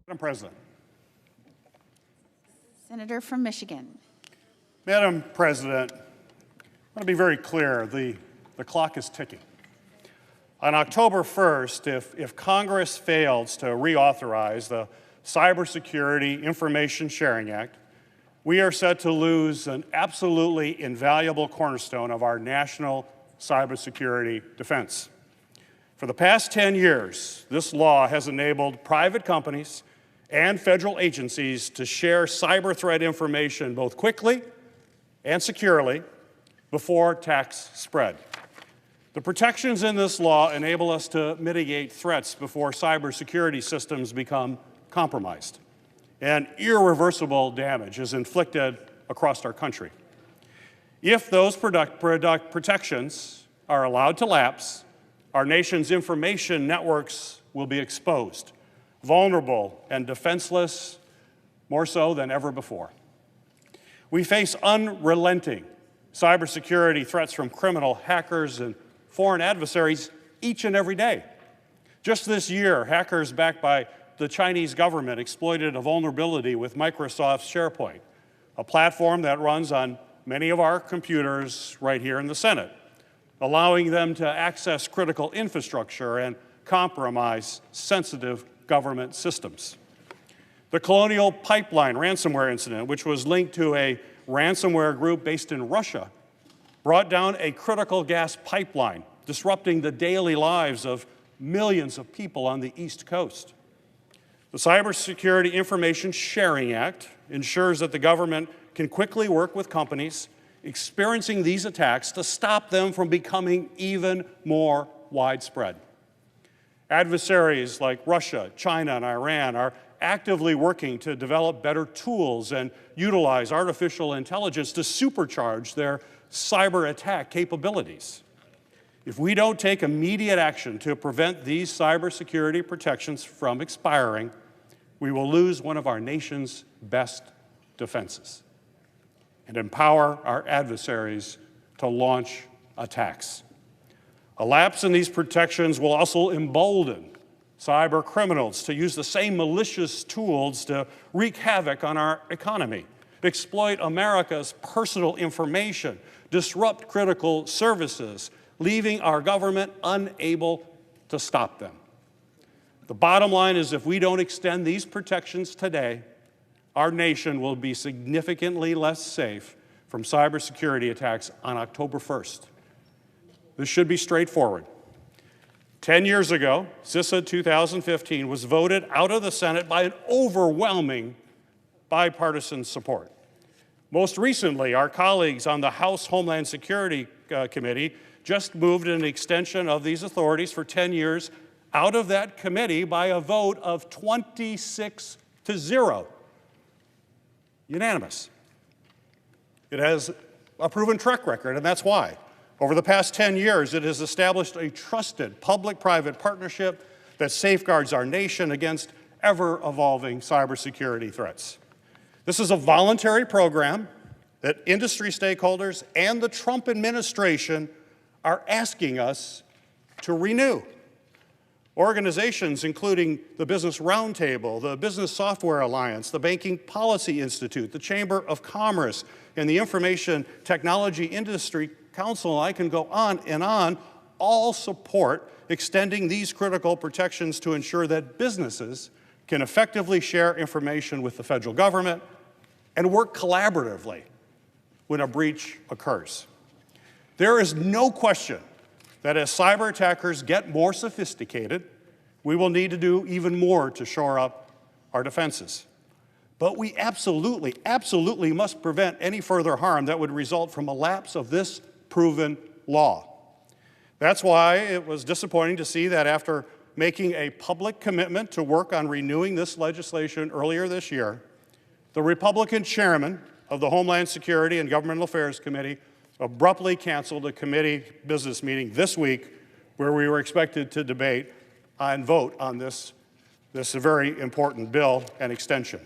Madam President.
Senator from Michigan.
Madam President, I want to be very clear. The clock is ticking. On October 1st, if Congress fails to reauthorize the Cybersecurity Information Sharing Act, we are set to lose an absolutely invaluable cornerstone of our national cybersecurity defense. For the past 10 years, this law has enabled private companies and federal agencies to share cyber threat information both quickly and securely before attacks spread. The protections in this law enable us to mitigate threats before cybersecurity systems become compromised, and irreversible damage is inflicted across our country. If those protections are allowed to lapse, our nation's information networks will be exposed, vulnerable and defenseless, more so than ever before. We face unrelenting cybersecurity threats from criminal hackers and foreign adversaries each and every day. Just this year, hackers backed by the Chinese government exploited a vulnerability with Microsoft's SharePoint, a platform that runs on many of our computers right here in the Senate, allowing them to access critical infrastructure and compromise sensitive government systems. The Colonial Pipeline ransomware incident, which was linked to a ransomware group based in Russia, brought down a critical gas pipeline, disrupting the daily lives of millions of people on the East Coast. The Cybersecurity Information Sharing Act ensures that the government can quickly work with companies experiencing these attacks to stop them from becoming even more widespread. Adversaries like Russia, China, and Iran are actively working to develop better tools and utilize artificial intelligence to supercharge their cyber attack capabilities. If we don't take immediate action to prevent these cybersecurity protections from expiring, we will lose one of our nation's best defenses and empower our adversaries to launch attacks. A lapse in these protections will also embolden cyber criminals to use the same malicious tools to wreak havoc on our economy, exploit America's personal information, disrupt critical services, leaving our government unable to stop them. The bottom line is, if we don't extend these protections today, our nation will be significantly less safe from cybersecurity attacks on October 1st. This should be straightforward. 10 years ago, CISA 2015 was voted out of the Senate by an overwhelming bipartisan support. Most recently, our colleagues on the House Homeland Security Committee just moved an extension of these authorities for 10 years out of that committee by a vote of 26-0. Unanimous. It has a proven track record, and that's why. Over the past 10 years, it has established a trusted public-private partnership that safeguards our nation against ever-evolving cybersecurity threats. This is a voluntary program that industry stakeholders and the Trump administration are asking us to renew. Organizations including the Business Roundtable, the Business Software Alliance, the Banking Policy Institute, the Chamber of Commerce, and the Information Technology Industry Council, and I can go on and on, all support extending these critical protections to ensure that businesses can effectively share information with the federal government and work collaboratively when a breach occurs. There is no question that as cyber attackers get more sophisticated, we will need to do even more to shore up our defenses. But we absolutely must prevent any further harm that would result from a lapse of this proven law. That's why it was disappointing to see that after making a public commitment to work on renewing this legislation earlier this year, the Republican chairman of the Homeland Security and Governmental Affairs Committee abruptly canceled a committee business meeting this week where we were expected to debate and vote on this very important bill and extension.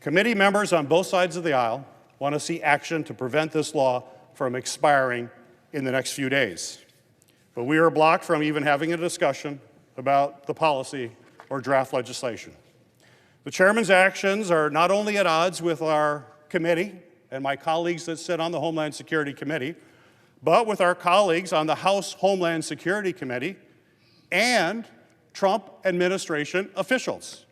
Committee members on both sides of the aisle want to see action to prevent this law from expiring in the next few days. But we are blocked from even having a discussion about the policy or draft legislation. The chairman's actions are not only at odds with our committee and my colleagues that sit on the Homeland Security Committee, but with our colleagues on the House Homeland Security Committee and Trump administration officials,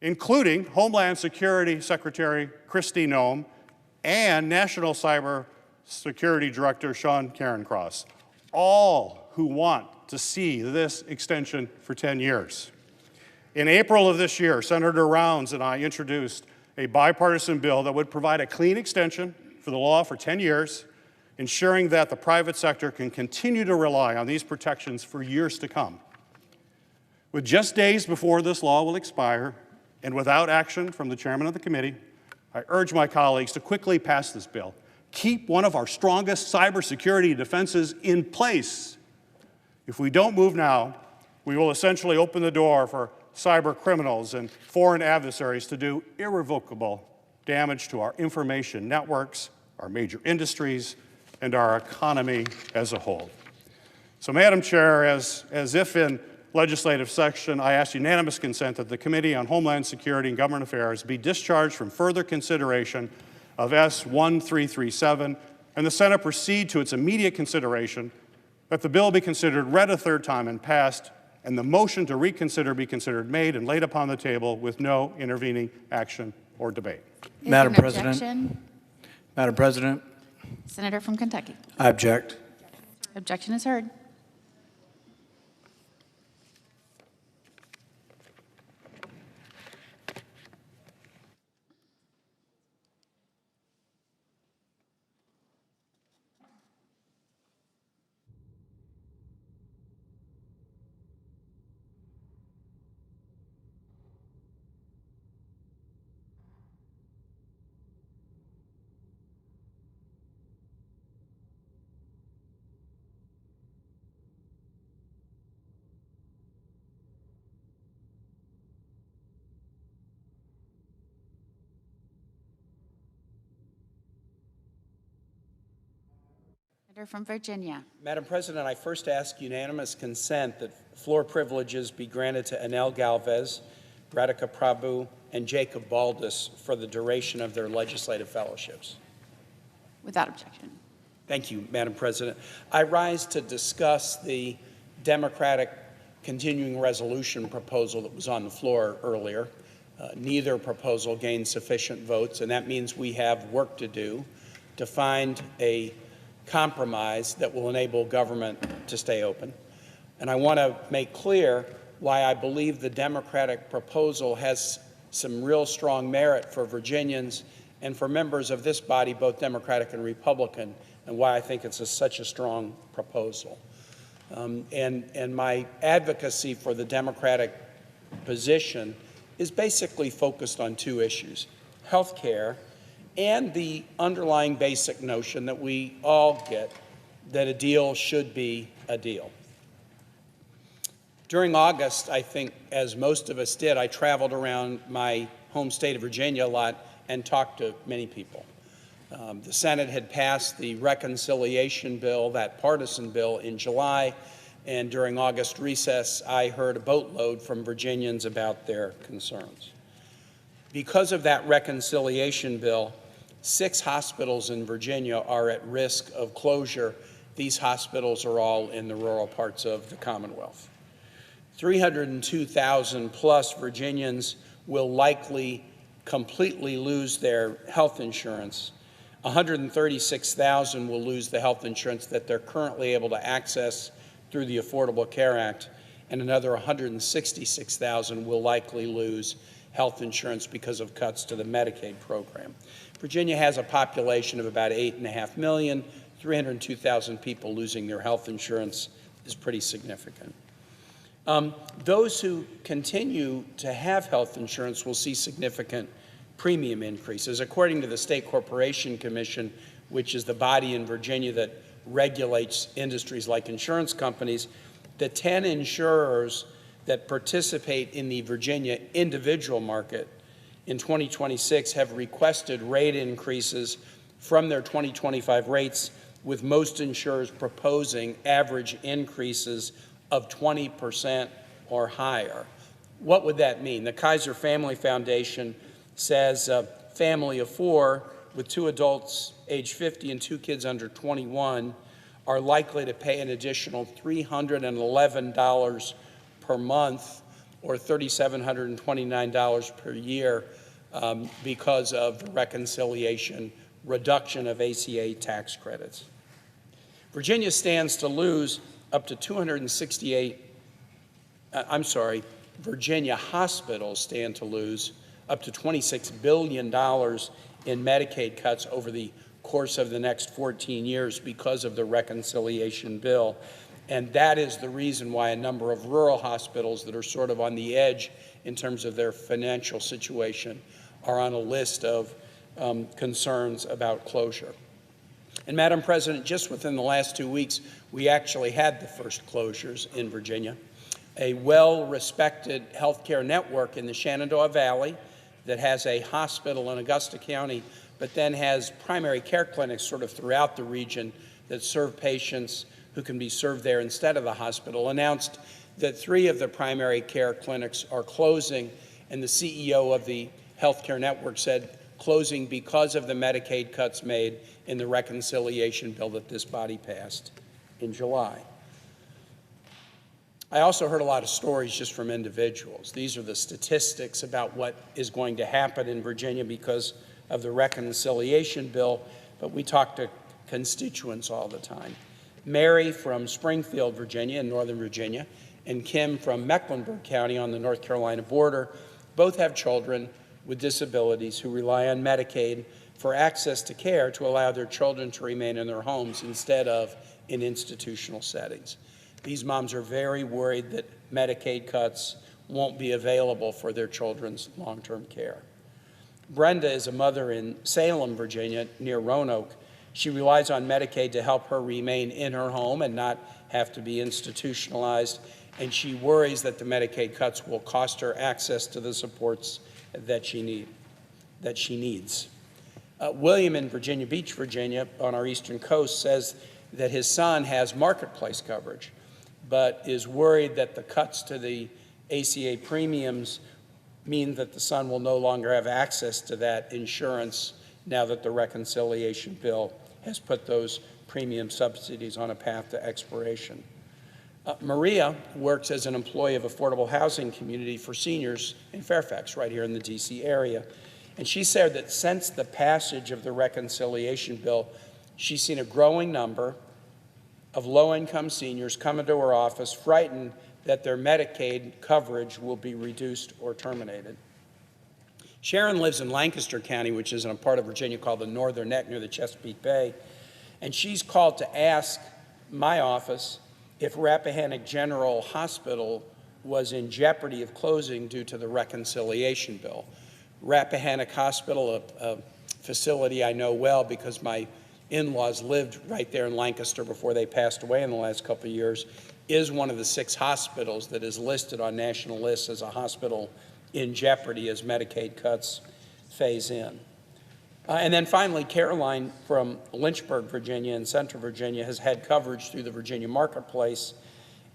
including Homeland Security Secretary Kristi Noem and National Cyber Security Director Sean Cairncross, all who want to see this extension for 10 years. In April of this year, Senator Rounds and I introduced a bipartisan bill that would provide a clean extension for the law for 10 years, ensuring that the private sector can continue to rely on these protections for years to come. With just days before this law will expire, and without action from the chairman of the committee, I urge my colleagues to quickly pass this bill. Keep one of our strongest cybersecurity defenses in place. If we don't move now, we will essentially open the door for cyber criminals and foreign adversaries to do irrevocable damage to our information networks, our major industries, and our economy as a whole. So, Madam Chair, as if in legislative session, I ask unanimous consent that the Committee on Homeland Security and Government Affairs be discharged from further consideration of S-1337, and the Senate proceed to its immediate consideration, that the bill be considered read a third time and passed, and the motion to reconsider be considered made and laid upon the table with no intervening action or debate.
Madam
Is there an
President.
objection?
Madam President,
Senator from Kentucky.
I object.
Objection is heard. Senator from Virginia.
Madam President, I first ask unanimous consent that floor privileges be granted to Anel Galvez, Radhika Prabhu, and Jacob Baldus for the duration of their legislative fellowships.
Without objection.
Thank you, Madam President. I rise to discuss the Democratic continuing resolution proposal that was on the floor earlier. Neither proposal gained sufficient votes, and that means we have work to do to find a compromise that will enable government to stay open. And I want to make clear why I believe the Democratic proposal has some real strong merit for Virginians and for members of this body, both Democratic and Republican, and why I think it's such a strong proposal. And my advocacy for the Democratic position is basically focused on two issues: health care and the underlying basic notion that we all get that a deal should be a deal. During August, I think, as most of us did, I traveled around my home state of Virginia a lot and talked to many people. The Senate had passed the reconciliation bill, that partisan bill, in July, and during August recess, I heard a boatload from Virginians about their concerns. Because of that reconciliation bill, 6 hospitals in Virginia are at risk of closure. These hospitals are all in the rural parts of the Commonwealth. 302,000 plus Virginians will likely completely lose their health insurance. 136,000 will lose the health insurance that they're currently able to access through the Affordable Care Act, and another 166,000 will likely lose health insurance because of cuts to the Medicaid program. Virginia has a population of about 8.5 million. 302,000 people losing their health insurance is pretty significant. Those who continue to have health insurance will see significant premium increases. According to the State Corporation Commission, which is the body in Virginia that regulates industries like insurance companies, the 10 insurers that participate in the Virginia individual market in 2026 have requested rate increases from their 2025 rates, with most insurers proposing average increases of 20% or higher. What would that mean? The Kaiser Family Foundation says a family of 4 with 2 adults age 50 and 2 kids under 21 are likely to pay an additional $311 per month or $3,729 per year because of the reconciliation reduction of ACA tax credits. Virginia stands to lose up to Virginia hospitals stand to lose up to $26 billion in Medicaid cuts over the course of the next 14 years because of the reconciliation bill. And that is the reason why a number of rural hospitals that are sort of on the edge in terms of their financial situation are on a list of concerns about closure. And Madam President, just within the last 2 weeks, we actually had the first closures in Virginia. A well-respected healthcare network in the Shenandoah Valley that has a hospital in Augusta County, but then has primary care clinics sort of throughout the region that serve patients who can be served there instead of the hospital, announced that 3 of the primary care clinics are closing, and the CEO of the healthcare network said closing because of the Medicaid cuts made in the reconciliation bill that this body passed in July. I also heard a lot of stories just from individuals. These are the statistics about what is going to happen in Virginia because of the reconciliation bill, but we talk to constituents all the time. Mary from Springfield, Virginia, in Northern Virginia, and Kim from Mecklenburg County on the North Carolina border both have children with disabilities who rely on Medicaid for access to care to allow their children to remain in their homes instead of in institutional settings. These moms are very worried that Medicaid cuts won't be available for their children's long-term care. Brenda is a mother in Salem, Virginia, near Roanoke. She relies on Medicaid to help her remain in her home and not have to be institutionalized, and she worries that the Medicaid cuts will cost her access to the supports that she needs. William in Virginia Beach, Virginia, on our eastern coast, says that his son has marketplace coverage, but is worried that the cuts to the ACA premiums mean that the son will no longer have access to that insurance now that the reconciliation bill has put those premium subsidies on a path to expiration. Maria works as an employee of Affordable Housing Community for Seniors in Fairfax, right here in the D.C. area. And she said that since the passage of the reconciliation bill, she's seen a growing number of low-income seniors come into her office frightened that their Medicaid coverage will be reduced or terminated. Sharon lives in Lancaster County, which is in a part of Virginia called the Northern Neck near the Chesapeake Bay, and she's called to ask my office if Rappahannock General Hospital was in jeopardy of closing due to the reconciliation bill. Rappahannock Hospital, a facility I know well because my in-laws lived right there in Lancaster before they passed away in the last couple of years, is one of the 6 hospitals that is listed on national lists as a hospital in jeopardy as Medicaid cuts phase in. And then finally, Caroline from Lynchburg, Virginia, and Central Virginia has had coverage through the Virginia Marketplace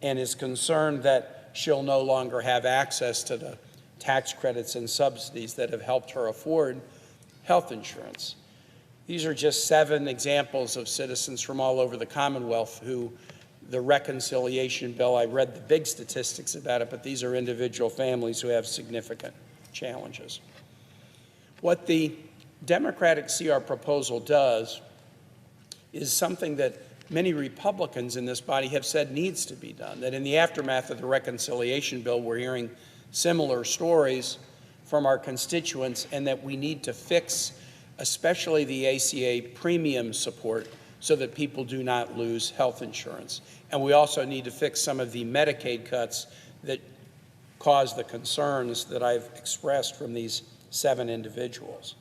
and is concerned that she'll no longer have access to the tax credits and subsidies that have helped her afford health insurance. These are just 7 examples of citizens from all over the Commonwealth who the reconciliation bill, I read the big statistics about it, but these are individual families who have significant challenges. What the Democratic CR proposal does is something that many Republicans in this body have said needs to be done, that in the aftermath of the reconciliation bill, we're hearing similar stories from our constituents, and that we need to fix especially the ACA premium support so that people do not lose health insurance. And we also need to fix some of the Medicaid cuts that cause the concerns that I've expressed from these 7 individuals.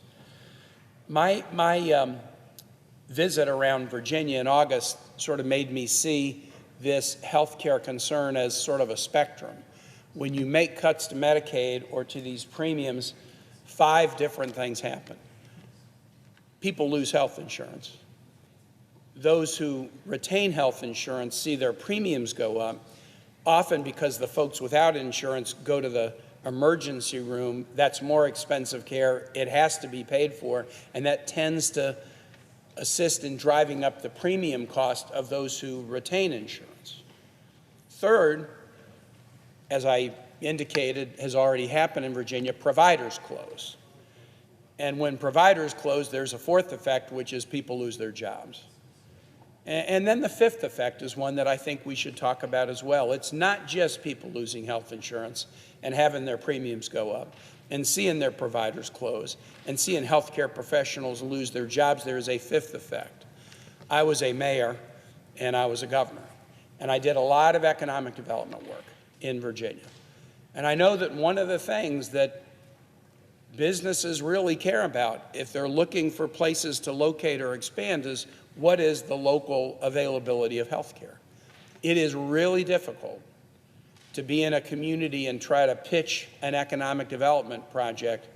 My visit around Virginia in August sort of made me see this health care concern as sort of a spectrum. When you make cuts to Medicaid or to these premiums, 5 different things happen. People lose health insurance. Those who retain health insurance see their premiums go up, often because the folks without insurance go to the emergency room. That's more expensive care. It has to be paid for, and that tends to assist in driving up the premium cost of those who retain insurance. Third, as I indicated, has already happened in Virginia, providers close. And when providers close, there's a 4th effect, which is people lose their jobs. And then the 5th effect is one that I think we should talk about as well. It's not just people losing health insurance and having their premiums go up and seeing their providers close and seeing healthcare professionals lose their jobs. There is a 5th effect. I was a mayor and I was a governor, and I did a lot of economic development work in Virginia. And I know that one of the things that businesses really care about if they're looking for places to locate or expand is what is the local availability of health care. It is really difficult to be in a community and try to pitch an economic development project,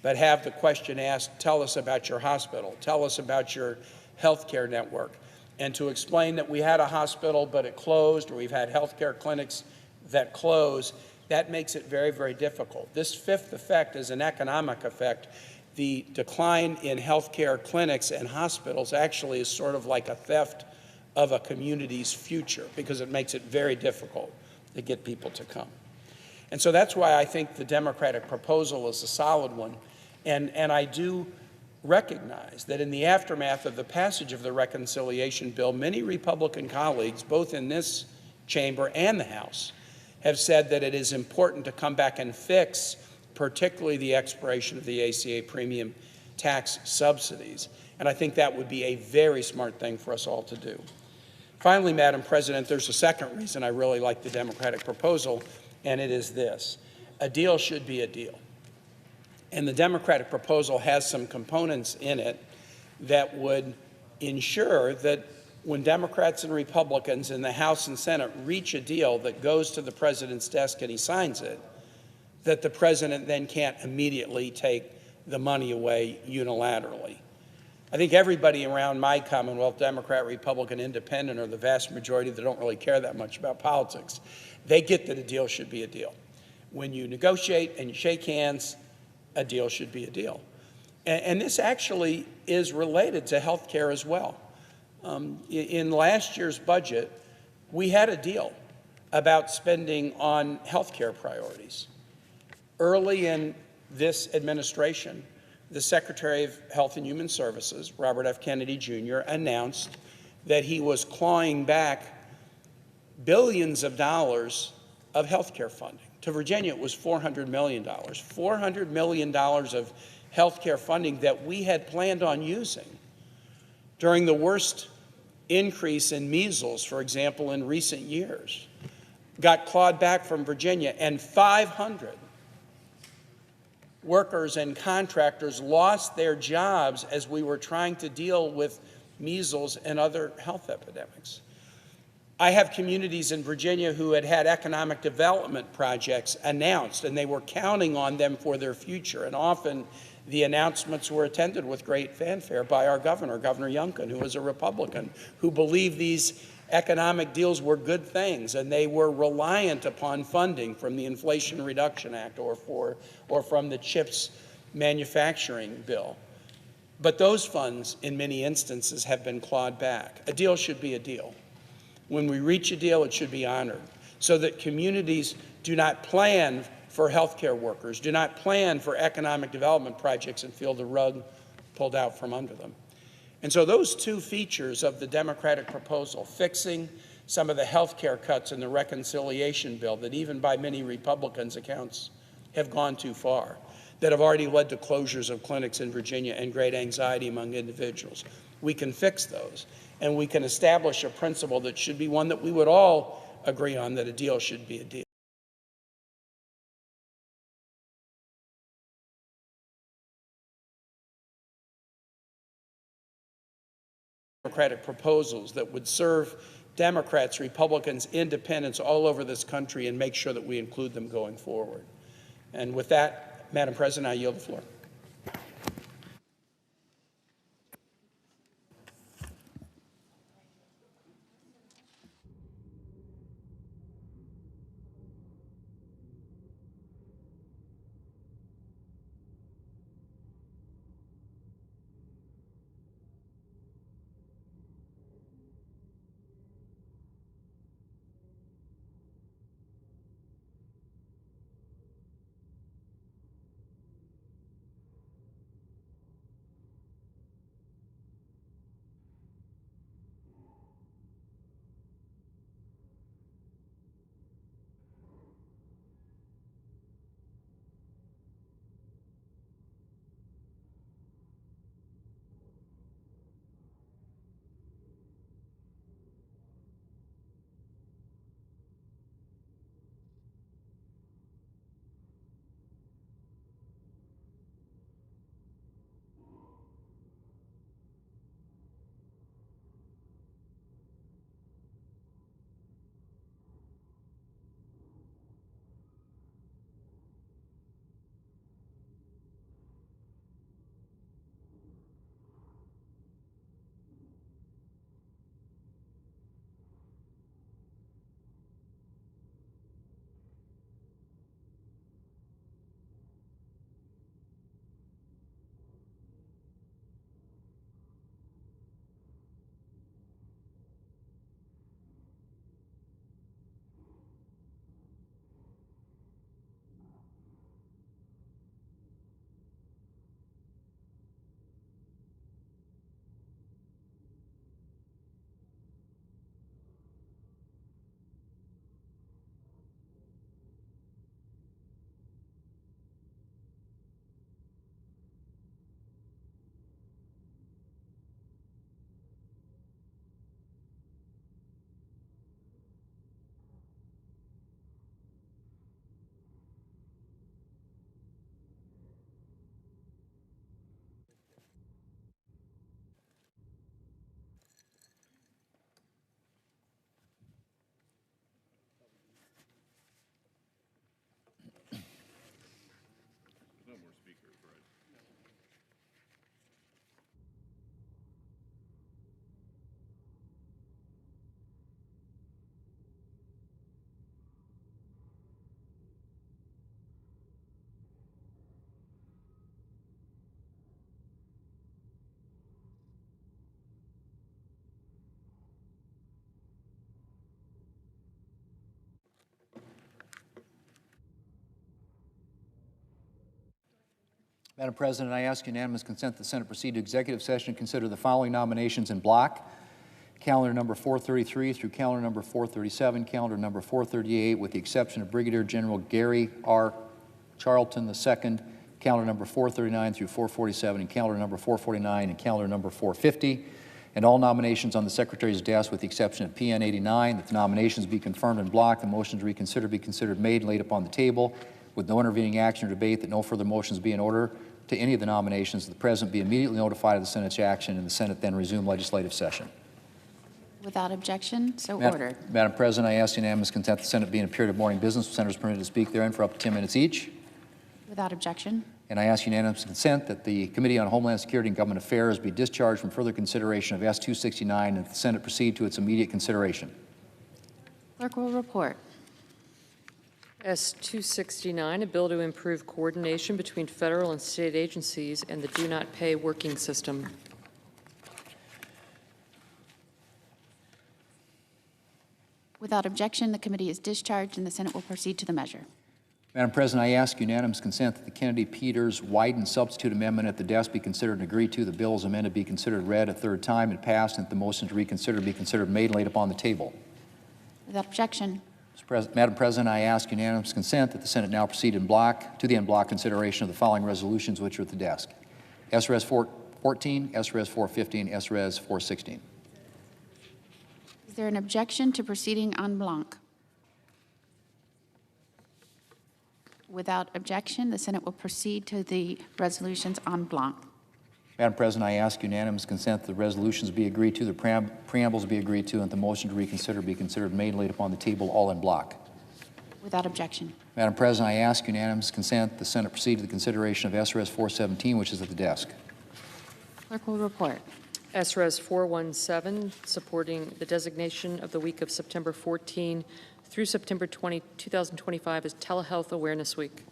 but have the question asked, tell us about your hospital, tell us about your health care network, and to explain that we had a hospital but it closed, or we've had health care clinics that close. That makes it very, very difficult. This 5th effect is an economic effect. The decline in healthcare clinics and hospitals actually is sort of like a theft of a community's future, because it makes it very difficult to get people to come. And so that's why I think the Democratic proposal is a solid one. And I do recognize that in the aftermath of the passage of the reconciliation bill, many Republican colleagues, both in this chamber and the House, have said that it is important to come back and fix particularly the expiration of the ACA premium tax subsidies. And I think that would be a very smart thing for us all to do. Finally, Madam President, there's a second reason I really like the Democratic proposal, and it is this. A deal should be a deal. And the Democratic proposal has some components in it that would ensure that when Democrats and Republicans in the House and Senate reach a deal that goes to the president's desk and he signs it, that the president then can't immediately take the money away unilaterally. I think everybody around my Commonwealth, Democrat, Republican, Independent, or the vast majority that don't really care that much about politics, they get that a deal should be a deal. When you negotiate and you shake hands, a deal should be a deal. And this actually is related to health care as well. In last year's budget, we had a deal about spending on health care priorities. Early in this administration, the Secretary of Health and Human Services, Robert F. Kennedy Jr., announced that he was clawing back billions of dollars of health care funding. To Virginia, it was $400 million. $400 million of health care funding that we had planned on using during the worst increase in measles, for example, in recent years, got clawed back from Virginia, and 500 workers and contractors lost their jobs as we were trying to deal with measles and other health epidemics. I have communities in Virginia who had had economic development projects announced, and they were counting on them for their future. And often the announcements were attended with great fanfare by our governor, Governor Youngkin, who was a Republican, who believed these economic deals were good things, and they were reliant upon funding from the Inflation Reduction Act or from the CHIPS manufacturing bill. But those funds, in many instances, have been clawed back. A deal should be a deal. When we reach a deal, it should be honored, so that communities do not plan for healthcare workers, do not plan for economic development projects and feel the rug pulled out from under them. And so those two features of the Democratic proposal, fixing some of the healthcare cuts in the reconciliation bill that even by many Republicans' accounts have gone too far, that have already led to closures of clinics in Virginia and great anxiety among individuals. We can fix those, and we can establish a principle that should be one that we would all agree on, that a deal should be a deal. Democratic proposals that would serve Democrats, Republicans, independents all over this country, and make sure that we include them going forward. And with that, Madam President, I yield the floor.
Madam President, I ask unanimous consent that the Senate proceed to executive session and consider the following nominations in block: calendar number 433 through calendar number 437, calendar number 438, with the exception of Brigadier General Gary R. Charlton II, calendar number 439 through 447, and calendar number 449 and calendar number 450, and all nominations on the Secretary's desk with the exception of PN 89, that the nominations be confirmed in block, the motion to reconsider be considered made and laid upon the table, with no intervening action or debate, that no further motions be in order to any of the nominations, the President be immediately notified of the Senate's action, and the Senate then resume legislative session.
Without objection, so
Madam-
ordered.
Madam President, I ask unanimous consent the Senate be in a period of morning business with senators permitted to speak therein for up to 10 minutes each.
Without objection.
And I ask unanimous consent that the Committee on Homeland Security and Government Affairs be discharged from further consideration of S-269 and that the Senate proceed to its immediate consideration.
Clerk will report.
S-269, a bill to improve coordination between federal and state agencies and the do not pay working system.
Without objection, the committee is discharged and the Senate will proceed to the measure.
Madam President, I ask unanimous consent that the Kennedy-Peters widened substitute amendment at the desk be considered and agreed to. The bill as amended be considered read a third time and passed, and that the motion to reconsider be considered made and laid upon the table.
Without objection.
Madam President, I ask unanimous consent that the Senate now proceed in block to the en bloc consideration of the following resolutions which are at the desk. S-Res 414, S-Res 415, S-Res 416.
Is there an objection to proceeding en bloc? Without objection, the Senate will proceed to the resolutions en bloc.
Madam President, I ask unanimous consent that the resolutions be agreed to, the preambles be agreed to, and the motion to reconsider be considered made and laid upon the table all in block.
Without objection.
Madam President, I ask unanimous consent that the Senate proceed to the consideration of S-Res 417, which is at the desk.
Clerk will report.
S-Res 417, supporting the designation of the week of September 14 through September 20, 2025 as Telehealth Awareness Week.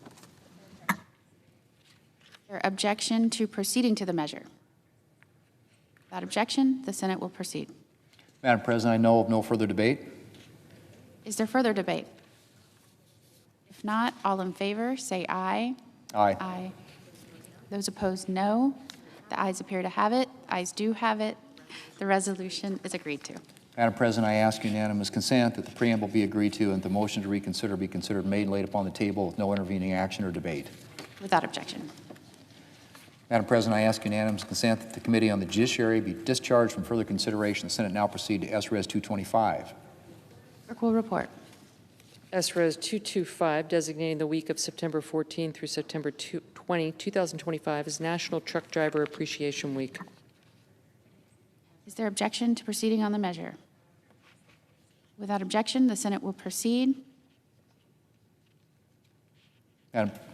There objection to proceeding to the measure? Without objection, the Senate will proceed.
Madam President, I know of no further debate.
Is there further debate? If not, all in favor, say aye.
Aye.
Aye. Those opposed, no. The ayes appear to have it. Ayes do have it. The resolution is agreed to.
Madam President, I ask unanimous consent that the preamble be agreed to and the motion to reconsider be considered made and laid upon the table with no intervening action or debate.
Without objection.
Madam President, I ask unanimous consent that the Committee on the Judiciary be discharged from further consideration. The Senate now proceed to S-Res 225.
Clerk will report.
S-Res 225, designating the week of September 14 through September 20, 2025 as National Truck Driver Appreciation Week.
Is there objection to proceeding on the measure? Without objection, the Senate will proceed.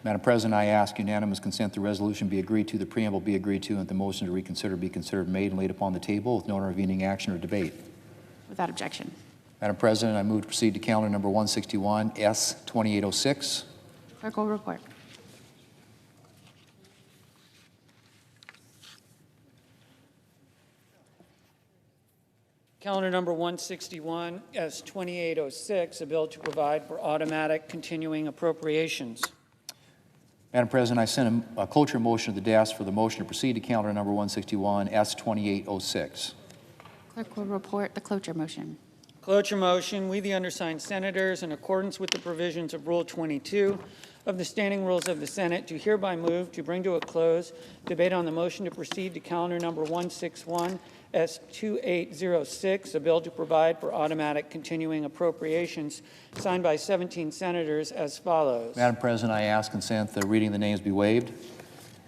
Madam President, I ask unanimous consent the resolution be agreed to, the preamble be agreed to, and the motion to reconsider be considered made and laid upon the table with no intervening action or debate.
Without objection.
Madam President, I move to proceed to calendar number 161, S-2806.
Clerk will report.
Calendar number 161, S-2806, a bill to provide for automatic continuing appropriations.
Madam President, I send a cloture motion to the desk for the motion to proceed to calendar number 161, S-2806.
Clerk will report the cloture motion.
Cloture motion, we the undersigned senators, in accordance with the provisions of Rule 22 of the Standing Rules of the Senate, do hereby move to bring to a close debate on the motion to proceed to calendar number 161, S-2806, a bill to provide for automatic continuing appropriations, signed by 17 senators as follows.
Madam President, I ask consent the reading of the names be waived.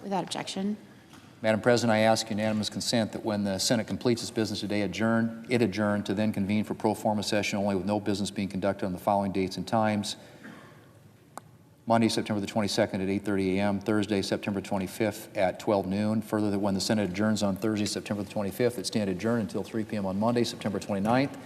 Without objection.
Madam President, I ask unanimous consent that when the Senate completes its business today, adjourn to then convene for pro forma session only with no business being conducted on the following dates and times. Monday, September the 22nd at 8:30 a.m., Thursday, September 25th at 12 noon. Further, that when the Senate adjourns on Thursday, September the 25th, it stand adjourned until 3 p.m. on Monday, September 29th.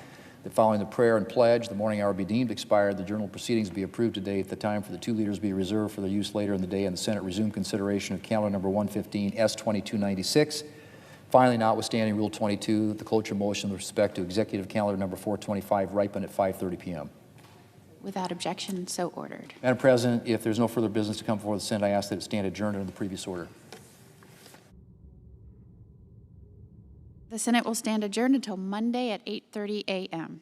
That following the prayer and pledge, the morning hour be deemed expired, the journal proceedings be approved today at the time for the two leaders be reserved for their use later in the day, and the Senate resume consideration of calendar number 115, S-2296. Finally, notwithstanding Rule 22, the cloture motion with respect to executive calendar number 425 ripen at 5:30 p.m.
Without objection, so ordered.
Madam President, if there's no further business to come before the Senate, I ask that it stand adjourned under the previous order.
The Senate will stand adjourned until Monday at 8:30 a.m.